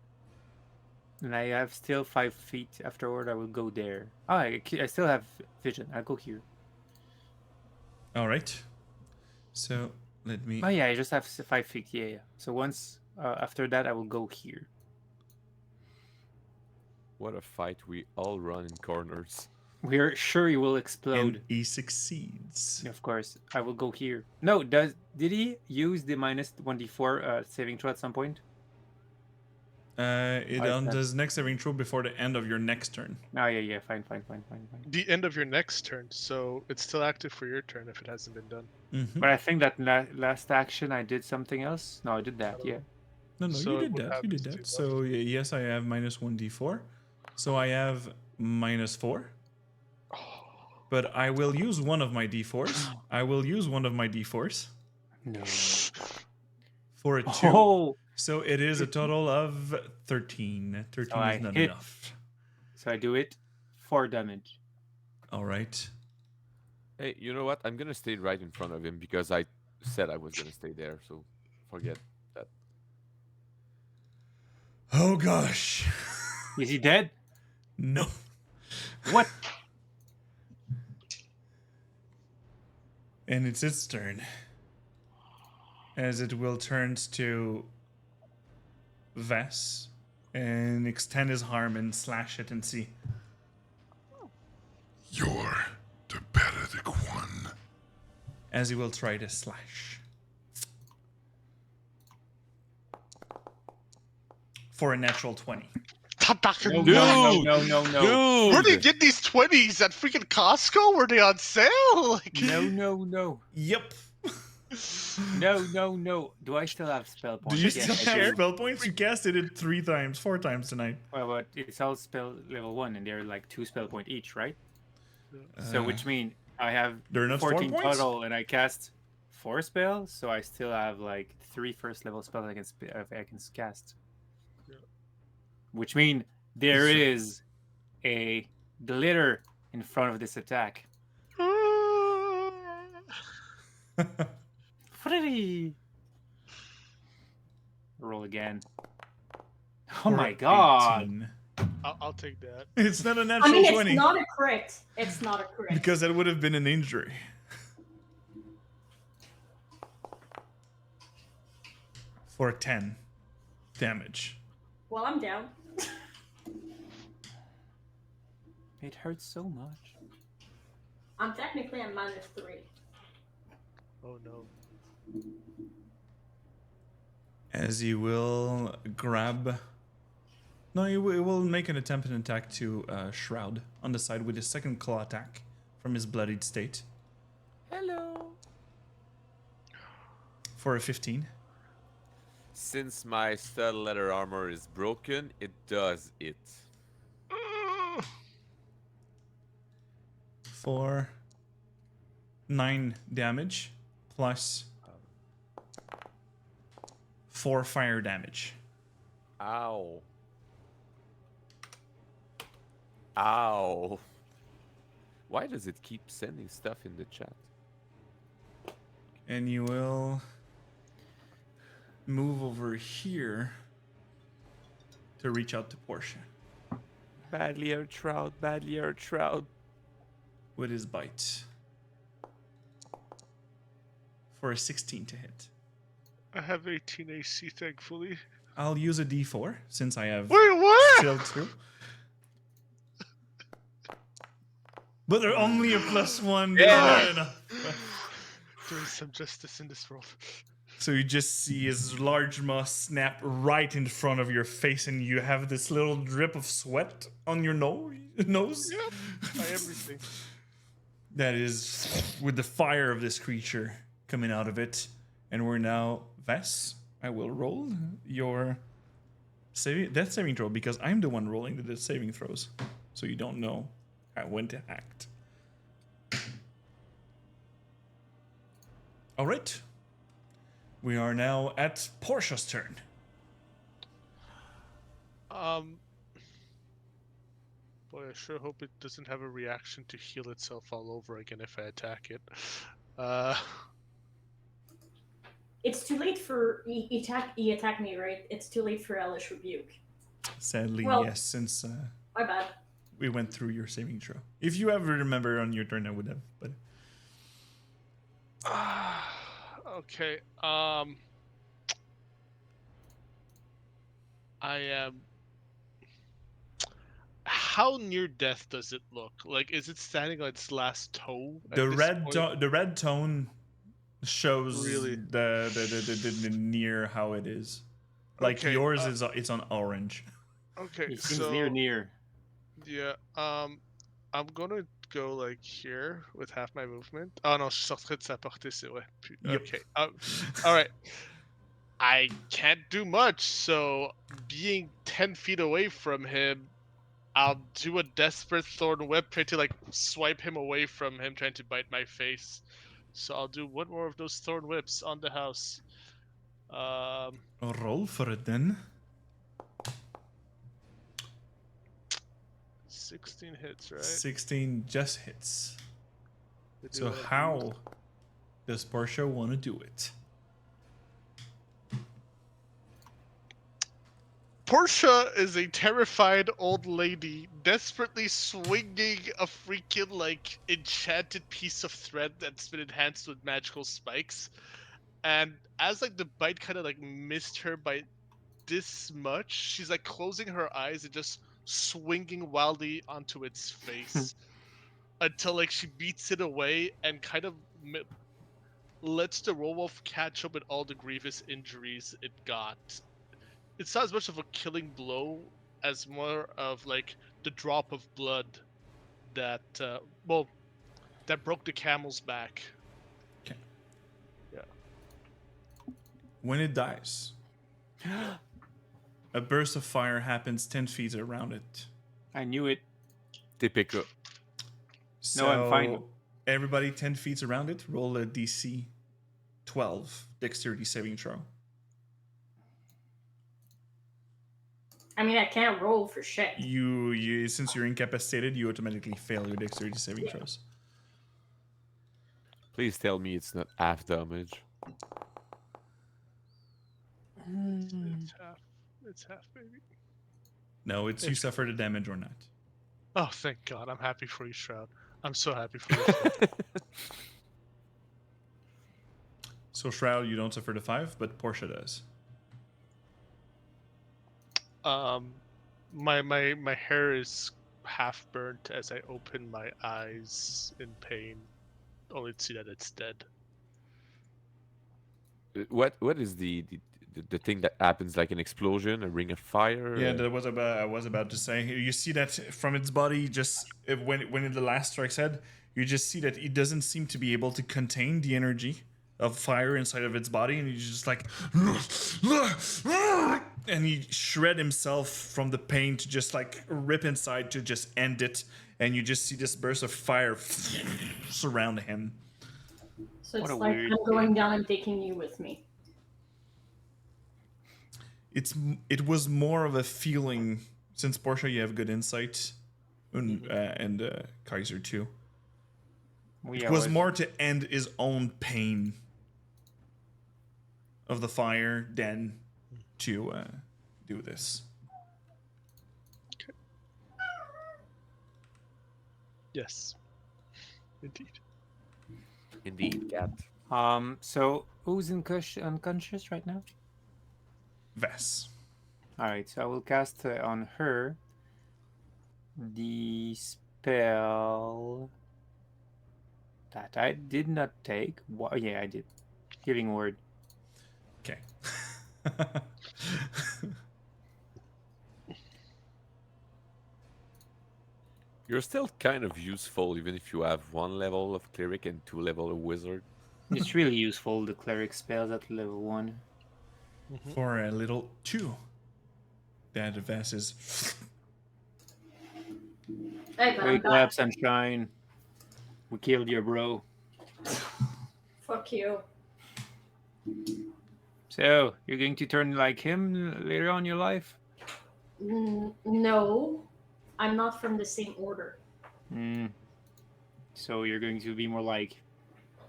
And I have still 5 feet afterward. I will go there. Oh, I still have vision. I'll go here. All right. So let me. Oh yeah, I just have 5 feet. Yeah, yeah. So once after that, I will go here. What a fight! We all run in corners. We're sure he will And explode. he succeeds. Of course, I will go here. No, did he use the minus 1d4 saving throw at some point? It I said- does next saving throw before the end of your next turn. Oh yeah, yeah. Fine. The end of your next turn, so it's still active for your turn if it hasn't been done. Mm-hmm. But I think that last action I did something else. No, I did that. Yeah. No, So you it did would that. have You did these that. two So yes, I have minus 1d4. So I have minus 4. But I will use one of my d4s. I will use one of my d4s No. for a 2. Oh, So it is a total of 13. 13 So I is not hit. enough. so I do it 4 damage. All right. Hey, you know what? I'm gonna stay right in front of him because I said I was gonna stay there. So forget that. Oh gosh. Is he dead? No. What? And it's its turn. As it will turn to Vess and extend his arm and slash it and see. You're the pathetic one. As he will try to slash. For a natural 20. No, Dude! no. Where do you get these 20s? At freaking Costco? Were they on sale? Like, No. Yep. No. Do I still have spell Do points? you Yes, still I have do. spell points? You casted it 4 times tonight. Well, but it's all spell level 1, and they're like 2 spell point each, right? So Uh, which means I have They're not 4 14 points? total, and I cast 4 spells, so I still have like 3 first level spells I can cast. Yeah. Which means there So- is a glitter in front of this attack. Freddy! Roll again. Oh For my god! 18. I'll take that. It's not a I natural mean, it's 20. not a crit. It's not a crit. Because that would have been an injury. For 10 damage. Well, I'm down. It hurts so much. I'm technically at minus 3. Oh no. As he will grab. No, he will make an attempt and attack to Shroud on the side with his second claw attack from his bloodied state. Hello. For a 15. Since my stud leather armor is broken, it does it. For 9 damage plus 4 fire damage. Ow. Ow. Why does it keep sending stuff in the chat? And you will move over here to reach out to Portia Badly hurt Shroud, badly hurt Shroud. with his bite. For a 16 to hit. I have 18 AC, thankfully. I'll use a d4 since I have Wait, what? still 2. But they're only a +1. Yeah. Not enough. There is some justice in this world. So you just see his large maw snap right in front of your face, and you have this little drip of sweat on your nose. Yep. By everything. That is with the fire of this creature coming out of it. And we're now Vess. I will roll your death saving throw because I'm the one rolling the death saving throws. So you don't know when to act. All right. We are now at Portia's turn. Boy, I sure hope it doesn't have a reaction to heal itself all over again if I attack it. It's too late for he attack me, right? It's too late for Hellish Rebuke. Sadly, Well- yes, since My bad. we went through your saving throw. If you ever remember on your turn, I would have. But Okay. I am. How near death does it look? Like, is it standing on its last toe? at the this red point? the red tone shows Really? the near how it is. Like Okay, yours is it's on orange. Okay, It seems so near. yeah, I'm gonna go like here with half my movement. Oh non, je suis sorti de sa portée, c'est vrai. Yep. Okay, all right. I can't do much, so being 10 feet away from him, I'll do a desperate thorn whip, try to like swipe him away from him, trying to bite my face. So I'll do one more of those thorn whips on the house. Roll for it then. 16 hits, right? 16 just hits. We do So a- how does Portia want to do it? Portia is a terrified old lady desperately swinging a freaking like enchanted piece of thread that's been enhanced with magical spikes. And as like the bite kind of like missed her by this much, she's like closing her eyes and just swinging wildly onto its face until like she beats it away and kind of lets the werewolf catch up with all the grievous injuries it got. It's not as much of a killing blow as more of like the drop of blood that that broke the camel's back. Okay. Yeah. When it dies, a burst of fire happens 10 feet around it. I knew it. Typical. So I'm fine. Everybody 10 feet around it, roll a DC 12 dexterity saving throw. I mean, I can't roll for shit. You since you're incapacitated, you automatically fail your dexterity saving throws. Please tell me it's not half damage. It's half, baby. No, it's you suffer the damage or not. Oh, thank God! I'm happy for you, Shroud. I'm so happy for you. Shroud. So Shroud, you don't suffer the 5, but Portia does. My hair is half burnt as I open my eyes in pain, only to see that it's dead. What is the thing that happens, like an explosion, a ring of fire? Yeah, that was about. I was about to say. You see that from its body, just when the last strike said, you just see that it doesn't seem to be able to contain the energy of fire inside of its body, and he's just like, and he shred himself from the pain to just like rip inside to just end it, and you just see this burst of fire surround him. So What it's a like weird I'm going down and taking you with me. It was more of a feeling, since Portia, you have good insight, and Kaiser too. It was more to end his own pain of the fire than to do this. Yes. Indeed. Indeed, cat. So who's unconscious right now? Vess. All right, so I will cast on her the spell that I did not take. Yeah, I did. Healing word. Okay. You're still kind of useful, even if you have 1 level of cleric and 2 level of wizard. It's really useful, the cleric spells at level 1. For a little 2. That Vess is. Hey, but I'm Wake back. up, sunshine. We killed your bro. Fuck you. So, you're going to turn like him later on in your life? No, I'm not from the same order. So you're going to be more like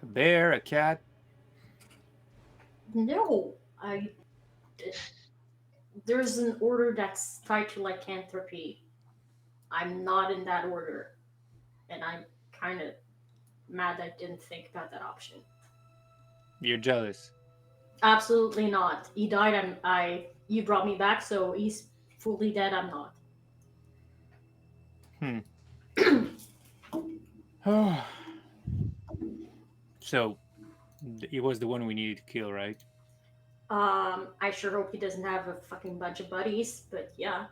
a bear, a cat? No, there's an order that's tied to lycanthropy. I'm not in that order, and I'm kind of mad I didn't think about that option. You're jealous. Absolutely not. He died, and you brought me back, so he's fully dead. I'm not. So, he was the one we needed to kill, right? I sure hope he doesn't have a fucking bunch of buddies, but yeah.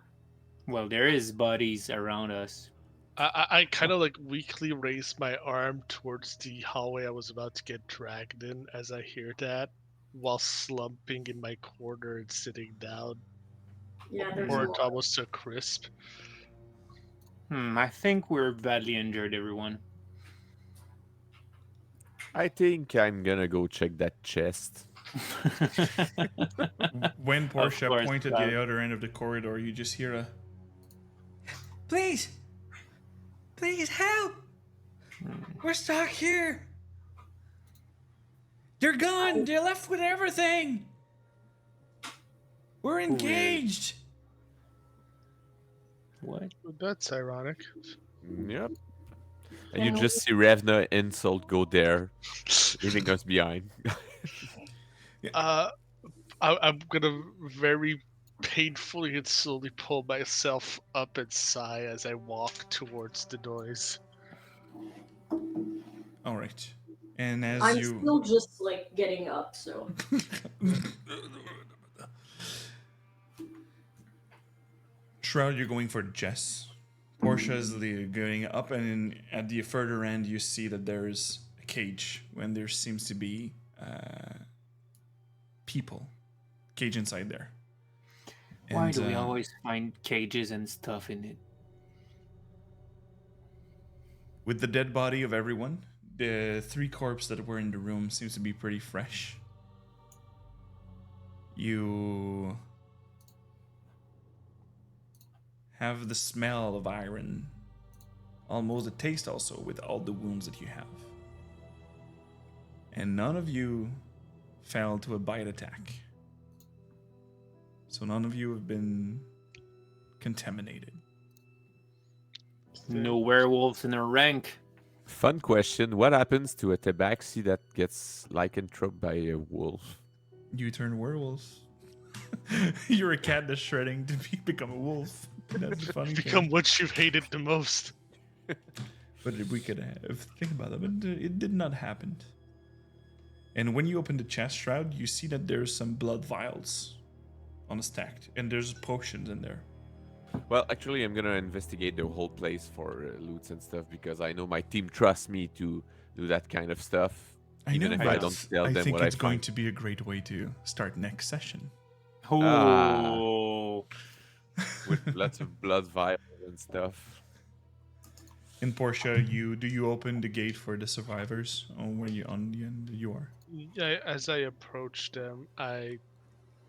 Well, there is bodies around us. I kind of like weakly raise my arm towards the hallway I was about to get dragged in as I hear that, while slumping in my corner and sitting down, Yeah, there's a burnt lot. almost to a crisp. I think we're badly injured, everyone. I think I'm gonna go check that chest. When Portia course, pointed Cloud. the other end of the corridor, you just hear a. Please! Please help! We're stuck here! They're gone! They're left with everything! We're engaged! What? That's ironic. Yep. And you just see Revna insult go there, leaving us behind. I'm gonna very painfully and slowly pull myself up and sigh as I walk towards the noise. Alright. And as I'm you. still just like getting up, so. Shroud, you're going for Jess. Portia's going up, and at the further end, you see that there's a cage when there seems to be people. Cage inside there. Why And, do we always find cages and stuff in it? with the dead body of everyone, the 3 corpses that were in the room seems to be pretty fresh. You have the smell of iron, almost the taste also, with all the wounds that you have. And none of you fell to a bite attack. So none of you have been contaminated. No werewolves in our rank. Fun question. What happens to a tabaxi that gets lycanthroped by a wolf? You turn werewolves. You're a cat that's shredding to become a wolf. That's the funny Become thing. what you've hated the most. But we could have think about that, but it did not happen. And when you open the chest shroud, you see that there's some blood vials on a stack, and there's potions in there. Well, actually, I'm gonna investigate the whole place for loots and stuff because I know my team trusts me to do that kind of stuff. I even know, if but I don't tell I them think what I it's going find. to be a great way to start next session. Oh, With lots of blood vials and stuff. In Portia, do you open the gate for the survivors, or where you on the end you are? As I approach them, I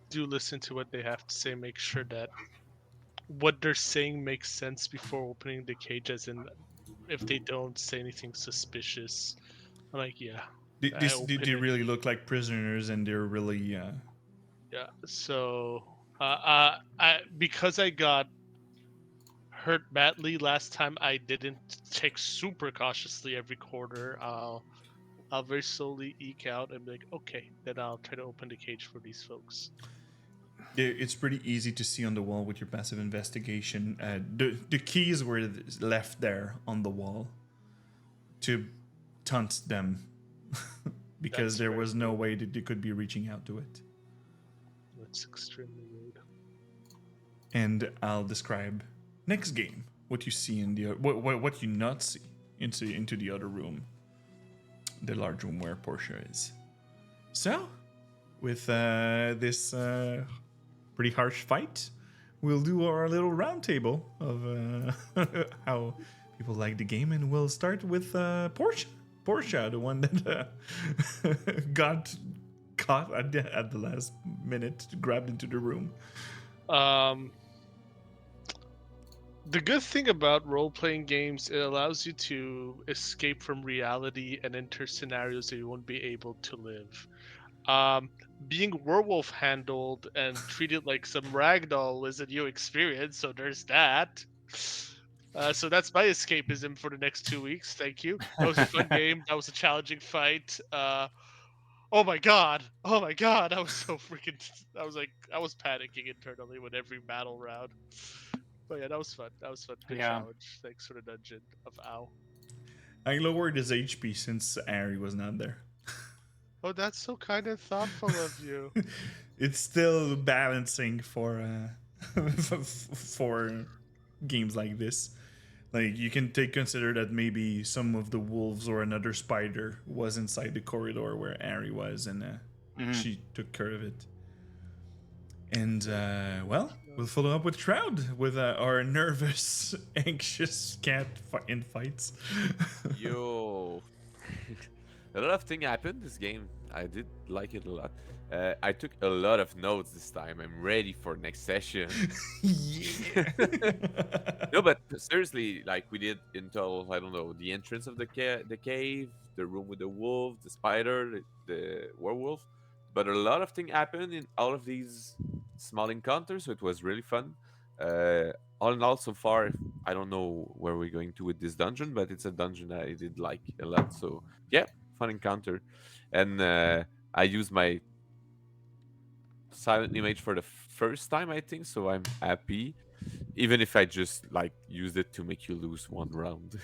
do listen to what they have to say, make sure that what they're saying makes sense before opening the cage, as in if they don't say anything suspicious, I'm like, yeah, I Did open they it. really look like prisoners, and they're really Yeah. So, because I got hurt badly last time, I didn't check super cautiously every corner. I'll very slowly eke out and be like, okay, then I'll try to open the cage for these folks. It's pretty easy to see on the wall with your passive investigation. The keys were left there on the wall to taunt them because That's there very was no rude. way that you could be reaching out to it. That's extremely rude. And I'll describe next game what you see in the what you not see into the other room, the large room where Portia is. So, with this pretty harsh fight, we'll do our little round table of how people like the game, and we'll start with Portia. Portia, the one that got caught at the last minute, grabbed into the room. The good thing about role-playing games, it allows you to escape from reality and enter scenarios that you won't be able to live. Being werewolf handled and treated like some ragdoll is a new experience, so there's that. So that's my escapism for the next 2 weeks. Thank you. That was a fun game. That was a challenging fight. Oh my god! Oh my god! I was so freaking. I was panicking internally with every battle round. But yeah, that was fun. That was fun. Good yeah. challenge. Thanks for the dungeon of Ow. I lowered his HP since Ari was not there. Oh, that's so kind and thoughtful of you. It's still balancing for for games like this. Like you can consider that maybe some of the wolves or another spider was inside the corridor where Ari was, and she took care of it. And well, we'll follow up with Shroud with our nervous, anxious cat in fights. Yo. A lot of things happened this game. I did like it a lot. I took a lot of notes this time. I'm ready for next session. Yeah. No, but seriously, like we did until I don't know the entrance of the cave, the room with the wolf, the spider, the werewolf. But a lot of things happened in all of these small encounters, so it was really fun. All in all, so far, I don't know where we're going to with this dungeon, but it's a dungeon that I did like a lot. So yeah, fun encounter, and I used my silent image for the first time, I think. So I'm happy, even if I just like used it to make you lose one round.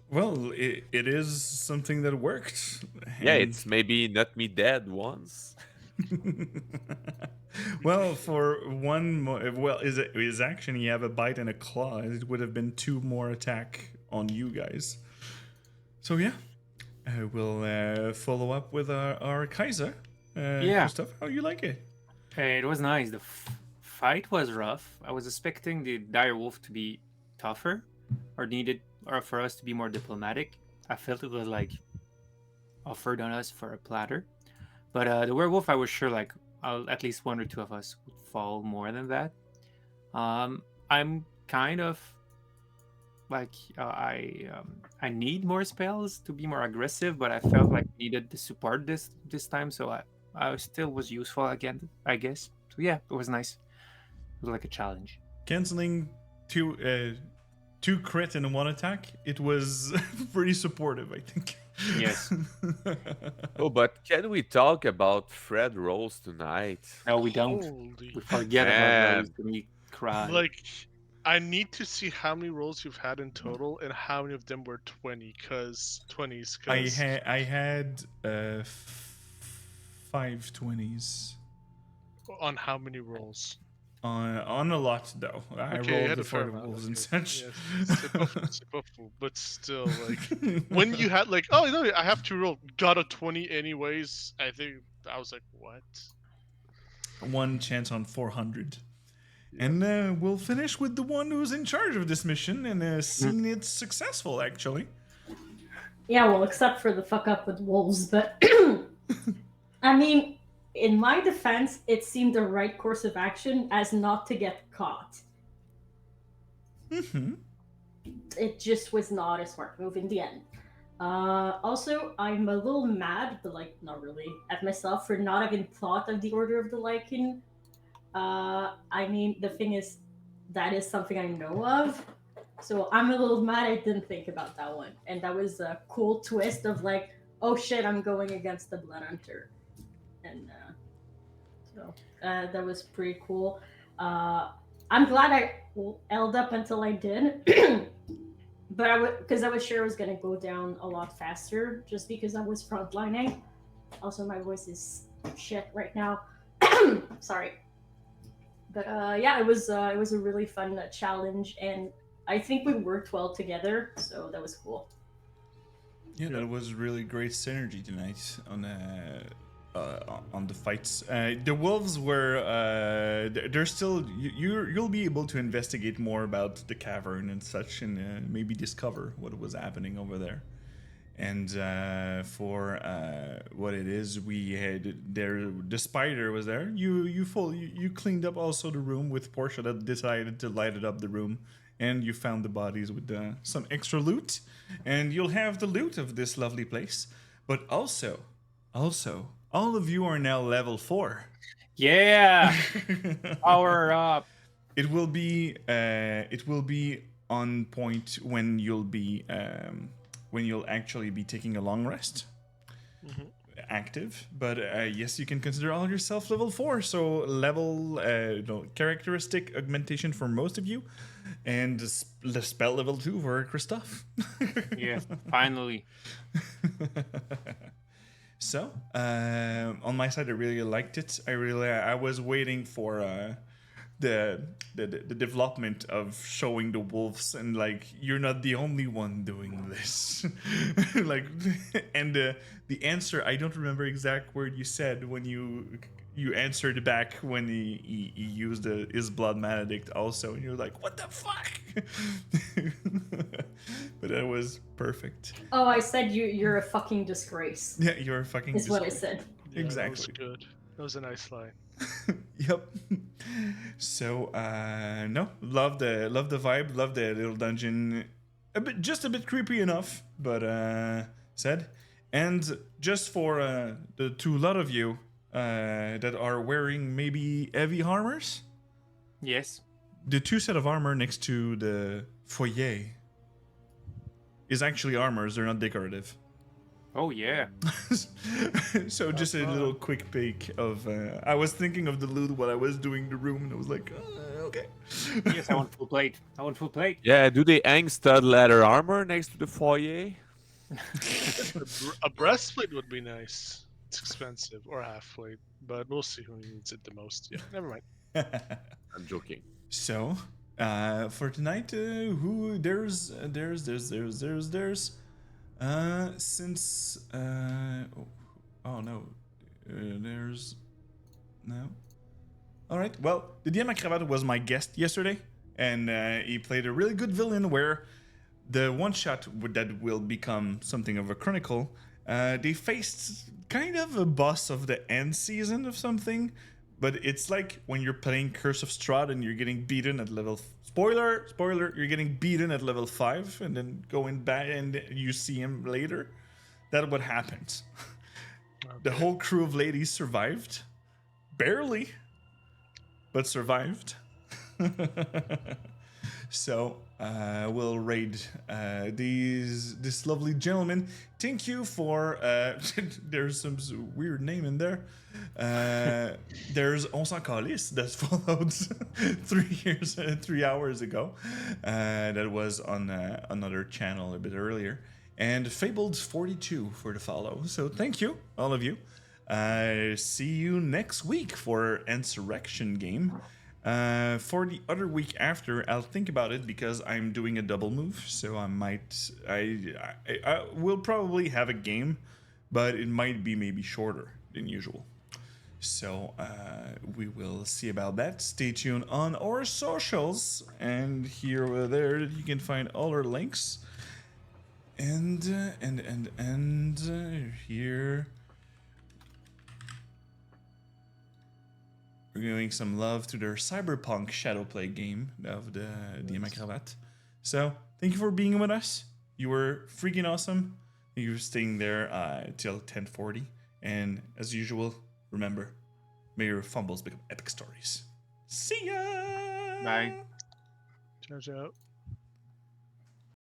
Well, it is something that worked. Yeah, And it's maybe not me dead once. well, for one, well, is actually you have a bite and a claw. It would have been 2 more attack on you guys. So yeah, we'll follow up with our Kaiser. Yeah. Gustav, how you like it? It was nice. The fight was rough. I was expecting the dire wolf to be tougher, or for us to be more diplomatic. I felt it was like offered on us for a platter. But the werewolf, I was sure like at least 1 or 2 of us would fall more than that. I'm kind of like I need more spells to be more aggressive, but I felt like I needed the support this time, so I still was useful again, I guess. So yeah, it was nice. It was like a challenge. Canceling 2 crit in 1 attack. It was pretty supportive, I think. Yes. Oh, but can we talk about Fred rolls tonight? No, we don't. Holy. We forget about Man. those and we cry. Like, I need to see how many rolls you've had in total and how many of them were 20s. I had 5 20s. On how many rolls? On a lot though. I Okay, you rolled had the a fair for the amount. wolves and Okay. such. Yes, c'est pas fou, but still, like when you had like, oh no, I have to roll, got a 20 anyways. I think I was like, what? One chance on 400. Yeah. And we'll finish with the one who's in charge of this mission and seeing it successful, actually. Yeah, well, except for the fuck up with wolves, but I mean, in my defense, it seemed the right course of action as not to get caught. Mm-hmm. It just was not a smart move in the end. Also, I'm a little mad, but like not really, at myself for not having thought of the Order of the Lycan. I mean, the thing is, that is something I know of, so I'm a little mad I didn't think about that one. And that was a cool twist of like, oh shit, I'm going against the Blood Hunter, and that was pretty cool. I'm glad I held up until I did. But because I was sure I was gonna go down a lot faster, just because I was frontlining. Also, my voice is shit right now. Sorry, but yeah, it was a really fun challenge, and I think we worked well together, so that was cool. Yeah, that was really great synergy tonight on the fights. The wolves were they're still you'll be able to investigate more about the cavern and such, and maybe discover what was happening over there. And for what it is, we had there. The spider was there. You cleaned up also the room with Portia that decided to light it up the room, and you found the bodies with some extra loot, and you'll have the loot of this lovely place. But also, all of you are now level 4. Yeah, power up. It will be on point when you'll actually be taking a long rest. Mhm. Active, but yes, you can consider all yourself level 4. So level, characteristic augmentation for most of you, and the spell level 2 for Christoph. Yes, finally. So, on my side, I really liked it. I was waiting for the development of showing the wolves, and like, you're not the only one doing this. Like, and the answer, I don't remember exact word you said when you answered back when he used his blood maledict also, and you're like, what the fuck? But that was perfect. Oh, I said you're a fucking disgrace. Yeah, you're a fucking Is what I disgrace. said. Yeah, Exactly. That was good. That was a nice line. Yep. So no, love the vibe, love the little dungeon. Just a bit creepy enough, but said. And just for to a lot of you that are wearing maybe heavy armors, Yes. the 2 set of armor next to the foyer is actually armors. They're not decorative. Oh yeah. So just a little quick peek of I was thinking of the loot while I was doing the room, and I was like, okay. Yes, I want full plate. I want full plate. Yeah, do they hang stud leather armor next to the foyer? A breastplate would be nice. It's expensive, or a half plate, but we'll see who needs it the most. Yeah, never mind. I'm joking. So for tonight, who there's since oh no, there's no. All right. Well, the DM at Cravat was my guest yesterday, and he played a really good villain where the one shot that will become something of a chronicle. They faced kind of a boss of the end season of something, but it's like when you're playing Curse of Strahd and you're getting beaten at level. Spoiler! You're getting beaten at level 5, and then going back and you see him later. That's what happened. Okay. The whole crew of ladies survived, barely, but survived. So we'll raid this lovely gentleman. Thank you for there's some weird name in there. There's On s'en calisse that followed 3 hours ago. That was on another channel a bit earlier. And Fabled 42 for the follow. So thank you, all of you. See you next week for Insurrection game. For the other week after, I'll think about it because I'm doing a double move, so I will probably have a game, but it might be maybe shorter than usual. So we will see about that. Stay tuned on our socials, and here or there you can find all our links. And here we're giving some love to their Cyberpunk Shadowplay game of the DMA Cravat. So thank you for being with us. You were freaking awesome. Thank you for staying there till 10:40. And as usual, remember, may your fumbles become epic stories. See ya! Bye. Charge out.